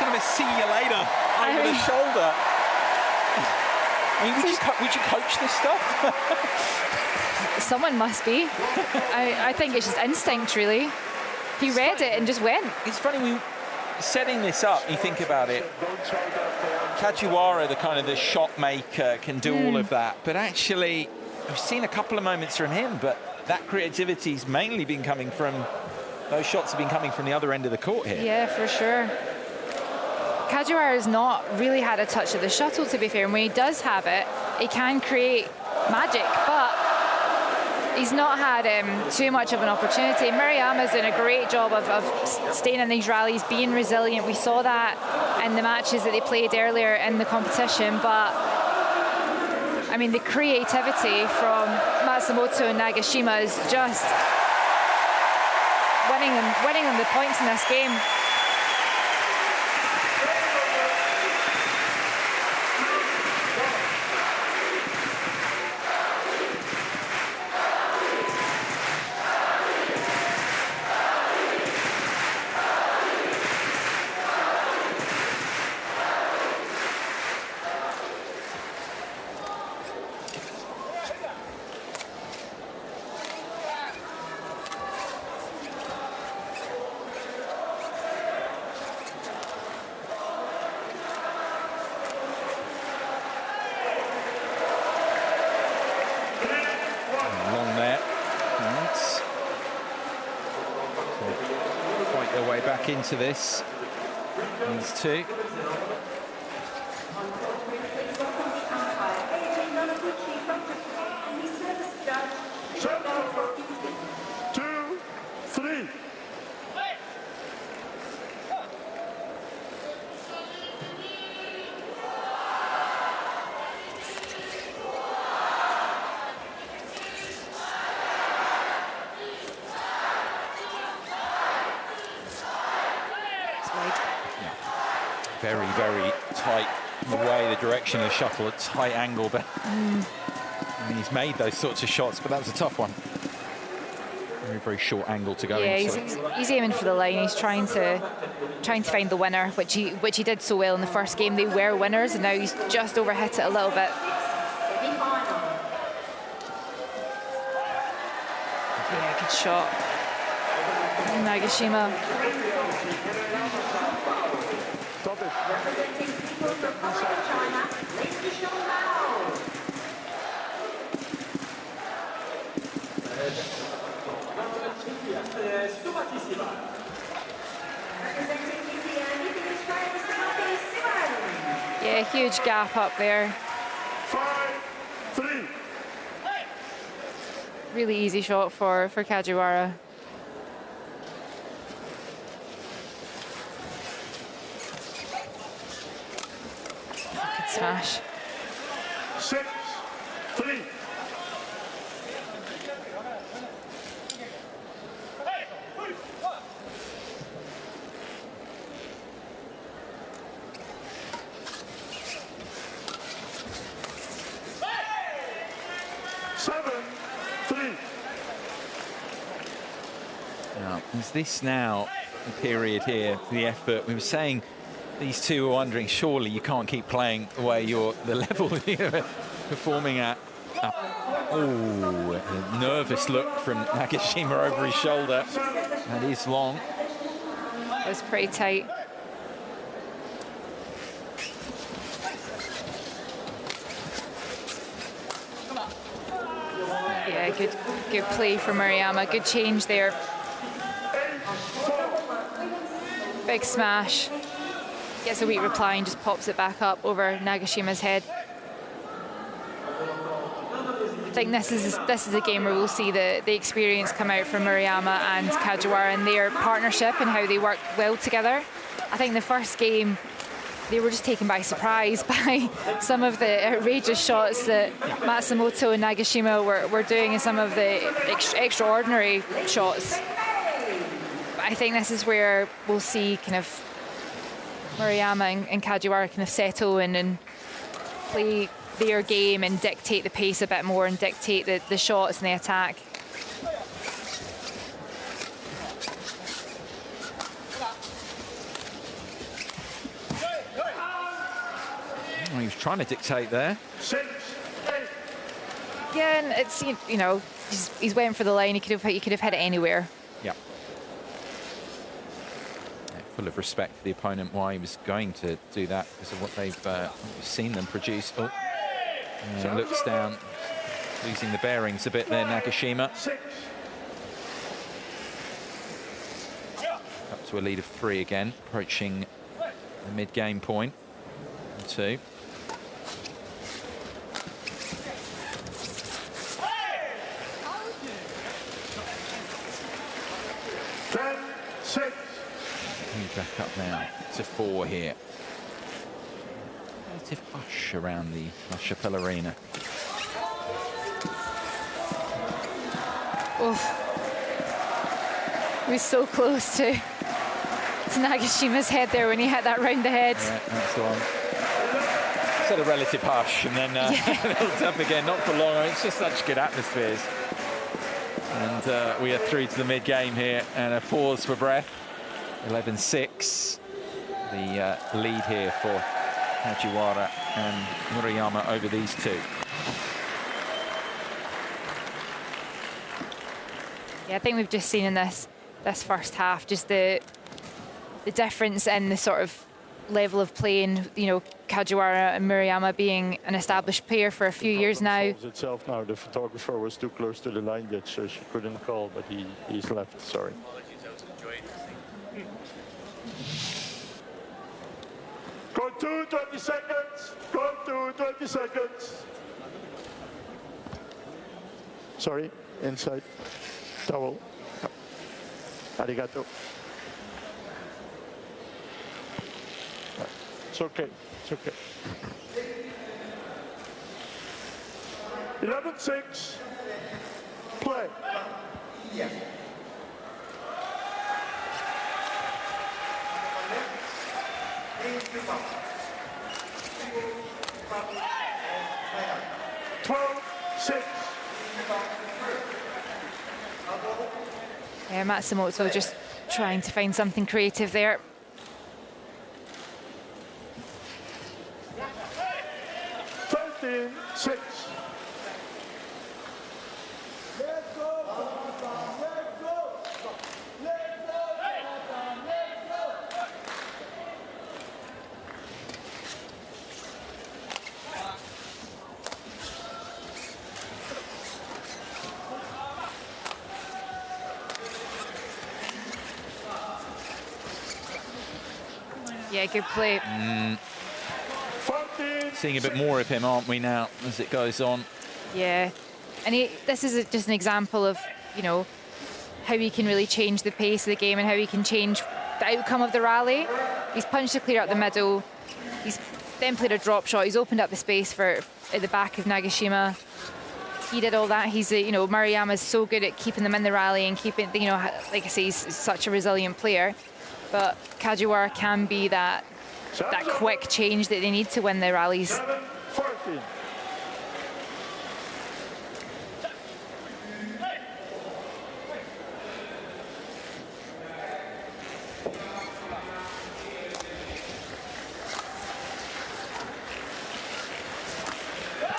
Speaker 1: kind of a see you later over the shoulder. I mean, would you coach this stuff?
Speaker 5: Someone must be. I think it's just instinct, really. He read it and just went.
Speaker 1: It's funny, setting this up, you think about it, Kajiwara, the shot maker, can do all of that, but actually we've seen a couple of moments from him, but that creativity's mainly been coming from, those shots have been coming from the other end of the court here.
Speaker 5: Yeah, for sure. Kajiwara has not really had a touch of the shuttle, to be fair, and when he does have it, he can create magic, but he's not had too much of an opportunity. Murayama's done a great job of staying in these rallies, being resilient. We saw that in the matches that they played earlier in the competition, but I mean, the creativity from Matsumoto and Nagashima is just winning them the points in this game. Into this, these two.
Speaker 1: very, very tight the way, the direction of the shuttle, a tight angle, but I mean, he's made those sorts of shots, but that was a tough one. Very, very short angle to go into.
Speaker 5: He's aiming for the line. He's trying to find the winner, which he did so well in the first game. They were winners, and now he's just overhit it a little bit. Yeah, good shot. Nagashima.
Speaker 7: Stop it.
Speaker 5: Yeah, huge gap up there.
Speaker 7: 5-3.
Speaker 5: Really easy shot for Kajiwara. Good smash.
Speaker 7: 6-3.
Speaker 1: Is this now the period here, the effort? We were saying these two were wondering, surely you can't keep playing the way the level you're performing at. Oh, a nervous look from Nagashima over his shoulder. That is long.
Speaker 5: It was pretty tight. Yeah, good play from Murayama. Good change there. Big smash. Gets a weak reply and just pops it back up over Nagashima's head. I think this is a game where we'll see the experience come out from Murayama and Kajiwara and their partnership and how they work well together. I think the first game they were just taken by surprise by some of the outrageous shots that Matsumoto and Nagashima were doing and some of the extraordinary shots. I think this is where we'll see kind of Murayama and Kajiwara kind of settle in and play their game and dictate the pace a bit more and dictate the shots and the attack.
Speaker 1: Oh, he was trying to dictate there.
Speaker 5: Yeah, and it's, you know, he's went for the line. He could have hit it anywhere.
Speaker 1: Yeah. Full of respect for the opponent, why he was going to do that because of what they've seen them produce. Oh, looks down, losing the bearings a bit there, Nagashima. Up to a lead of 3 again, approaching the mid-game point. 2. Back up now to 4 here. Relative hush around the La Chapelle Arena.
Speaker 5: Oof. He was so close to Nagashima's head there when he hit that round the head.
Speaker 1: Yeah, that's the one. Sort of relative hush and then builds up again, not for long. It's just such good atmospheres. And we are through to the mid-game here and a pause for breath. 11-6, the lead here for Kajiwara and Murayama over these two.
Speaker 5: Yeah, I think we've just seen in this first half just the difference in the sort of level of playing. You know, Kajiwara and Murayama being an established player for a few years now.
Speaker 7: Itself now, the photographer was too close to the line yet, so she couldn't call, but he's left. Sorry. Go to 20 seconds. Go to 20 seconds. Sorry, inside. Towel. Arigato. It's okay. It's okay. 11-6. Play. Yeah.
Speaker 5: Yeah, Matsumoto just trying to find something creative there. Yeah, good play.
Speaker 1: Seeing a bit more of him, aren't we, now, as it goes on?
Speaker 5: Yeah, and this is just an example of, you know, how he can really change the pace of the game and how he can change the outcome of the rally. He's punched to clear out the middle. He's then played a drop shot. He's opened up the space for at the back of Nagashima. He did all that. He's, you know, Maruyama's so good at keeping them in the rally and keeping, you know, like I say, he's such a resilient player. But Kajiwara can be that quick change that they need to win the rallies.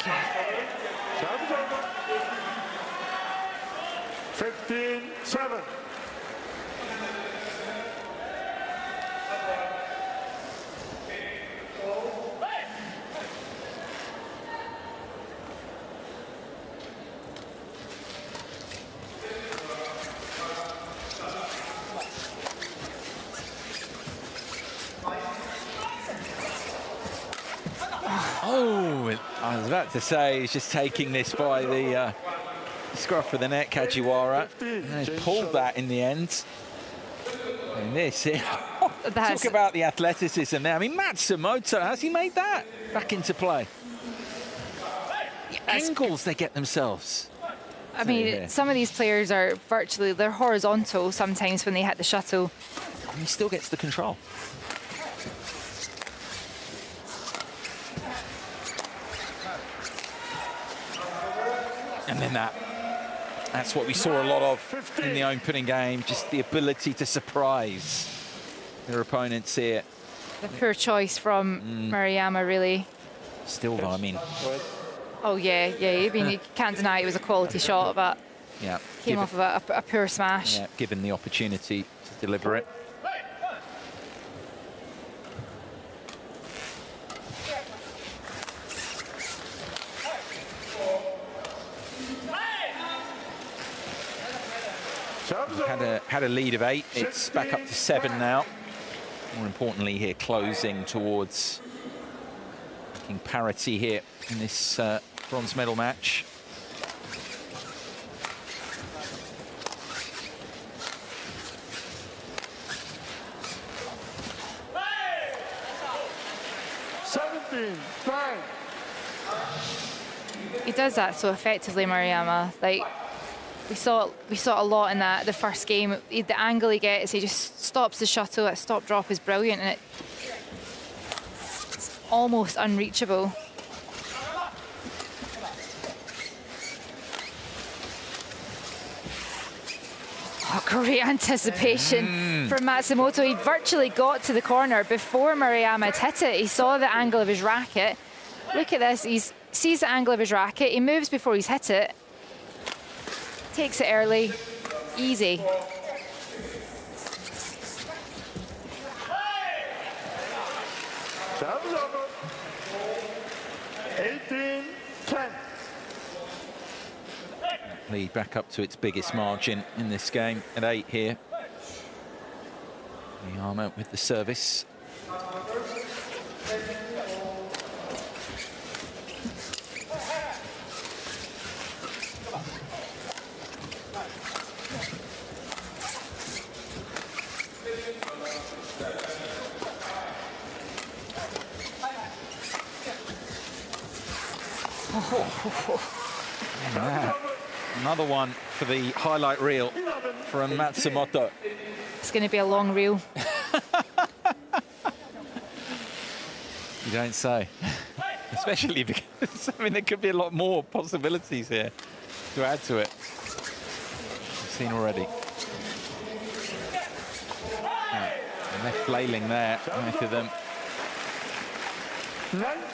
Speaker 5: Okay.
Speaker 7: 15-7.
Speaker 1: Oh, I was about to say he's just taking this by the scruff of the neck, Kajiwara. And he's pulled that in the end. And this, talk about the athleticism there. I mean, Matsumoto, has he made that back into play? The angles they get themselves.
Speaker 5: I mean, some of these players are virtually, they're horizontal sometimes when they hit the Chateau.
Speaker 1: And he still gets the control. And then that's what we saw a lot of in the opening game, just the ability to surprise their opponents here.
Speaker 5: The poor choice from Maruyama, really.
Speaker 1: Still, though, I mean...
Speaker 5: Oh, yeah. I mean, you can't deny it was a quality shot, but
Speaker 1: yeah,
Speaker 5: came off of a poor smash.
Speaker 1: Yeah, given the opportunity to deliver it. Had a lead of 8. It's back up to 7 now. More importantly here, closing towards making parity here in this bronze medal match.
Speaker 5: He does that so effectively, Maruyama. Like, we saw a lot in the first game. The angle he gets, he just stops the shuttle. That stop drop is brilliant, and it's almost unreachable. Oh, great anticipation from Matsumoto. He virtually got to the corner before Maruyama had hit it. He saw the angle of his racket. Look at this. He sees the angle of his racket. He moves before he's hit it. Takes it early, easy.
Speaker 7: Time's over. 18-10.
Speaker 1: Lead back up to its biggest margin in this game at 8 here. Miyama with the service. Another one for the highlight reel from Matsumoto.
Speaker 5: It's going to be a long reel.
Speaker 1: You don't say. Especially because, I mean, there could be a lot more possibilities here to add to it. We've seen already. And they're flailing there, both of them.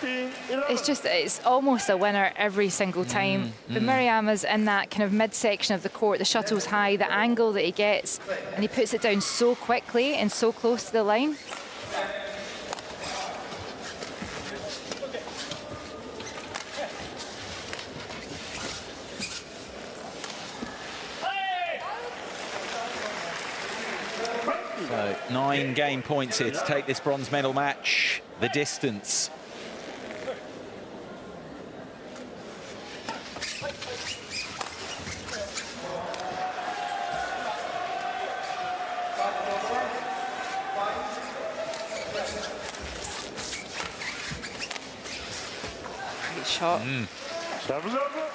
Speaker 5: It's almost a winner every single time. But Murayama's in that kind of midsection of the court. The shuttle's high, the angle that he gets, and he puts it down so quickly and so close to the line.
Speaker 1: So 9 game points here to take this bronze medal match the distance.
Speaker 5: Great shot.
Speaker 7: Serve is over.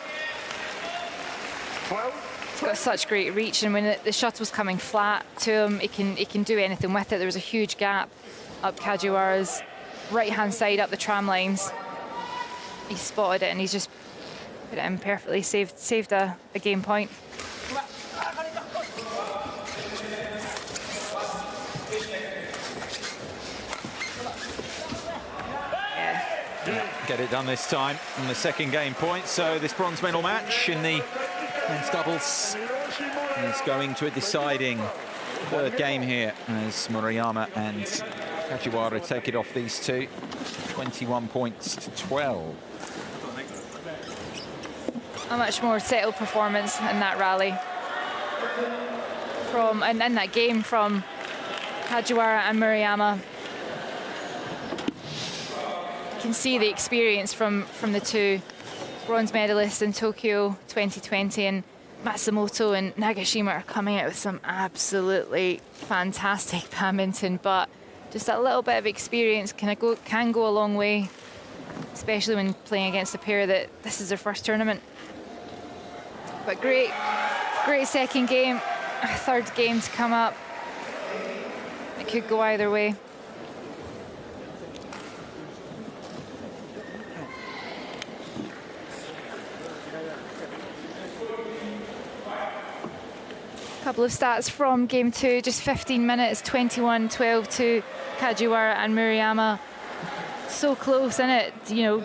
Speaker 7: 12.
Speaker 5: He's got such great reach, and when the shuttle's coming flat to him, he can do anything with it. There was a huge gap up Kajiwara's right-hand side, up the tram lines. He spotted it, and he's just put it in perfectly, saved a game point.
Speaker 1: Get it done this time on the second game point. So this bronze medal match in the men's doubles is going to a deciding third game here as Murayama and Kajiwara take it off these two. 21 points to 12.
Speaker 5: A much more settled performance in that rally and in that game from Kajiwara and Murayama. You can see the experience from the two bronze medalists in Tokyo 2020, and Matsumoto and Nagashima are coming out with some absolutely fantastic badminton, but just a little bit of experience can go a long way, especially when playing against a pair that this is their first tournament. But great second game, a third game to come up. It could go either way. Couple of stats from game two, just 15 minutes, 21-12 to Kajiwara and Murayama. So close, isn't it? You know,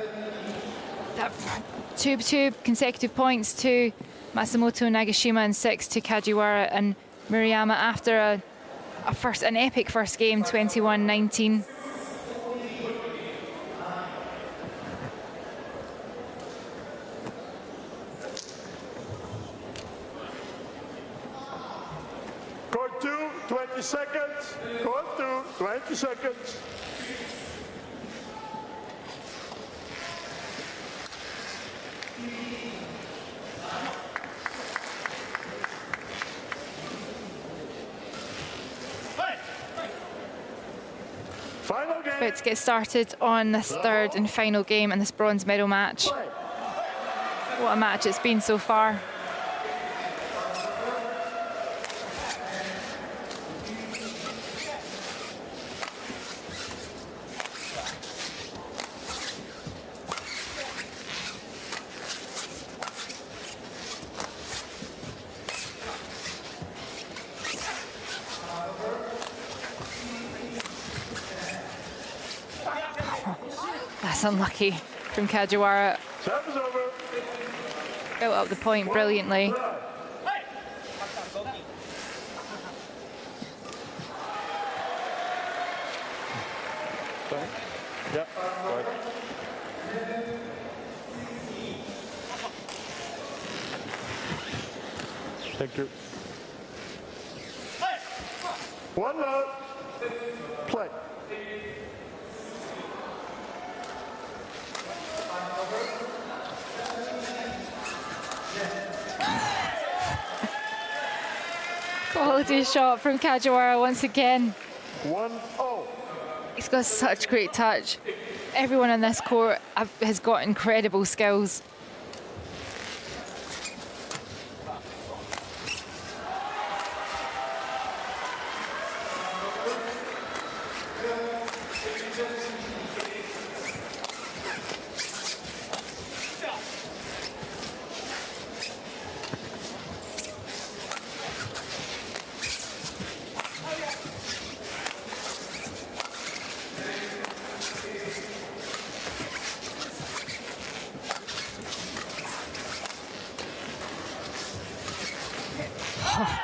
Speaker 5: that two consecutive points to Matsumoto and Nagashima and 6 to Kajiwara and Murayama after an epic first game, 21-19.
Speaker 7: Court 2, 20 seconds. Court 2, 20 seconds. Final game.
Speaker 5: About to get started on this third and final game in this bronze medal match. What a match it's been so far. That's unlucky from Kajiwara.
Speaker 7: Serve is over.
Speaker 5: Built up the point brilliantly.
Speaker 7: Yeah, right. Thank you. 1 love. Play.
Speaker 5: Quality shot from Kajiwara once again.
Speaker 7: 1-0.
Speaker 5: He's got such great touch. Everyone on this court has got incredible skills. Oh,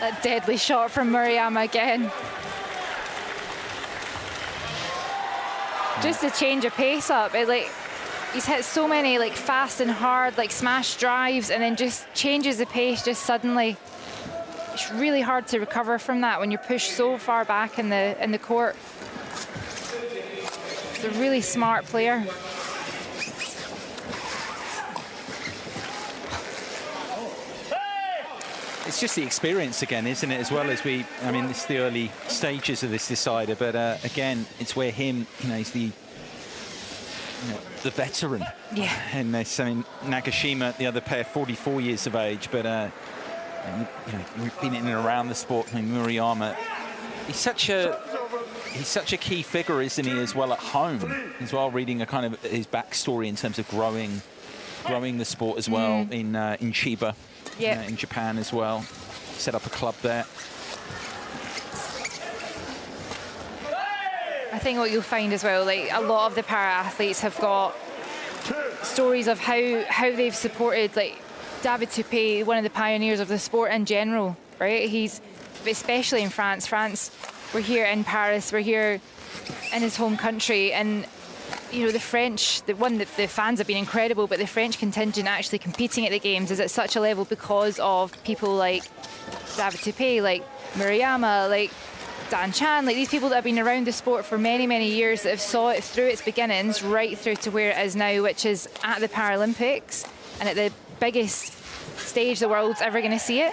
Speaker 5: that deadly shot from Murayama again. Just a change of pace up. He's hit so many fast and hard smash drives, and then just changes the pace just suddenly. It's really hard to recover from that when you're pushed so far back in the court. He's a really smart player.
Speaker 1: It's just the experience again, isn't it? As well as I mean, it's the early stages of this decider, but again, it's where he's the veteran.
Speaker 5: Yeah.
Speaker 1: And this, I mean, Nagashima, the other pair, 44 years of age, but we've been in and around the sport. I mean, Murayama, he's such a key figure, isn't he, as well at home as well, reading a kind of his backstory in terms of growing the sport as well in Chiba.
Speaker 5: Yeah.
Speaker 1: In Japan as well. Set up a club there.
Speaker 5: I think what you'll find as well, a lot of the para-athletes have got stories of how they've supported, David Toupé, one of the pioneers of the sport in general, right? He's, especially in France, we're here in Paris, we're here in his home country, and the French, the fans have been incredible, but the French contingent actually competing at the games is at such a level because of people like David Toupé, like Murayama, like Dan Chan, these people that have been around the sport for many, many years, that have saw it through its beginnings right through to where it is now, which is at the Paralympics and at the biggest stage the world's ever going to see it.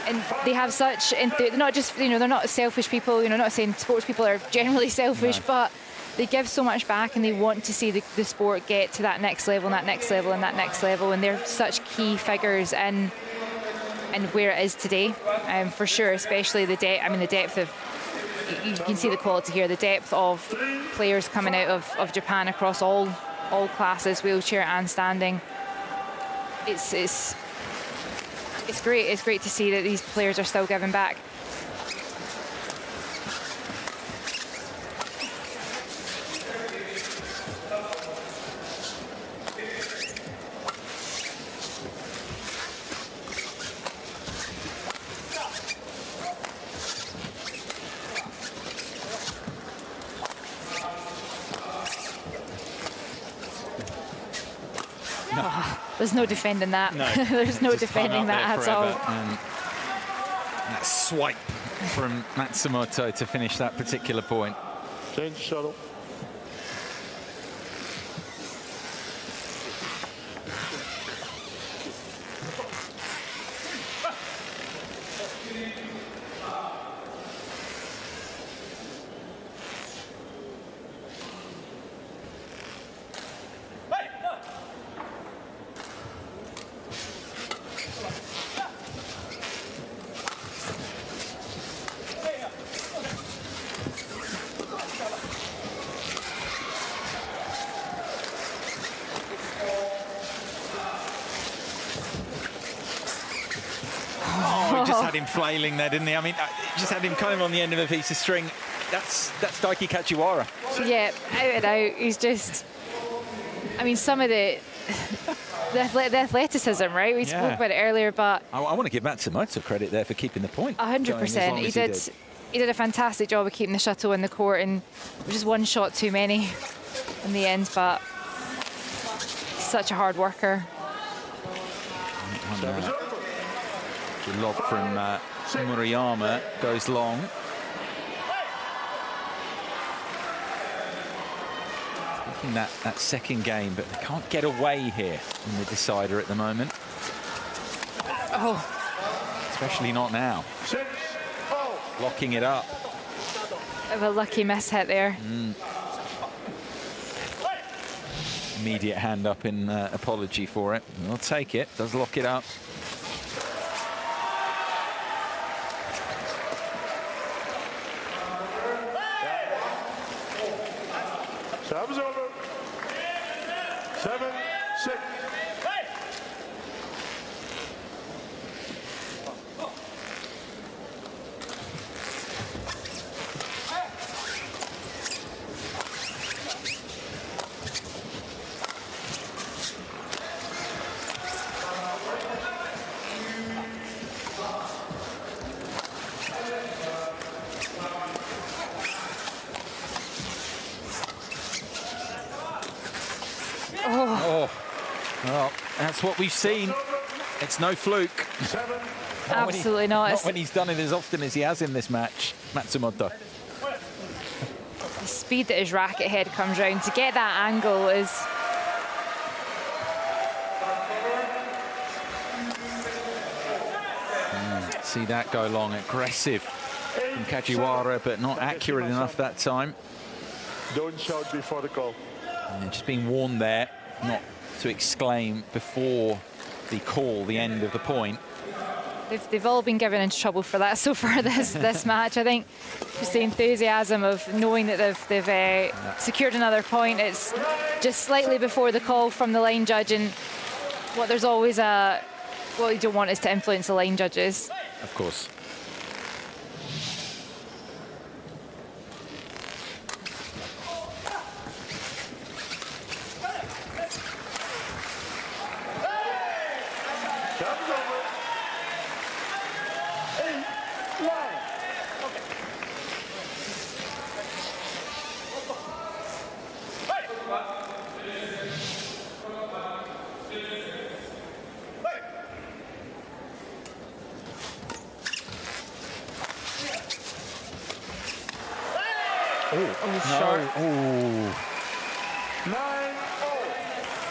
Speaker 5: And they have such, they're not just, they're not selfish people, not saying sports people are generally selfish, but they give so much back and they want to see the sport get to that next level and that next level and that next level, and they're such key figures in where it is today, for sure, especially the depth. I mean, the depth of, you can see the quality here, the depth of players coming out of Japan across all classes, wheelchair and standing. It's great. It's great to see that these players are still giving back. There's no defending that. No. There's no defending that at all.
Speaker 1: And that swipe from Matsumoto to finish that particular point.
Speaker 7: Change shuttle.
Speaker 1: Flailing there, didn't he? I mean, just had him kind of on the end of a piece of string. That's Daiki Kajiwara.
Speaker 5: Yeah, out and out. He's just, I mean, some of the athleticism, right? We spoke about it earlier, but
Speaker 1: I want to give Matsumoto credit there for keeping the point.
Speaker 5: 100%. He did a fantastic job of keeping the Chateau in the court, and just one shot too many in the end, but such a hard worker.
Speaker 1: The lob from Murayama goes long. Taking that second game, but they can't get away here in the decider at the moment.
Speaker 5: Oh.
Speaker 1: Especially not now. Locking it up.
Speaker 5: Bit of a lucky miss hit there.
Speaker 1: Immediate hand up in apology for it. We'll take it. Does lock it up.
Speaker 7: Serve's over. 7-6.
Speaker 1: that's what we've seen. It's no fluke.
Speaker 5: Absolutely not.
Speaker 1: Not when he's done it as often as he has in this match, Matsumoto.
Speaker 5: The speed that his racket head comes round to get that angle is...
Speaker 1: See that go long, aggressive from Kajiwara, but not accurate enough that time.
Speaker 7: Don't shout before the call.
Speaker 1: And just being warned there not to exclaim before the call, the end of the point.
Speaker 5: They've all been given into trouble for that so far this match. I think just the enthusiasm of knowing that they've secured another point. It's just slightly before the call from the line judge, and what there's always what you don't want is to influence the line judges.
Speaker 1: Of course.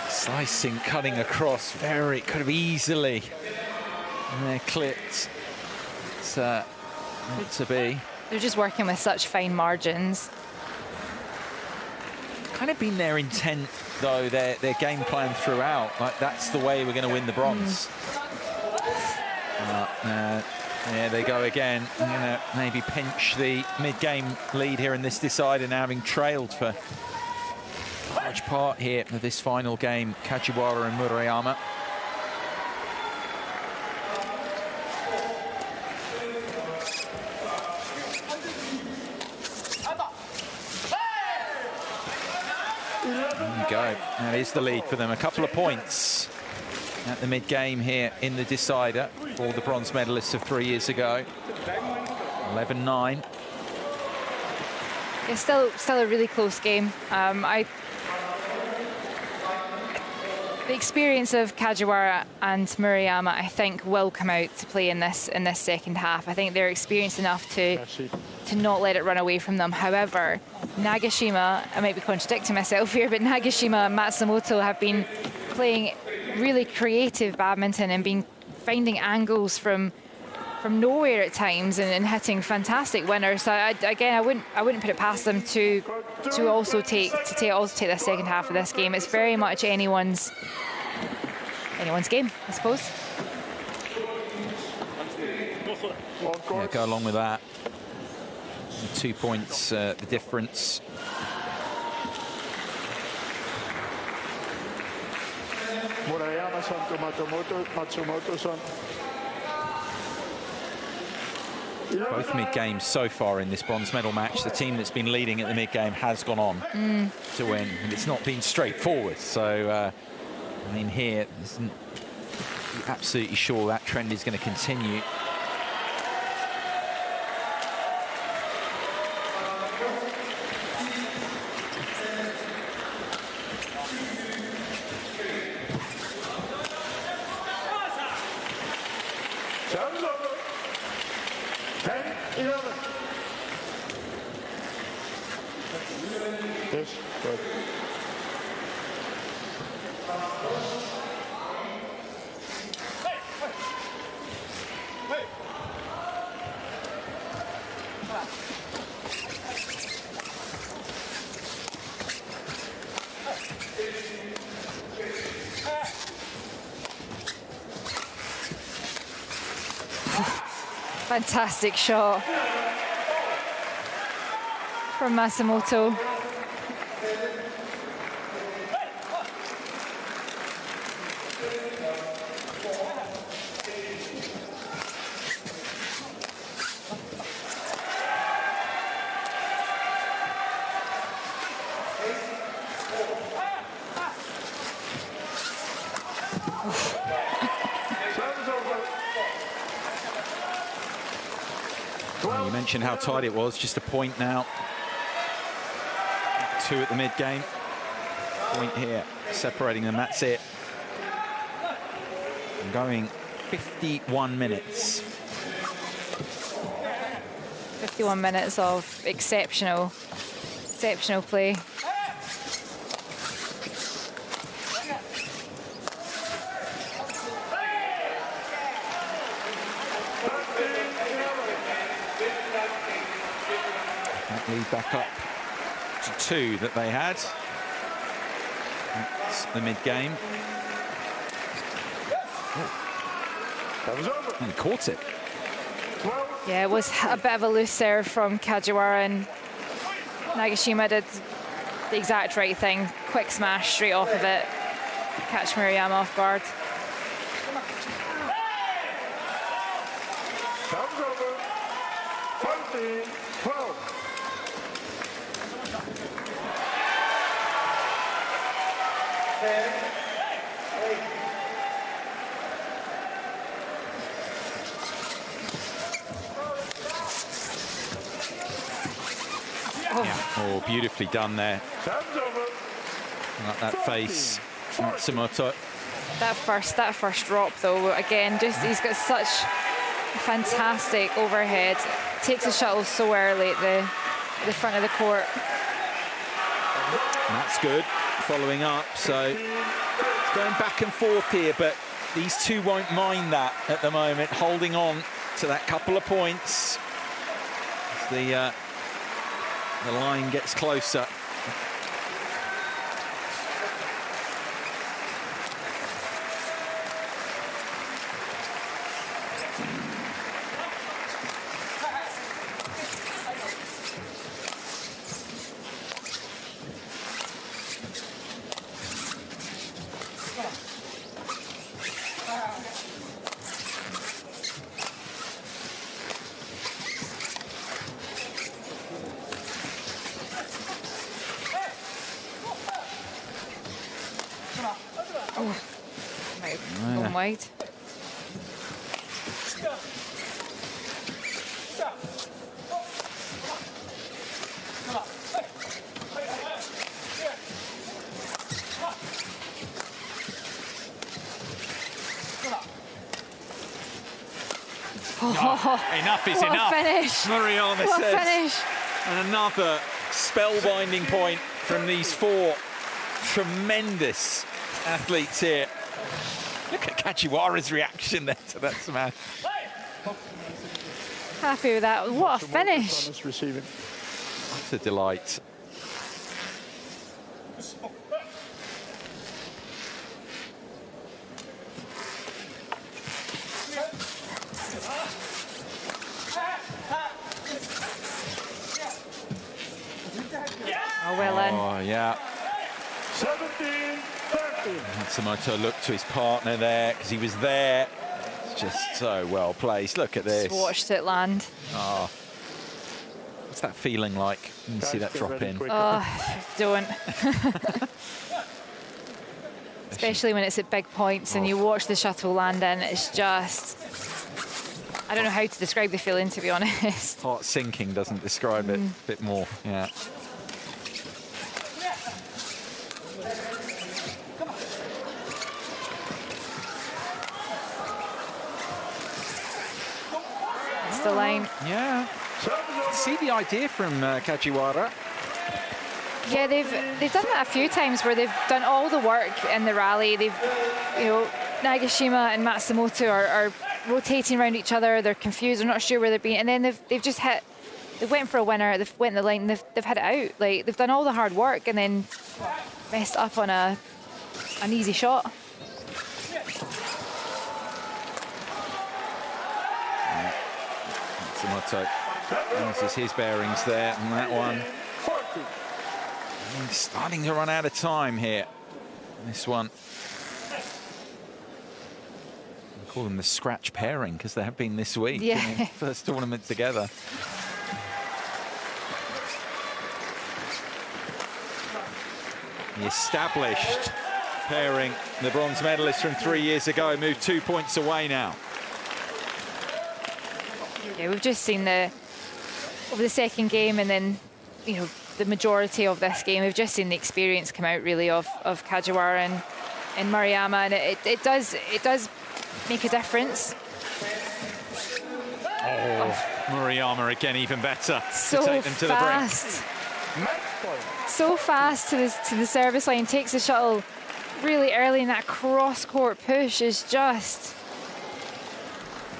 Speaker 1: Slicing, cutting across, could have easily. And they're clipped. It's not to be.
Speaker 5: They're just working with such fine margins.
Speaker 1: Kind of been their intent, though, their game plan throughout. Like, that's the way we're going to win the bronze. There they go again. I'm going to maybe pinch the mid-game lead here in this decider, now having trailed for a large part here of this final game, Kajiwara and Murayama. There you go. That is the lead for them. A couple of points at the mid-game here in the decider for the bronze medalists of 3 years ago. 11-9.
Speaker 5: It's still a really close game. The experience of Kajiwara and Murayama, I think, will come out to play in this second half. I think they're experienced enough to not let it run away from them. However, Nagashima, I might be contradicting myself here, but Nagashima and Matsumoto have been playing really creative badminton and been finding angles from nowhere at times and hitting fantastic winners. So again, I wouldn't put it past them to also take the second half of this game. It's very much anyone's game, I suppose.
Speaker 1: Yeah, go along with that. 2 points, the difference.
Speaker 7: Murayama-san to Matsumoto-san.
Speaker 1: Both mid-games so far in this bronze medal match, the team that's been leading at the mid-game has gone on to win. And it's not been straightforward. So, I mean, here, I'm absolutely sure that trend is going to continue.
Speaker 5: Fantastic shot from Matsumoto.
Speaker 1: You mentioned how tight it was, just a point now. 2 at the mid-game. Point here, separating them, that's it. going 51 minutes.
Speaker 5: 51 minutes of exceptional play.
Speaker 1: That lead back up to 2 that they had. That's the mid-game.
Speaker 7: That was over.
Speaker 1: And he caught it.
Speaker 5: Yeah, it was a bit of a loose serve from Kajiwara, and Nagashima did the exact right thing. Quick smash straight off of it. Catch Maruyama off guard.
Speaker 7: That was over. 14-12.
Speaker 1: Oh, beautifully done there. Like that face, Matsumoto.
Speaker 5: That first drop though, again, just he's got such a fantastic overhead. Takes the shuttle so early at the front of the court.
Speaker 1: And that's good. Following up, so it's going back and forth here, but these two won't mind that at the moment, holding on to that couple of points as the line gets closer.
Speaker 5: Gone wide.
Speaker 1: Enough is enough.
Speaker 5: Finish.
Speaker 1: Maruyama
Speaker 5: What
Speaker 1: says.
Speaker 5: finish.
Speaker 1: And another spellbinding point from these four tremendous athletes here. Look at Kajiwara's reaction there to that smash.
Speaker 5: Happy with that. What a finish.
Speaker 1: It's a delight.
Speaker 5: Oh, well in.
Speaker 1: Oh, yeah.
Speaker 7: 17-13.
Speaker 1: Matsumoto looked to his partner there because he was there. It's just so well placed. Look at this.
Speaker 5: Just watched it land.
Speaker 1: Oh. What's that feeling like when you see that drop in?
Speaker 5: Oh, don't. Especially when it's at big points and you watch the Chateau land in, it's just... I don't know how to describe the feeling, to be honest.
Speaker 1: Heart sinking doesn't describe it a bit more, yeah.
Speaker 5: It's the line.
Speaker 1: Yeah. See the idea from Kajiwara.
Speaker 5: Yeah, they've done that a few times where they've done all the work in the rally. They've, you know, Nagashima and Matsumoto are rotating around each other. They're confused. They're not sure where they're being, and then they've just hit. They went for a winner. They've went the line. They've had it out. Like they've done all the hard work and then messed up on an easy shot.
Speaker 1: Matsumoto loses his bearings there on that one. And he's starting to run out of time here. This one. I call them the scratch pairing because they have been this week.
Speaker 5: Yeah.
Speaker 1: First tournament together. The established pairing, the bronze medalists from 3 years ago, moved 2 points away now.
Speaker 5: Yeah, we've just seen over the second game and then, you know, the majority of this game, we've just seen the experience come out really of Kajiwara and Maruyama, and it does make a difference.
Speaker 1: Oh, Murayama again, even better
Speaker 5: So
Speaker 1: to take them to
Speaker 5: fast.
Speaker 1: the brink.
Speaker 5: So fast to the service line, takes the shuttle really early, and that cross-court push is just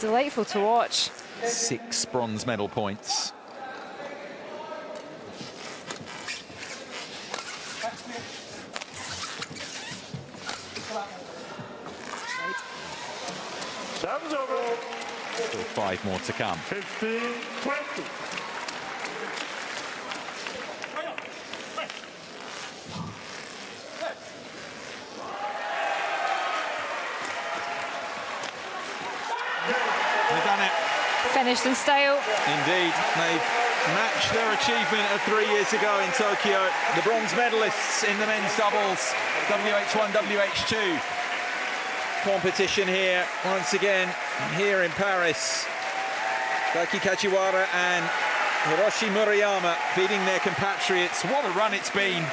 Speaker 5: delightful to watch.
Speaker 1: 6 bronze medal points.
Speaker 7: Serve's over.
Speaker 1: Still 5 more to come.
Speaker 7: 15-20.
Speaker 1: They've done it.
Speaker 5: Finished in style.
Speaker 1: Indeed, they've matched their achievement of 3 years ago in Tokyo. The bronze medalists in the men's doubles, WH1, WH2 competition here, once again, here in Paris. Daiki Kajiwara and Hiroshi Murayama beating their compatriots. What a run it's been,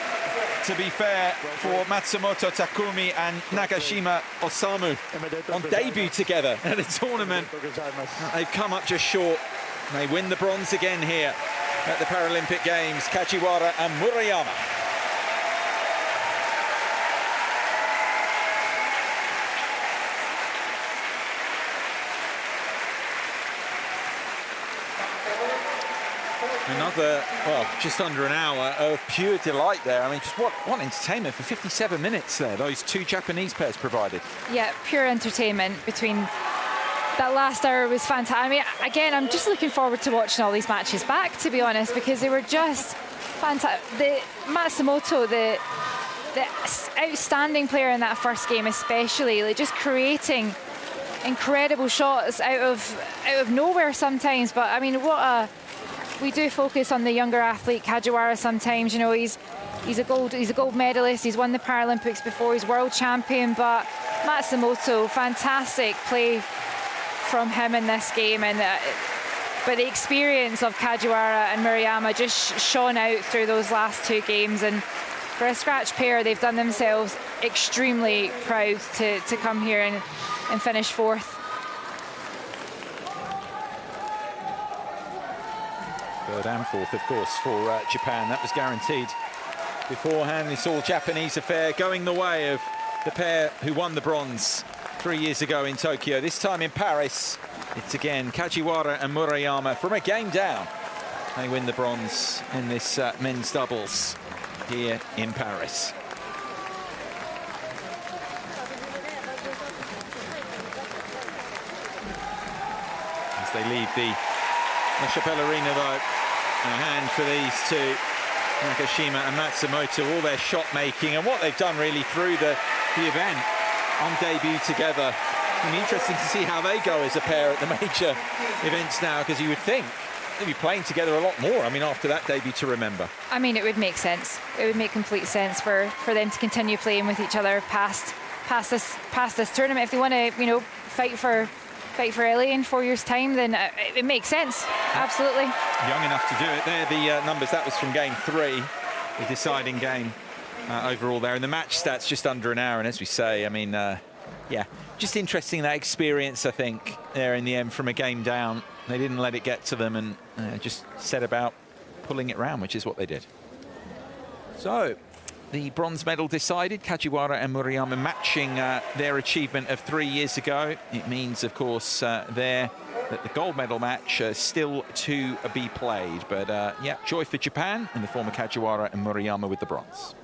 Speaker 1: to be fair, for Matsumoto Takumi and Nagashima Osamu on debut together at a tournament. They've come up just short. They win the bronze again here at the Paralympic Games, Kajiwara and Murayama. Another, well, just under an hour of pure delight there. I mean, just what entertainment for 57 minutes there, those 2 Japanese pairs provided.
Speaker 5: Yeah, pure entertainment between that last hour was fantastic. I mean, again, I'm just looking forward to watching all these matches back, to be honest, because they were just fantastic. The Matsumoto, the outstanding player in that first game especially, like just creating incredible shots out of nowhere sometimes. But I mean, we do focus on the younger athlete Kajiwara sometimes. You know, he's a gold medalist. He's won the Paralympics before. He's world champion. But Matsumoto, fantastic play from him in this game, and but the experience of Kajiwara and Murayama just shone out through those last 2 games. And for a scratch pair, they've done themselves extremely proud to come here and finish 4th.
Speaker 1: Third and 4th, of course, for Japan. That was guaranteed beforehand. This all Japanese affair going the way of the pair who won the bronze 3 years ago in Tokyo. This time in Paris, it's again Kajiwara and Murayama from a game down. They win the bronze in this men's doubles here in Paris. As they leave the Chateau Arena, though, a hand for these 2, Nagashima and Matsumoto, all their shot making and what they've done really through the event on debut together. It'll be interesting to see how they go as a pair at the major events now, because you would think they'd be playing together a lot more. I mean, after that debut, to remember. I
Speaker 5: mean, it would make sense. It would make complete sense for them to continue playing with each other past this tournament. If they want to, you know, fight for LA in 4 years' time, then it makes sense. Absolutely.
Speaker 1: Young enough to do it. There the numbers. That was from game 3, the deciding game overall there. And the match stats just under an hour. And as we say, I mean, yeah, just interesting, that experience, I think, there in the end from a game down. They didn't let it get to them and just set about pulling it round, which is what they did. So the bronze medal decided, Kajiwara and Murayama matching their achievement of 3 years ago. It means, of course, that the gold medal match still to be played. But yeah, joy for Japan and the former Kajiwara and Murayama with the bronze.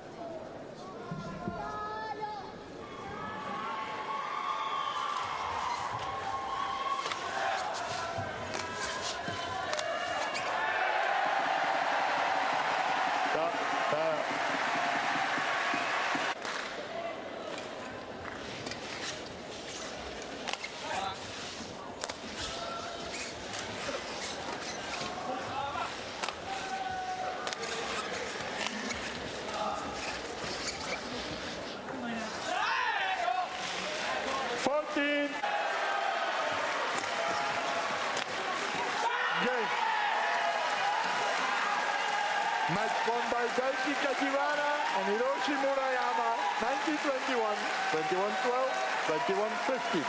Speaker 7: Match won by Daiki Kajiwara and Hiroshi Murayama, 19-21, 21-12, 21-15.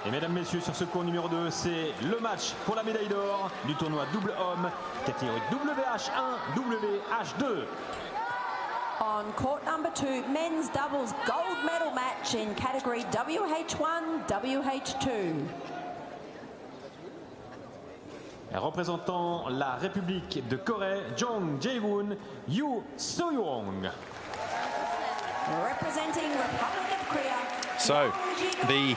Speaker 2: Et mesdames, messieurs, sur ce cours numéro 2, c'est le match pour la médaille d'or du tournoi double homme, catégorie WH1, WH2.
Speaker 3: On court number 2, men's doubles gold medal match in category WH1, WH2.
Speaker 2: Représentant la République de Corée, Jong Jae-woon, Yoo So-young.
Speaker 3: Representing Republic of Korea.
Speaker 1: So, the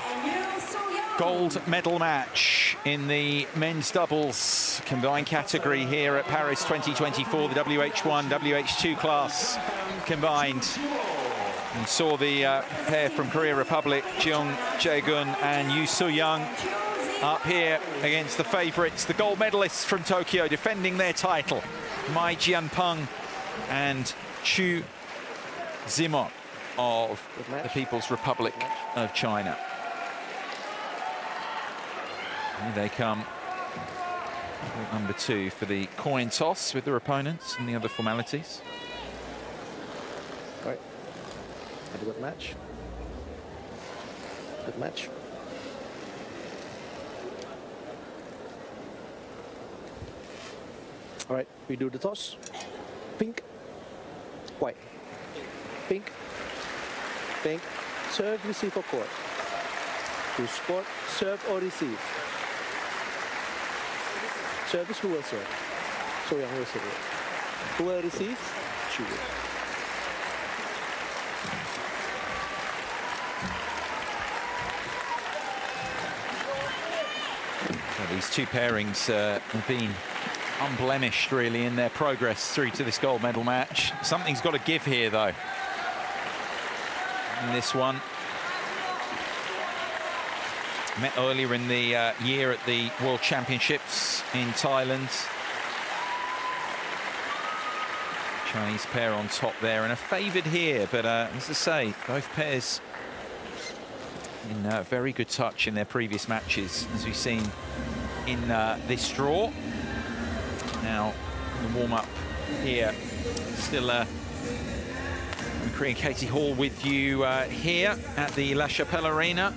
Speaker 1: gold medal match in the men's doubles combined category here at Paris 2024, the WH1, WH2 class combined. And saw the pair from Korea Republic, Jong Jae-woon and Yoo So-young, up here against the favourites, the gold medalists from Tokyo, defending their title, Mai Jianpeng and Chu Zimok of the People's Republic of China. Here they come, number 2 for the coin toss with their opponents and the other formalities.
Speaker 8: All right, have a good match. Good match. All right, we do the toss. Pink, white, pink, pink, serve, receive or court. To score, serve or receive. Service, who will serve? So-young will serve. Who will receive? Chu.
Speaker 1: So these two pairings have been unblemished really in their progress through to this gold medal match. Something's got to give here though in this one. Met earlier in the year at the World Championships in Thailand. Chinese pair on top there and a favoured here, but as I say, both pairs in very good touch in their previous matches, as we've seen in this draw. Now, the warm-up here, still Korean Katie Hall with you here at the La Chapelle Arena.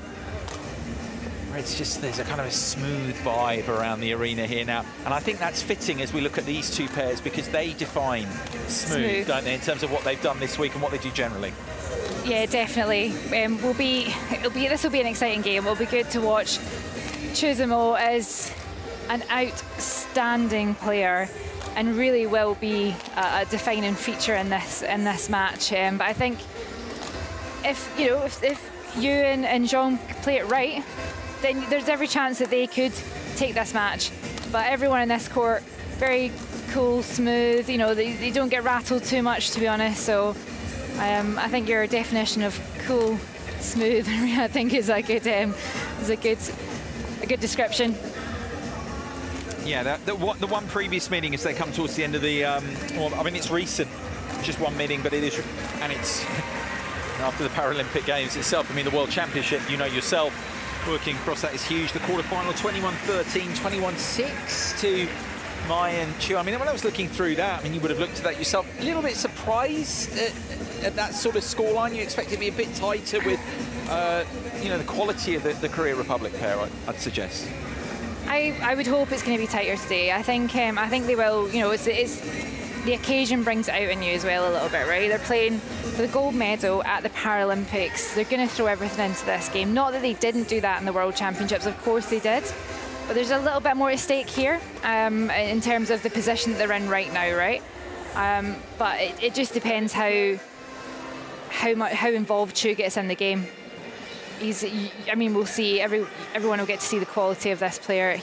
Speaker 1: It's just, there's a kind of a smooth vibe around the arena here now. And I think that's fitting as we look at these two pairs because they define smooth, don't they, in terms of what they've done this week and what they do generally.
Speaker 5: Yeah, definitely. This will be an exciting game. It'll be good to watch. Chu Zimok as an outstanding player and really will be a defining feature in this match. But I think if you and Jean play it right, then there's every chance that they could take this match. But everyone in this court, very cool, smooth. They don't get rattled too much, to be honest. So I think your definition of cool, smooth, I think is a good description.
Speaker 1: Yeah, the one previous meeting as they come towards the end of the, well, I mean, it's recent, just one meeting, but it is, and it's after the Paralympic Games itself. I mean, the World Championship, you know yourself, working across that is huge. The quarterfinal, 21-13, 21-6 to Mai and Chu. I mean, when I was looking through that, I mean, you would have looked at that yourself. A little bit surprised at that sort of scoreline. You expect it to be a bit tighter with, the quality of the Korea Republic pair, I'd suggest.
Speaker 5: I would hope it's going to be tighter today. I think they will. It's the occasion brings it out in you as well a little bit, right? They're playing for the gold medal at the Paralympics. They're going to throw everything into this game. Not that they didn't do that in the World Championships, of course they did. But there's a little bit more at stake here in terms of the position that they're in right now, right? But it just depends how involved Chu gets in the game. We'll see. Everyone will get to see the quality of this player.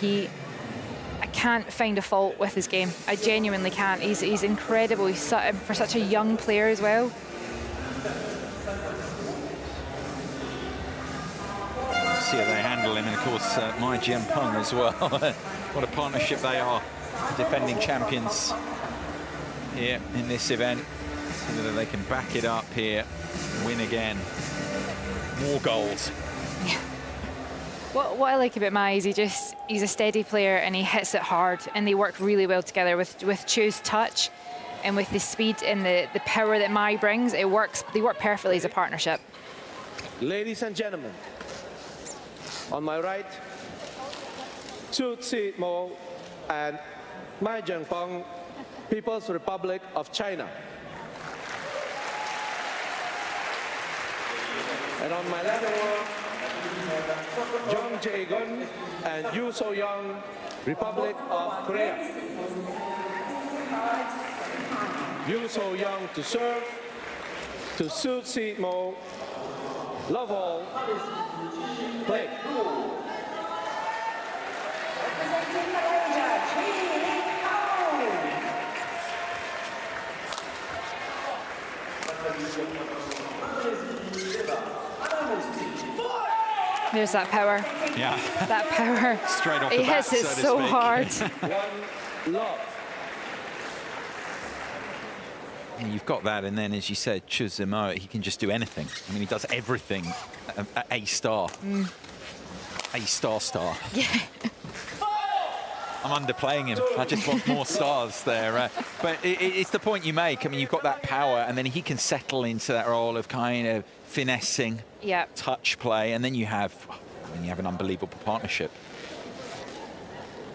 Speaker 5: I can't find a fault with his game. I genuinely can't. He's incredible. He's for such a young player as well.
Speaker 1: See how they handle him, and of course Mai Jianpeng as well. What a partnership they are, defending champions here in this event. See whether they can back it up here, win again. More gold.
Speaker 5: What I like about Mai is he's a steady player and he hits it hard, and they work really well together with Chu's touch and with the speed and the power that Mai brings. They work perfectly as a partnership.
Speaker 8: Ladies and gentlemen, On my right, Chu Tsi Mo and Mai Jiangpeng, People's Republic of China. And on my left, Jung Jae-gun and Yoo So-young, Republic of Korea. Yoo So-young to serve, to Chu Tsi Mo, love all, play.
Speaker 3: Representing Malaysia,
Speaker 5: There's that power.
Speaker 1: Yeah.
Speaker 5: That power.
Speaker 1: Straight off the
Speaker 5: He
Speaker 1: bat,
Speaker 5: hits it
Speaker 1: so to
Speaker 5: so
Speaker 1: speak.
Speaker 5: hard.
Speaker 8: One love.
Speaker 1: And you've got that, and then, as you said, Chu Zimo, he can just do anything. I mean, he does everything at A-star. A-star star.
Speaker 5: Yeah.
Speaker 1: I'm underplaying him. I just want more stars there. But it's the point you make. I mean, you've got that power, and then he can settle into that role of kind of finessing,
Speaker 5: Yeah.
Speaker 1: touch play, and then you have an unbelievable partnership.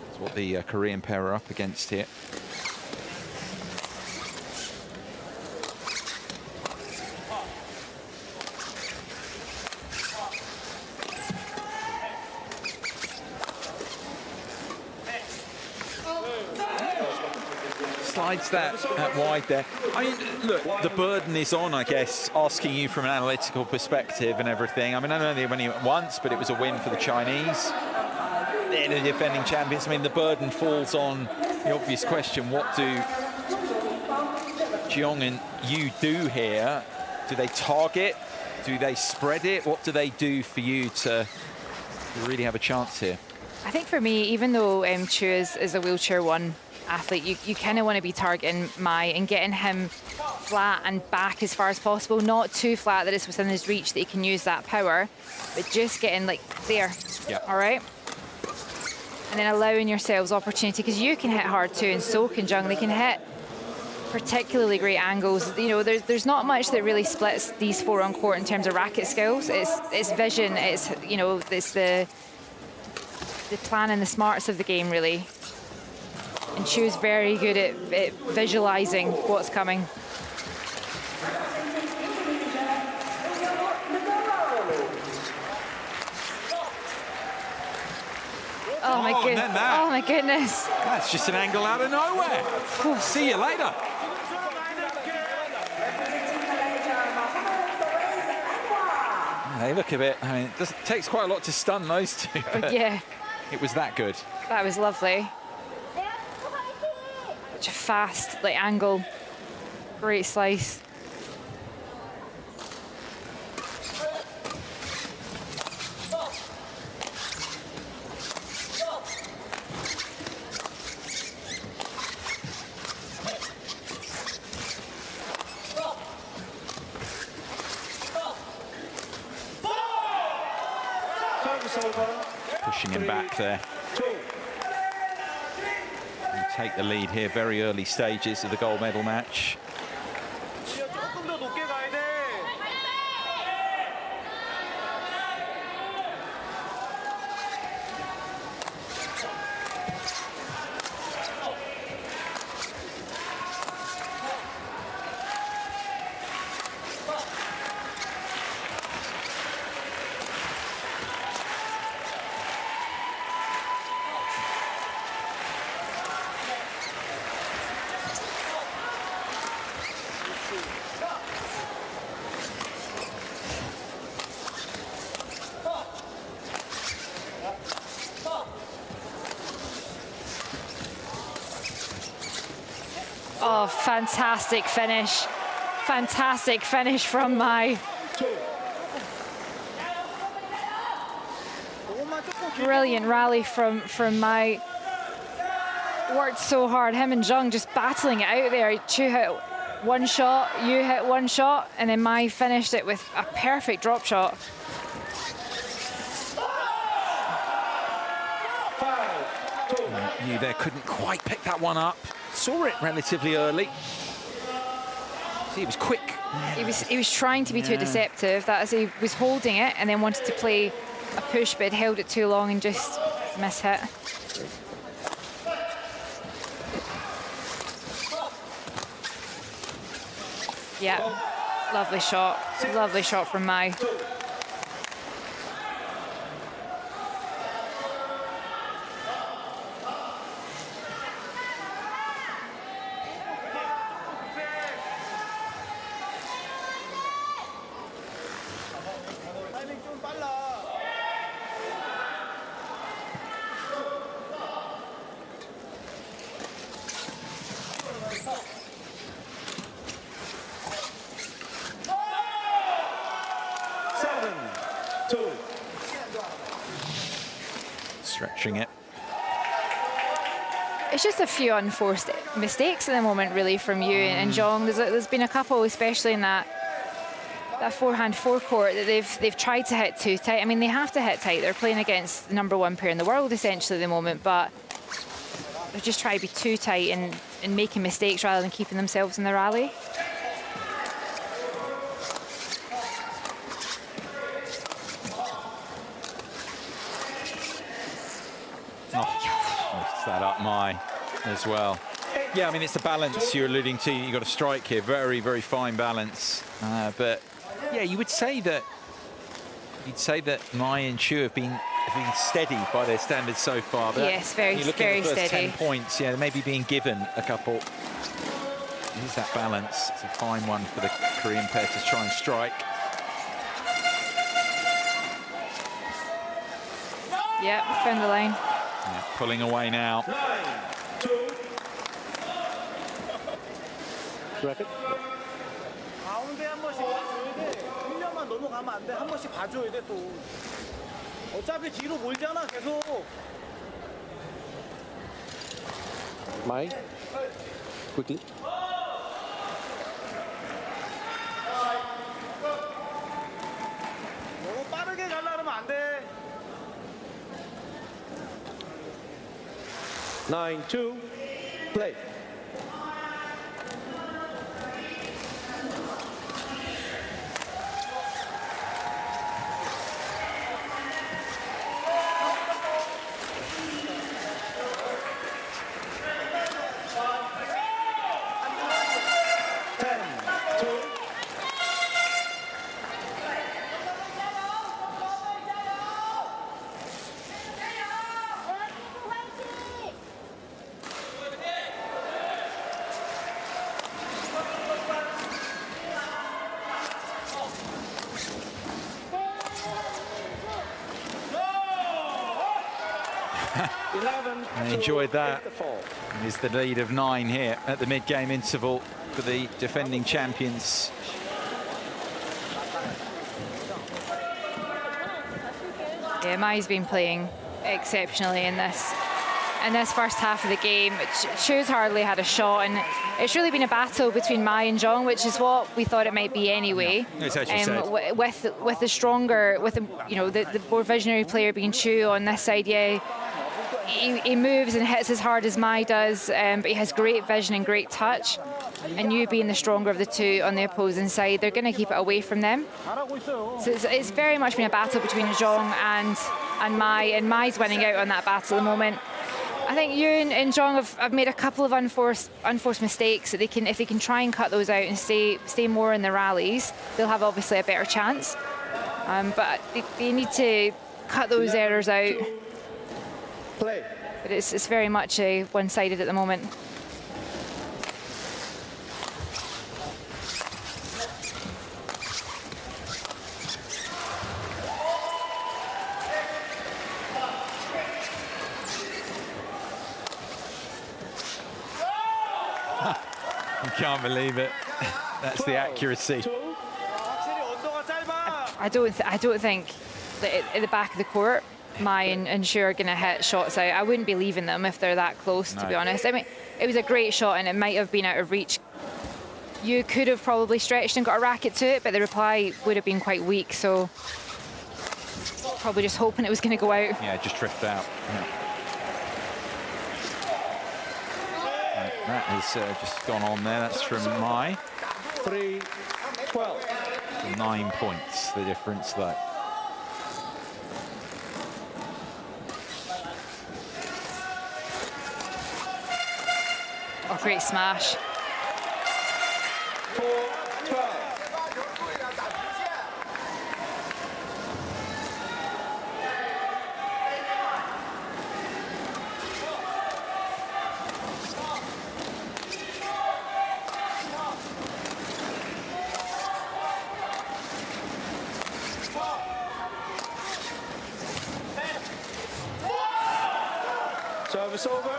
Speaker 1: That's what the Korean pair are up against here. Slides that wide there. I mean, look, the burden is on, I guess, asking you from an analytical perspective and everything. I mean, I know they only went once, but it was a win for the Chinese. They're the defending champions. I mean, the burden falls on the obvious question: what do Jeong and you do here? Do they target? Do they spread it? What do they do for you to really have a chance here?
Speaker 5: I think for me, even though Chu is a wheelchair one athlete, you kind of want to be targeting Mai and getting him flat and back as far as possible, not too flat that it's within his reach that he can use that power, but just getting like there.
Speaker 1: Yeah.
Speaker 5: All right. And then allowing yourselves opportunity, because you can hit hard too, and so can Jung. They can hit particularly great angles. You know, there's not much that really splits these four on court in terms of racket skills. It's vision. It's, you know, it's the plan and the smarts of the game, really. And Chu's very good at visualizing what's coming. Oh my goodness! Oh my goodness!
Speaker 1: That's just an angle out of nowhere. See you later. They look a bit. I mean, it takes quite a lot to stun those two. But
Speaker 5: yeah,
Speaker 1: it was that good.
Speaker 5: That was lovely. Such a fast, like, angle. Great slice.
Speaker 1: Pushing him back there. And take the lead here, very early stages of the gold medal match.
Speaker 5: Oh, fantastic finish. Fantastic finish from Mai. Brilliant rally from Mai. Worked so hard. Him and Jung just battling it out there. Chu hit one shot, you hit one shot, and then Mai finished it with a perfect drop shot.
Speaker 1: You there couldn't quite pick that one up. Saw it relatively early. See, he was quick.
Speaker 5: He was trying to be too deceptive. That is, he was holding it and then wanted to play a push, but held it too long and just mishit. Yeah, lovely shot from Mai.
Speaker 1: Stretching it.
Speaker 5: It's just a few unforced mistakes at the moment, really, from Yu and Zhong. There's been a couple, especially in that forehand forecourt, that they've tried to hit too tight. I mean, they have to hit tight. They're playing against the #1 pair in the world, essentially, at the moment, but they're just trying to be too tight and making mistakes rather than keeping themselves in the rally.
Speaker 1: That up Mai as well. Yeah, I mean, it's the balance you're alluding to. You've got a strike here, very, very fine balance. But yeah, you'd say that Mai and Chu have been steady by their standards so far. But
Speaker 5: yes, very
Speaker 1: steady.
Speaker 5: 10
Speaker 1: points, yeah, they may be being given a couple. Here's that balance. It's a fine one for the Korean pair to try and strike.
Speaker 5: Yeah, found the line.
Speaker 1: Yeah, pulling away now.
Speaker 8: 9-2. Racket.
Speaker 9: 가운데 한 번씩 봐줘야 돼. 그냥만 넘어가면 안 돼. 한 번씩 봐줘야 돼 또. 어차피 뒤로 몰잖아 계속.
Speaker 8: Mai. Quickly.
Speaker 9: 너무 빠르게 가려면 안 돼.
Speaker 8: 9-2. Play.
Speaker 1: I enjoyed that. Is the lead of 9 here at the mid-game interval for the defending champions.
Speaker 5: Yeah, Mai's been playing exceptionally in this first half of the game. Chu's hardly had a shot, and it's really been a battle between Mai and Zhong, which is what we thought it might be anyway.
Speaker 1: It's as you said.
Speaker 5: With the stronger, the more visionary player being Chu on this side, yeah. He moves and hits as hard as Mai does, but he has great vision and great touch. And Yu being the stronger of the two on the opposing side, they're going to keep it away from them. So it's very much been a battle between Zhong and Mai, and Mai's winning out on that battle at the moment. I think Yu and Zhong have made a couple of unforced mistakes that if they can try and cut those out and stay more in the rallies, they'll have obviously a better chance. But they need to cut those errors out.
Speaker 8: Play.
Speaker 5: But it's very much one-sided at the moment.
Speaker 1: You can't believe it. That's the accuracy.
Speaker 5: I don't think that at the back of the court, Mai and Chu are going to hit shots out. I wouldn't be leaving them if they're that close, to be honest. I mean, it was a great shot and it might have been out of reach. You could have probably stretched and got a racket to it, but the reply would have been quite weak, so probably just hoping it was going to go out.
Speaker 1: Yeah, just drift out. Yeah. That has just gone on there. That's from Mai.
Speaker 8: 3-12.
Speaker 1: 9 points, the difference, though.
Speaker 5: Oh, great smash.
Speaker 8: 4-12. Service over.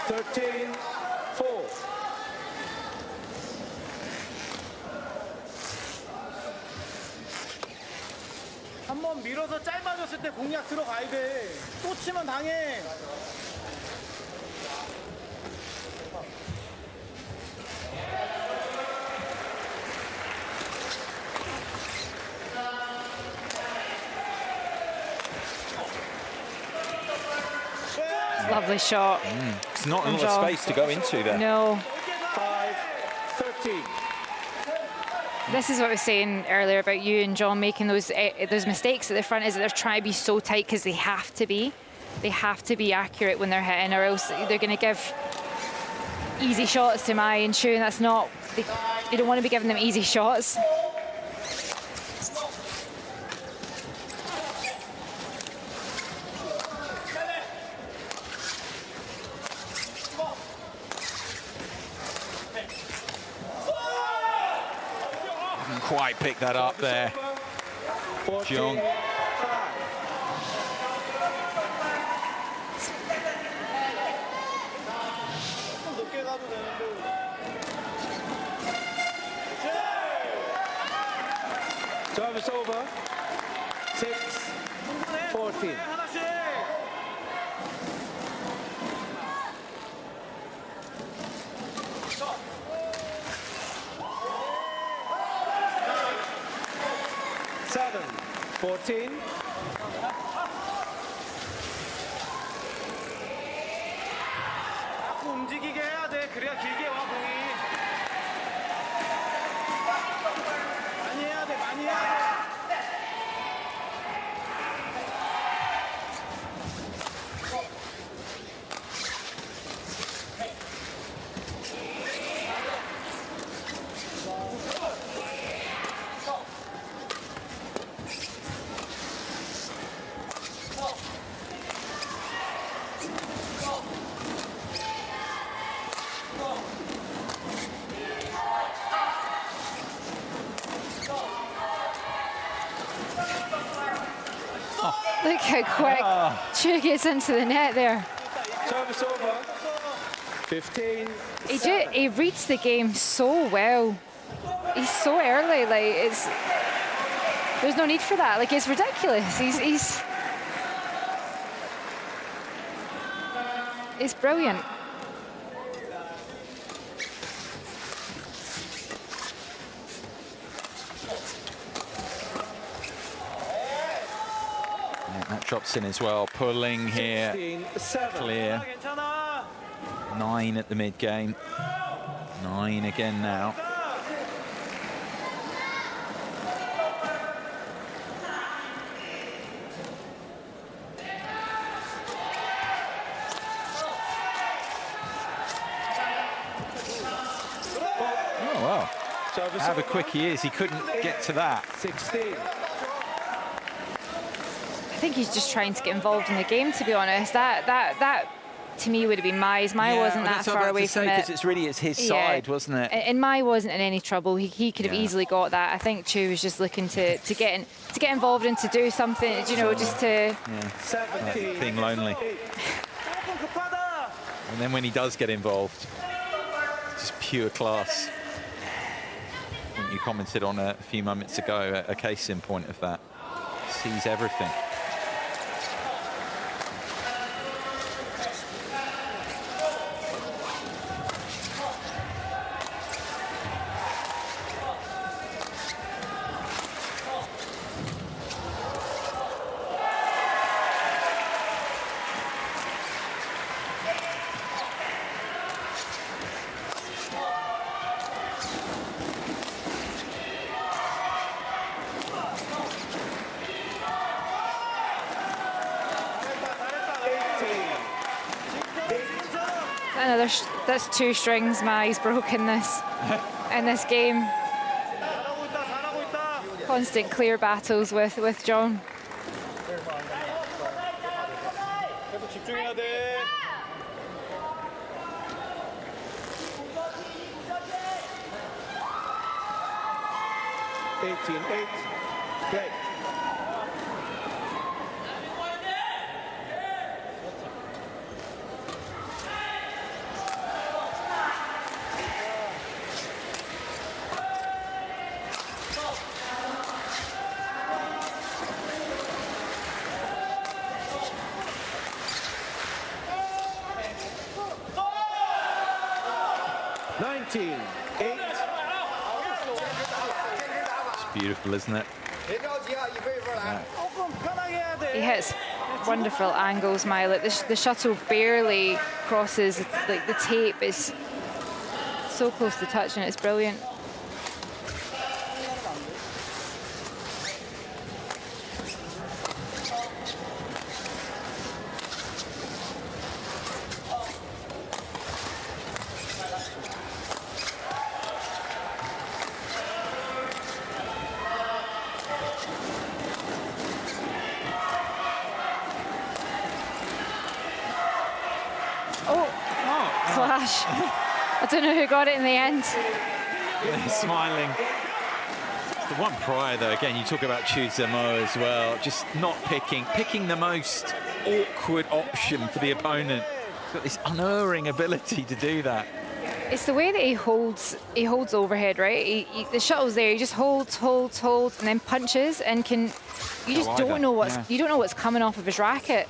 Speaker 8: 13-4.
Speaker 9: 한번 밀어서 짧아졌을 때 공략 들어가야 돼. 또 치면 당해.
Speaker 5: Lovely shot.
Speaker 1: It's not a lot of space to go into there.
Speaker 5: No.
Speaker 8: 5-13.
Speaker 5: This is what I was saying earlier about you and John making those mistakes at the front, is that they're trying to be so tight because they have to be. They have to be accurate when they're hitting, or else they're going to give easy shots to Mai and Shu, and that's not, they don't want to be giving them easy shots.
Speaker 1: Quite pick that up there, John.
Speaker 8: Service over. 6-14. Seven, 14.
Speaker 9: 자꾸 움직이게 해야 돼. 그래야 길게 와 공이. 많이 해야 돼. 많이 해야 돼.
Speaker 5: Look how quick Chu gets into the net there.
Speaker 8: Service over. 15.
Speaker 5: He reads the game so well. He's so early, like there's no need for that. Like, it's ridiculous. It's brilliant.
Speaker 1: That drops in as well, pulling here,
Speaker 8: 16-7.
Speaker 1: clear. 9 at the mid-game, 9 again now. Oh, wow. How quick he is, he couldn't get to that.
Speaker 8: 16.
Speaker 5: I think he's just trying to get involved in the game, to be honest. That to me would have been Mai's. Mai wasn't that far away from it.
Speaker 1: Because it's his side, wasn't it?
Speaker 5: And Mai wasn't in any trouble. He could have easily got that. I think Chu was just looking to get involved and to do something, you know, just to...
Speaker 1: Being lonely. And then when he does get involved, it's just pure class. I think you commented on a few moments ago, a case in point of that. Sees everything.
Speaker 5: that's 2 strings Mai's broken this in this game. Constant clear battles with John.
Speaker 9: 집중해야 돼.
Speaker 8: Play.
Speaker 1: Beautiful, isn't it? Yeah.
Speaker 5: He hits wonderful angles, Mai. Like the shuttle barely crosses. Like the tape is so close to touch, and it's brilliant. Clash. I don't know who got it in the end.
Speaker 1: He's smiling. The one prior, though, again, you talk about Chu Zemo as well, just not picking the most awkward option for the opponent. He's got this unerring ability to do that.
Speaker 5: It's the way that he holds overhead, right? The shuttle's there, he just holds, and then punches, and you just don't know what's coming off of his racket.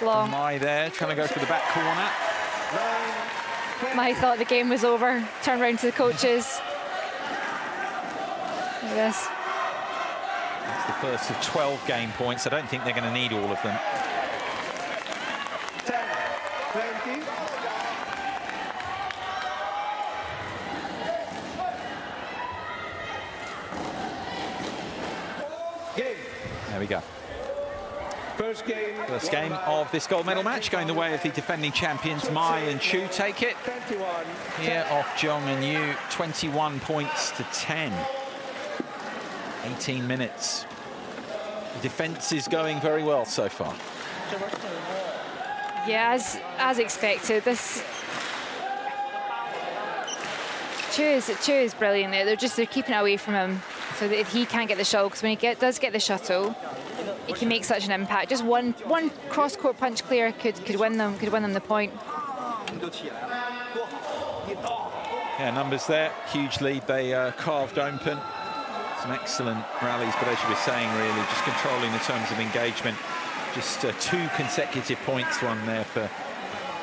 Speaker 5: Long.
Speaker 1: Mai there, trying to go for the back corner.
Speaker 5: Mai thought the game was over. Turned around to the coaches. Yes.
Speaker 1: That's the first of 12 game points. I don't think they're going to need all of them.
Speaker 8: 10, 20. Game.
Speaker 1: There we go.
Speaker 8: First game
Speaker 1: of this gold medal match, going the way of the defending champions. Mai and Chu take it.
Speaker 8: 21.
Speaker 1: Here off Zhong and Yu, 21 points to 10. 18 minutes. The defence is going very well so far.
Speaker 5: Yeah, as expected. This Chu is brilliant there. They're keeping it away from him so that he can't get the shuttle, because when he does get the shuttle, he can make such an impact. Just one cross-court punch clear could win them the point.
Speaker 1: Yeah, numbers there, huge lead. They carved open. Some excellent rallies, but as you were saying, really just controlling the terms of engagement. Just 2 consecutive points won there for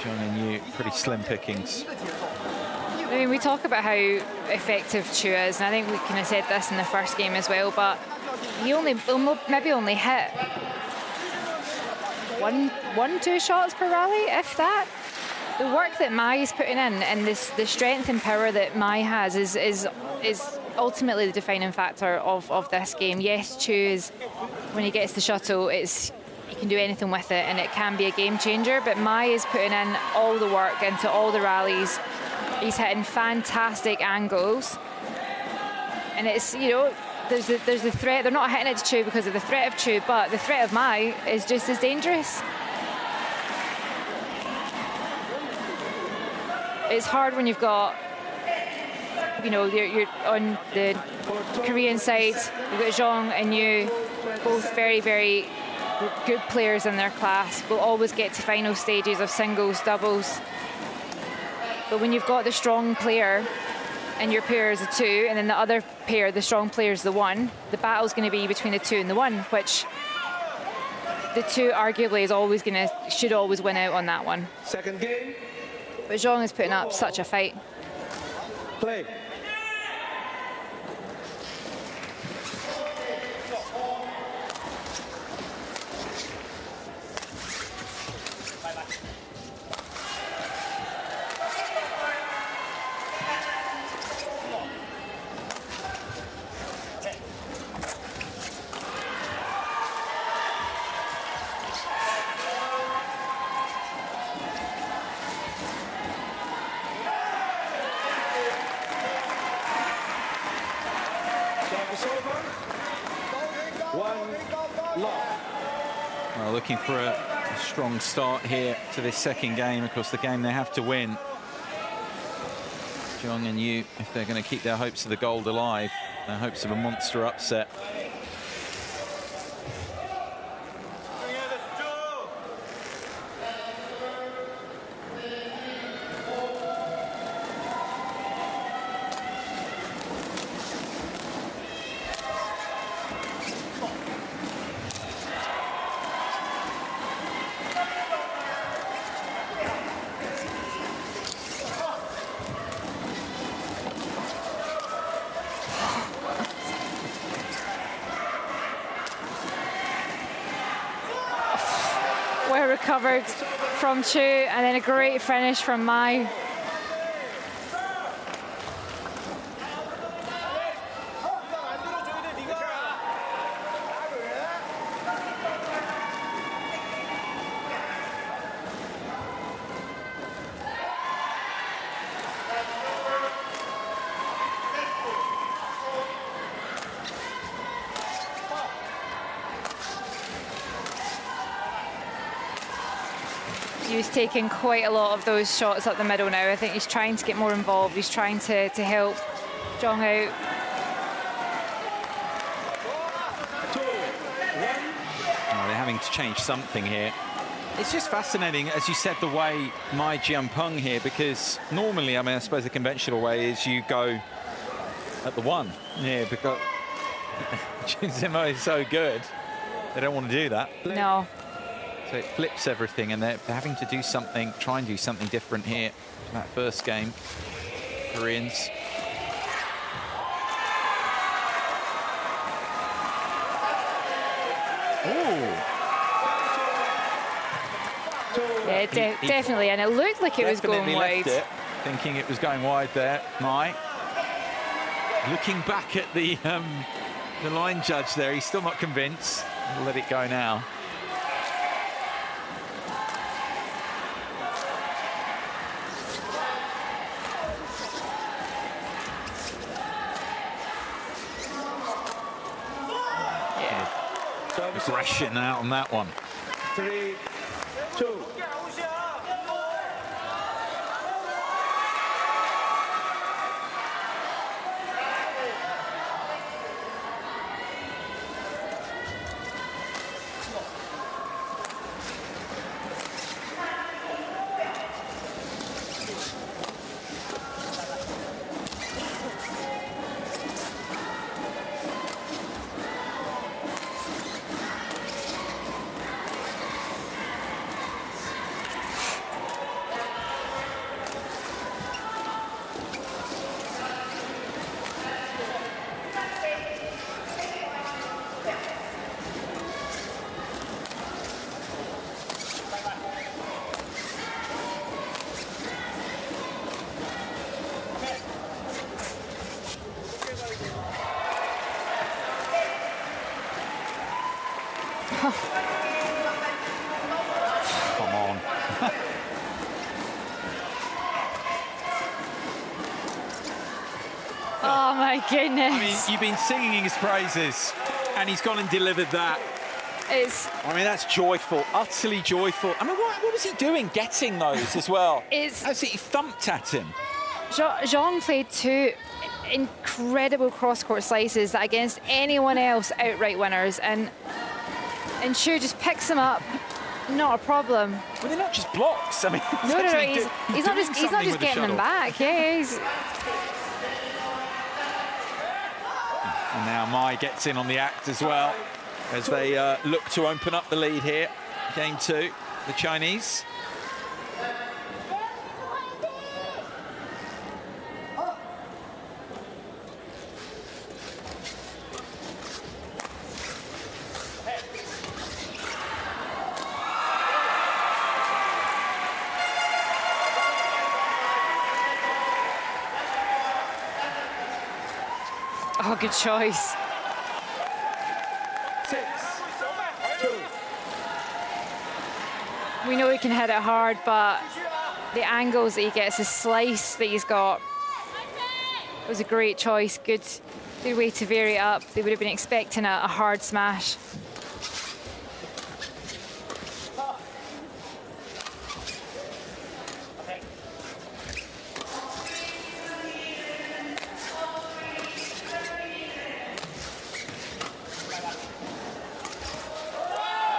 Speaker 1: Zhong and Yu. Pretty slim pickings.
Speaker 5: I mean, we talk about how effective Chu is, and I think we kind of said this in the first game as well, but he'll maybe only hit one, 2 shots per rally, if that. The work that Mai is putting in, and the strength and power that Mai has is ultimately the defining factor of this game. Yes, Chu is, when he gets the shuttle, he can do anything with it, and it can be a game changer, but Mai is putting in all the work into all the rallies. He's hitting fantastic angles, and it's, you know, there's a threat. They're not hitting it to Chu because of the threat of Chu, but the threat of Mai is just as dangerous. It's hard when you've got, you know, you're on the Korean side, you've got Zhong and Yu, both very, very good players in their class, will always get to final stages of singles, doubles. But when you've got the strong player and your pair is a 2, and then the other pair, the strong player, is the 1, the battle's going to be between the 2 and the 1, which the 2 arguably should always win out on that one.
Speaker 8: Second game.
Speaker 5: But Zhong is putting up such a fight.
Speaker 8: Play.
Speaker 2: One love.
Speaker 1: Well, looking for a strong start here to this second game. Of course, the game they have to win. Zhang and Yu, if they're going to keep their hopes of the gold alive, their hopes of a monster upset.
Speaker 5: Well recovered from Chu, and then a great finish from Mai. He's taking quite a lot of those shots up the middle now. I think he's trying to get more involved. He's trying to help Zhang out.
Speaker 1: Oh, they're having to change something here. It's just fascinating, as you said, the way Mai Jianpeng here, because normally, I mean, I suppose the conventional way is you go at the one. Yeah, because Jun Zhimo is so good. They don't want to do that.
Speaker 5: No.
Speaker 1: So it flips everything, and they're having to do something, try and do something different here in that first game. Koreans. Ooh.
Speaker 5: Yeah, definitely, and it looked like it was going wide.
Speaker 1: Left it, thinking it was going wide there. Mai. Looking back at the line judge there, he's still not convinced. We'll let it go now. Aggression out on that one.
Speaker 2: 3-2.
Speaker 1: Come on.
Speaker 5: Oh my goodness.
Speaker 1: I mean, you've been singing his praises, and he's gone and delivered that. I mean, that's joyful, utterly joyful. I mean, what was he doing getting those as well? Absolutely thumped at him.
Speaker 5: Zhang played two incredible cross-court slices that against anyone else outright winners, and Chu just picks them up. Not a problem.
Speaker 1: Well, they're not just blocks. I mean,
Speaker 5: no. He's not just getting them back. Yeah, he's.
Speaker 1: And now Mai gets in on the act as well, as they look to open up the lead here. Game two, the Chinese.
Speaker 5: Oh, good choice.
Speaker 2: 6-2.
Speaker 5: We know he can hit it hard, but the angles that he gets, the slice that he's got, was a great choice. Good their way to vary it up. They would have been expecting a hard smash.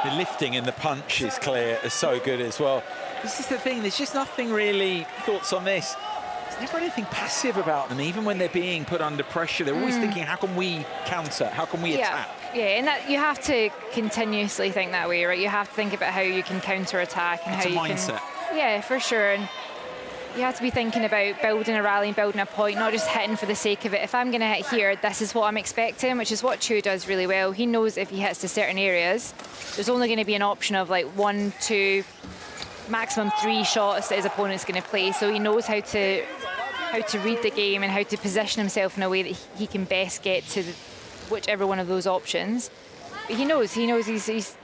Speaker 1: The lifting and the punch is clear, is so good as well. This is the thing, there's just nothing really, thoughts on this, there's never anything passive about them, even when they're being put under pressure. They're always thinking, how can we counter, how can we attack?
Speaker 5: Yeah, and that you have to continuously think that way, right? You have to think about how you can counter-attack and
Speaker 1: It's
Speaker 5: how
Speaker 1: a
Speaker 5: you
Speaker 1: mindset.
Speaker 5: can... Yeah, for sure. And you have to be thinking about building a rally and building a point, not just hitting for the sake of it. If I'm going to hit here, this is what I'm expecting, which is what Chu does really well. He knows if he hits to certain areas, there's only going to be an option of like 1, 2, maximum 3 shots that his opponent's going to play. So he knows how to read the game and how to position himself in a way that he can best get to whichever one of those options. But he knows he's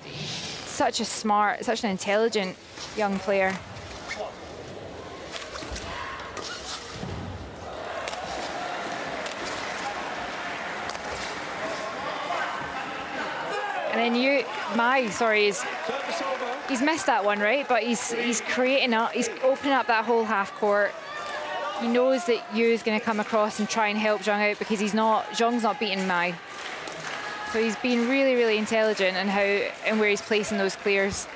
Speaker 5: such a smart, such an intelligent young player. And then he's missed that one, right? But he's opening up that whole half court. He knows that Yu's going to come across and try and help Zhang out because Zhang's not beating Mai. So he's been really, really intelligent in how and where he's placing those clears.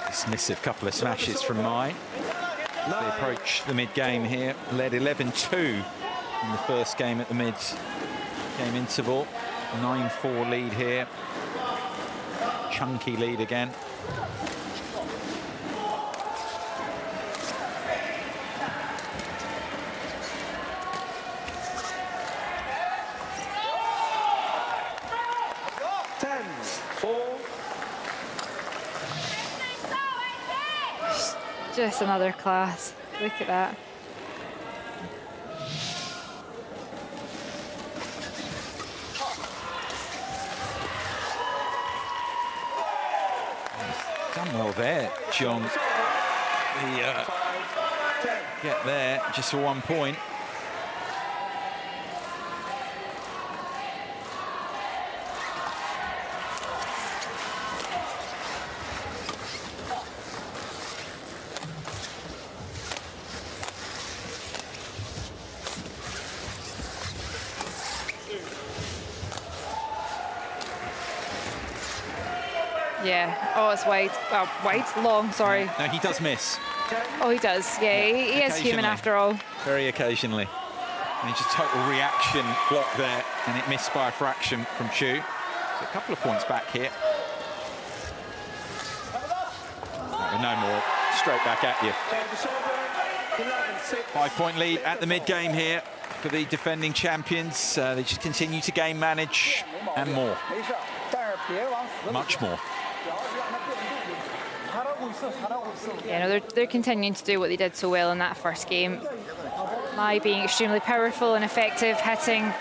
Speaker 1: Dismissive couple of smashes from Mai. They approach the mid-game here, led 11-2 in the first game at the mid-game interval. 9-4 lead here. Chunky lead again.
Speaker 5: Just another class. Look at that.
Speaker 1: Done well there, John. Get there just for 1 point.
Speaker 5: Yeah. Oh, it's wide. Well, wide? Long, sorry.
Speaker 1: No, he does miss.
Speaker 5: Oh, he does. Yeah, he is human after all.
Speaker 1: Very occasionally. And just total reaction block there, and it missed by a fraction from Chu. So a couple of points back here. No more. Straight back at you. 5-point lead at the mid-game here for the defending champions. They just continue to game manage and more. Much more.
Speaker 5: Yeah, no, they're continuing to do what they did so well in that first game. Mai being extremely powerful and effective, hitting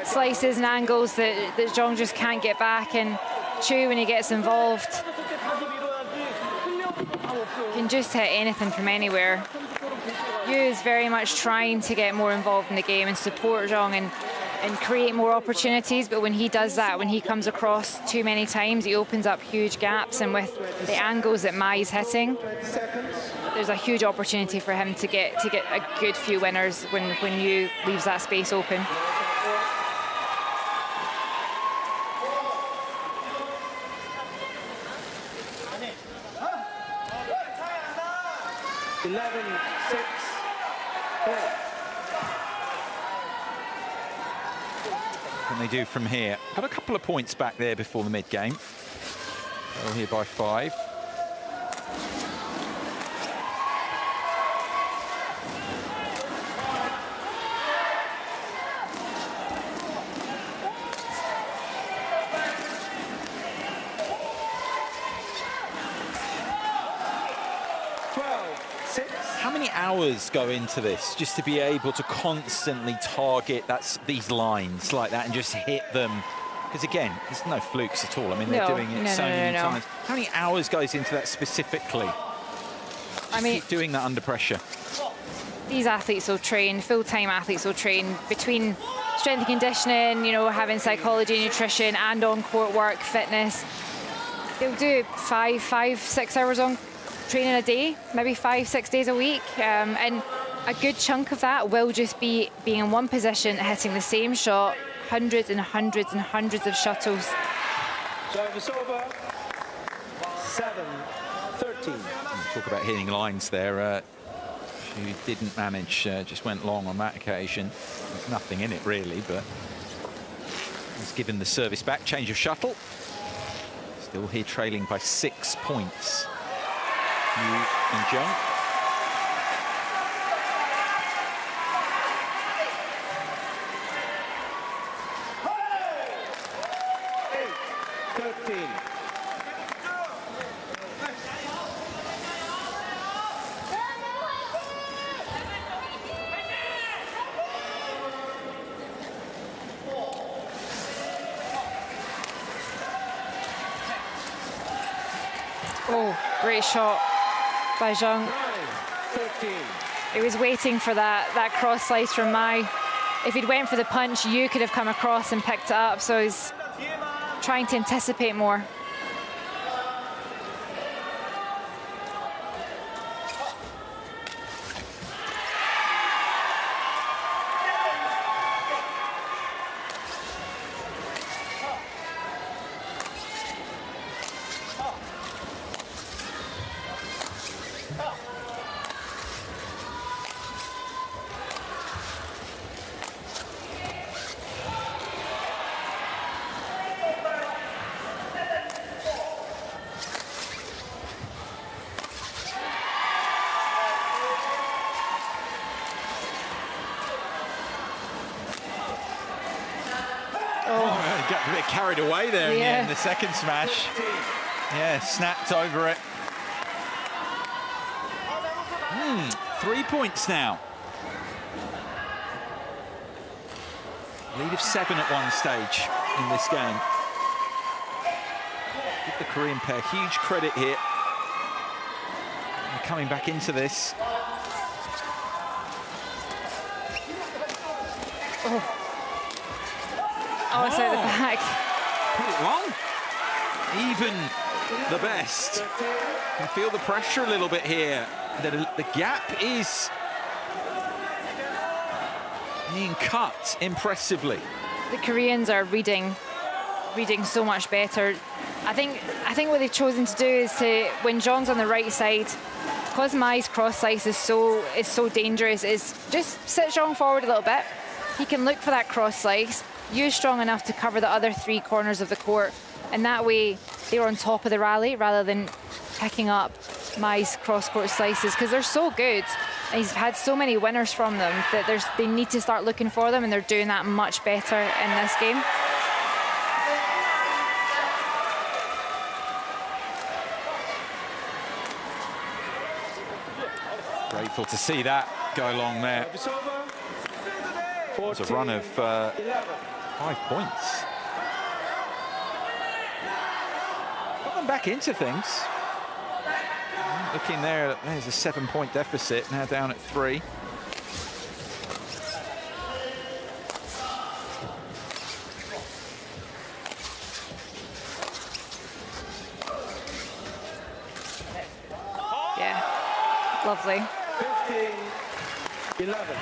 Speaker 5: slices and angles that Zhang just can't get back, and Chu, when he gets involved, can just hit anything from anywhere. Yu is very much trying to get more involved in the game and support Zhang and create more opportunities, but when he does that, when he comes across too many times, he opens up huge gaps, and with the angles that Mai's hitting, there's a huge opportunity for him to get a good few winners when Yu leaves that space open.
Speaker 1: Can they do from here? Got a couple of points back there before the mid-game. They're here by 5. hours go into this just to be able to constantly target these lines like that and just hit them? Because again, there's no flukes at all. I mean, they're doing it so many times. How many hours goes into that specifically? I mean, keep doing that under pressure.
Speaker 5: These athletes will train, full-time athletes will train between strength and conditioning, you know, having psychology, nutrition, and on-court work, fitness. They'll do 5, 6 hours on training a day, maybe 5, 6 days a week. And a good chunk of that will just be being in one position, hitting the same shot, hundreds and hundreds and hundreds of shuttles.
Speaker 8: Service over. 7-13.
Speaker 1: Talk about hitting lines there. She didn't manage, just went long on that occasion. There's nothing in it really, but he's given the service back. Change of shuttle. Still here trailing by 6 points. Yu and Zheng.
Speaker 5: Oh, great shot by Zheng. He was waiting for that cross slice from Mai. If he'd went for the punch, Yu could have come across and picked it up. So he's trying to anticipate more.
Speaker 1: Got a bit carried away there in the second smash. Yeah, snapped over it. 3 points now. Lead of 7 at one stage in this game. Give the Korean pair huge credit here. They're coming back into this.
Speaker 5: Oh, it's out the back.
Speaker 1: Put it long. Even the best. You feel the pressure a little bit here. The gap is being cut impressively.
Speaker 5: The Koreans are reading so much better. I think what they've chosen to do is to, when Zheng's on the right side, because Mai's cross slice is so dangerous, is just sit Zheng forward a little bit. He can look for that cross slice. Yu's strong enough to cover the other 3 corners of the court, and that way they're on top of the rally rather than picking up Mai's cross-court slices, because they're so good. And he's had so many winners from them that they need to start looking for them, and they're doing that much better in this game.
Speaker 1: Grateful to see that go along there. It's a run of 5 points. Got them back into things. Looking there, there's a 7-point deficit, now down at 3.
Speaker 5: Yeah, lovely.
Speaker 8: 15-11.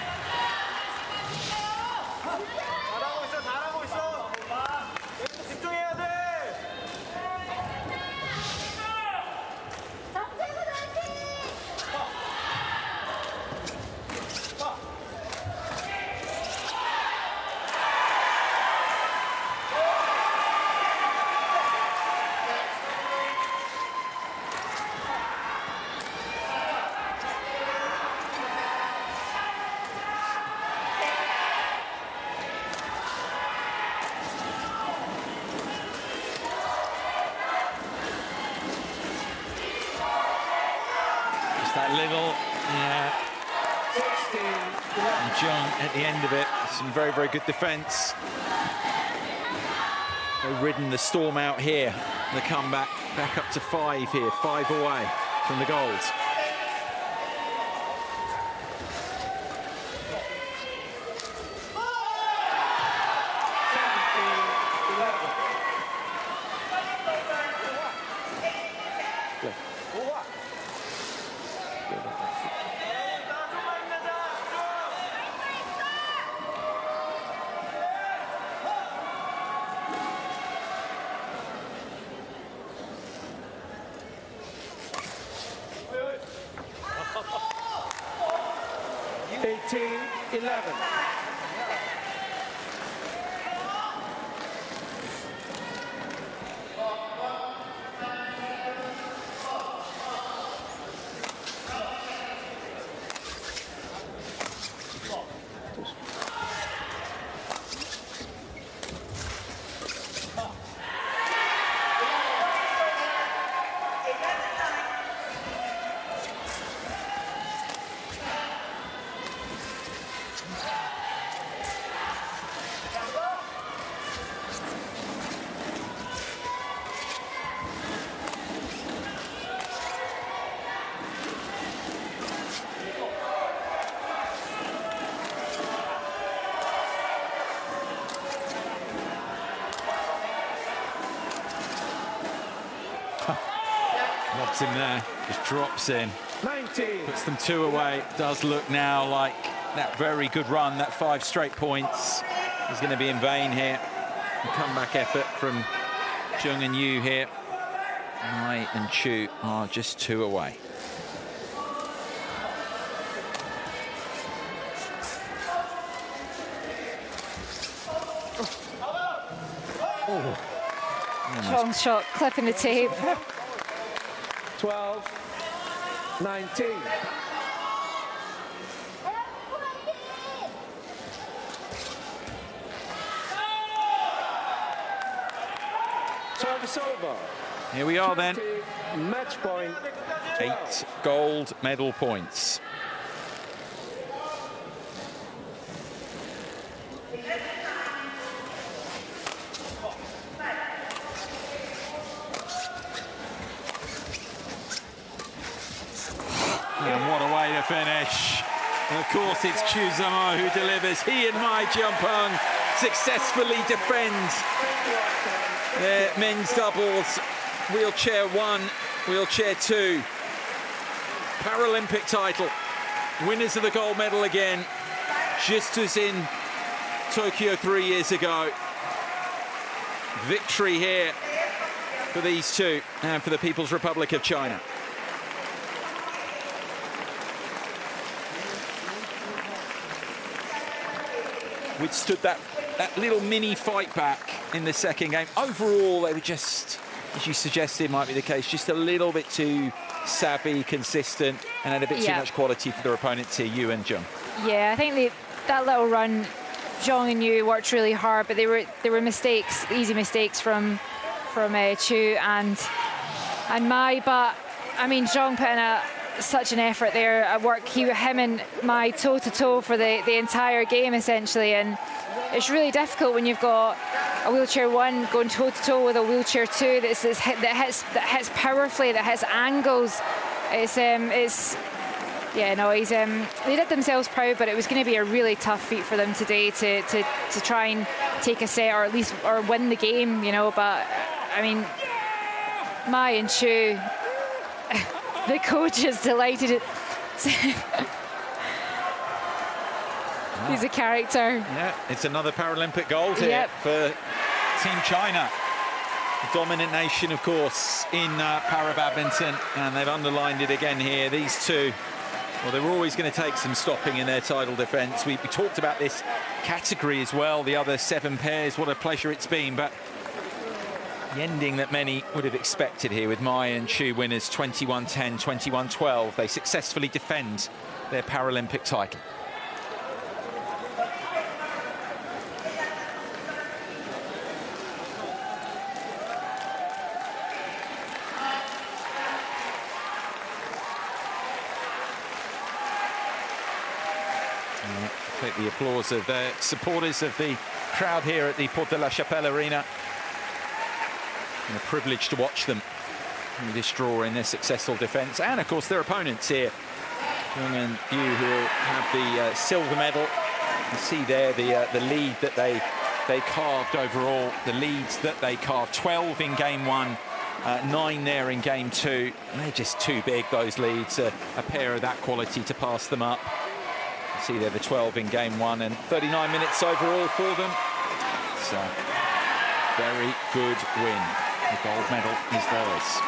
Speaker 1: That little, And Jung at the end of it, some very, very good defence. They've ridden the storm out here. The comeback back up to 5 here, 5 away from the gold. Lobs him there, just drops in. 19. Puts them 2 away. Does look now like that very good run, that 5 straight points is going to be in vain here. A comeback effort from Jung and Yu here. Mai and Chu are just 2 away.
Speaker 5: Oh. Strong shot, clipping the tape.
Speaker 8: 12, 19. Service over.
Speaker 1: Here we are then.
Speaker 8: Match point.
Speaker 1: 8 gold medal points. And what a way to finish. And of course, it's Chu Zamo who delivers. He and Mai Jianpeng successfully defend their men's doubles. Wheelchair 1, wheelchair 2. Paralympic title. Winners of the gold medal again, just as in Tokyo 3 years ago. Victory here for these two and for the People's Republic of China. Withstood that little mini fight back in the second game. Overall, they were just, as you suggested might be the case, just a little bit too savvy, consistent, and had a bit too much quality for their opponents here, Yu and Jung.
Speaker 5: Yeah, I think that little run, Zhang and Yu worked really hard, but there were mistakes, easy mistakes from Chu and Mai. But I mean, Zhang put in such an effort there at work. Him and Mai toe to toe for the entire game essentially, and it's really difficult when you've got a wheelchair 1 going toe to toe with a wheelchair 2 that hits powerfully, that hits angles. Yeah, no, they did themselves proud, but it was going to be a really tough feat for them today to try and take a set, or at least win the game, you know. But I mean, Mai and Chu, the coach is delighted. He's a character.
Speaker 1: Yeah, it's another Paralympic gold here for Team China. The dominant nation, of course, in para-badminton, and they've underlined it again here. These two, well, they were always going to take some stopping in their title defence. We talked about this category as well, the other 7 pairs. What a pleasure it's been, but the ending that many would have expected here with Mai and Chu winners 21-10, 21-12. They successfully defend their Paralympic title. Take the applause of the supporters of the crowd here at the Porte de la Chapelle Arena. And a privilege to watch them in this draw in their successful defence, and of course their opponents here. Young and Yu, who will have the silver medal. You see there the lead that they carved overall, the leads that they carved. 12 in game 1, 9 there in game 2. And they're just too big, those leads, a pair of that quality to pass them up. You see there the 12 in game 1 and 39 minutes overall for them. It's a very good win. The gold medal is theirs.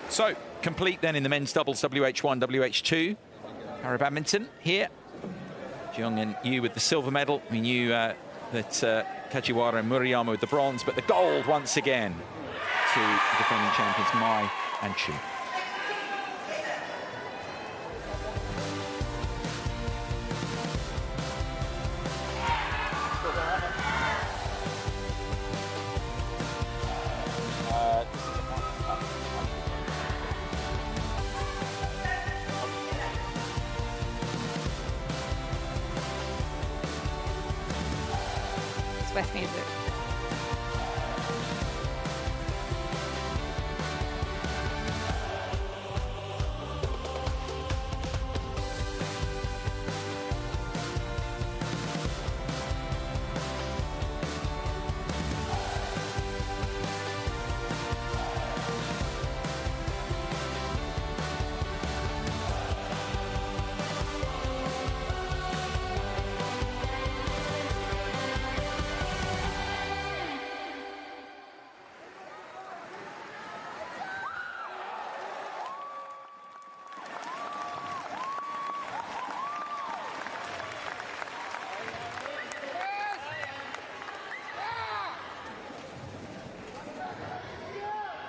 Speaker 1: So, complete then in the men's doubles WH1, WH2. Para Badminton here. Jeong and Yu with the silver medal. We knew that Kajiwara and Murayama with the bronze, but the gold once again to the defending champions Mai and Chu.
Speaker 5: With music.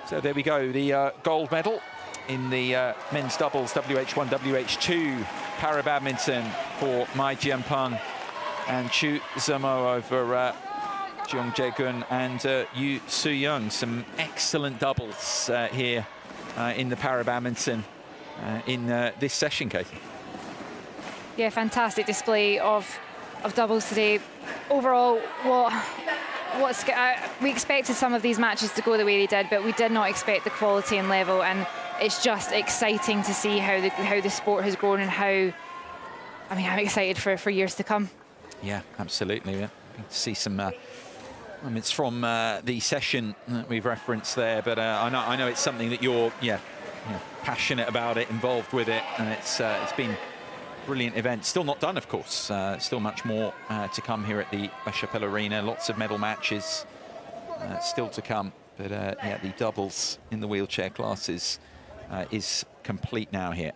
Speaker 1: So there we go, the gold medal in the men's doubles WH1, WH2 para badminton for Mai Jianpeng and Chu Zemo over Jeong Jae-gun and Yu Su-young. Some excellent doubles here in the para badminton in this session, Katie.
Speaker 5: Yeah, fantastic display of doubles today. Overall, we expected some of these matches to go the way they did, but we did not expect the quality and level, and it's just exciting to see how the sport has grown and how, I mean, I'm excited for years to come.
Speaker 1: Yeah, absolutely. Yeah. See some moments from the session that we've referenced there, but I know it's something that you're passionate about it, involved with it, and it's been brilliant event. Still not done, of course. Still much more to come here at the La Chapelle Arena. Lots of medal matches still to come. But yeah, the doubles in the wheelchair classes is complete now here.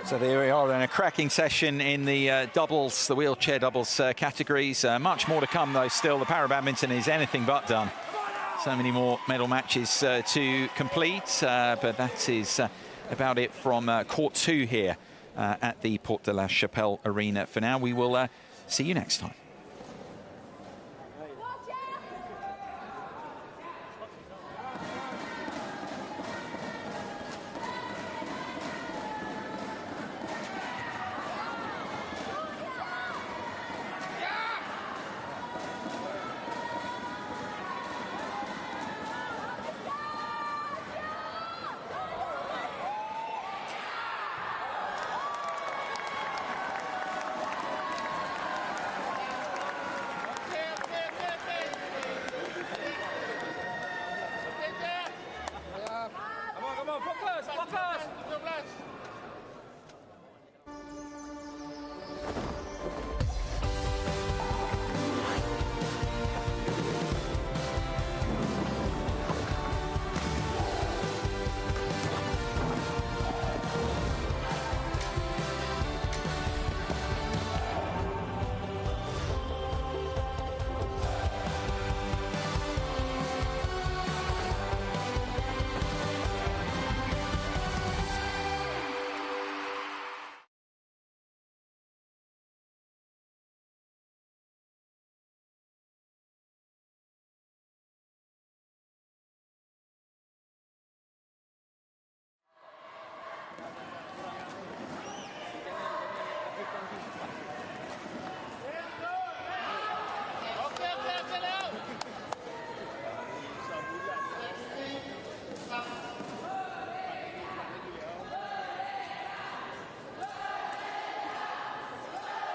Speaker 1: So there we are in a cracking session in the doubles, the wheelchair doubles categories. Much more to come, though, still. The Para-Badminton is anything but done. So many more medal matches to complete, but that is about it from Court 2 here at the Porte de la Chapelle Arena for now. We will see you next time.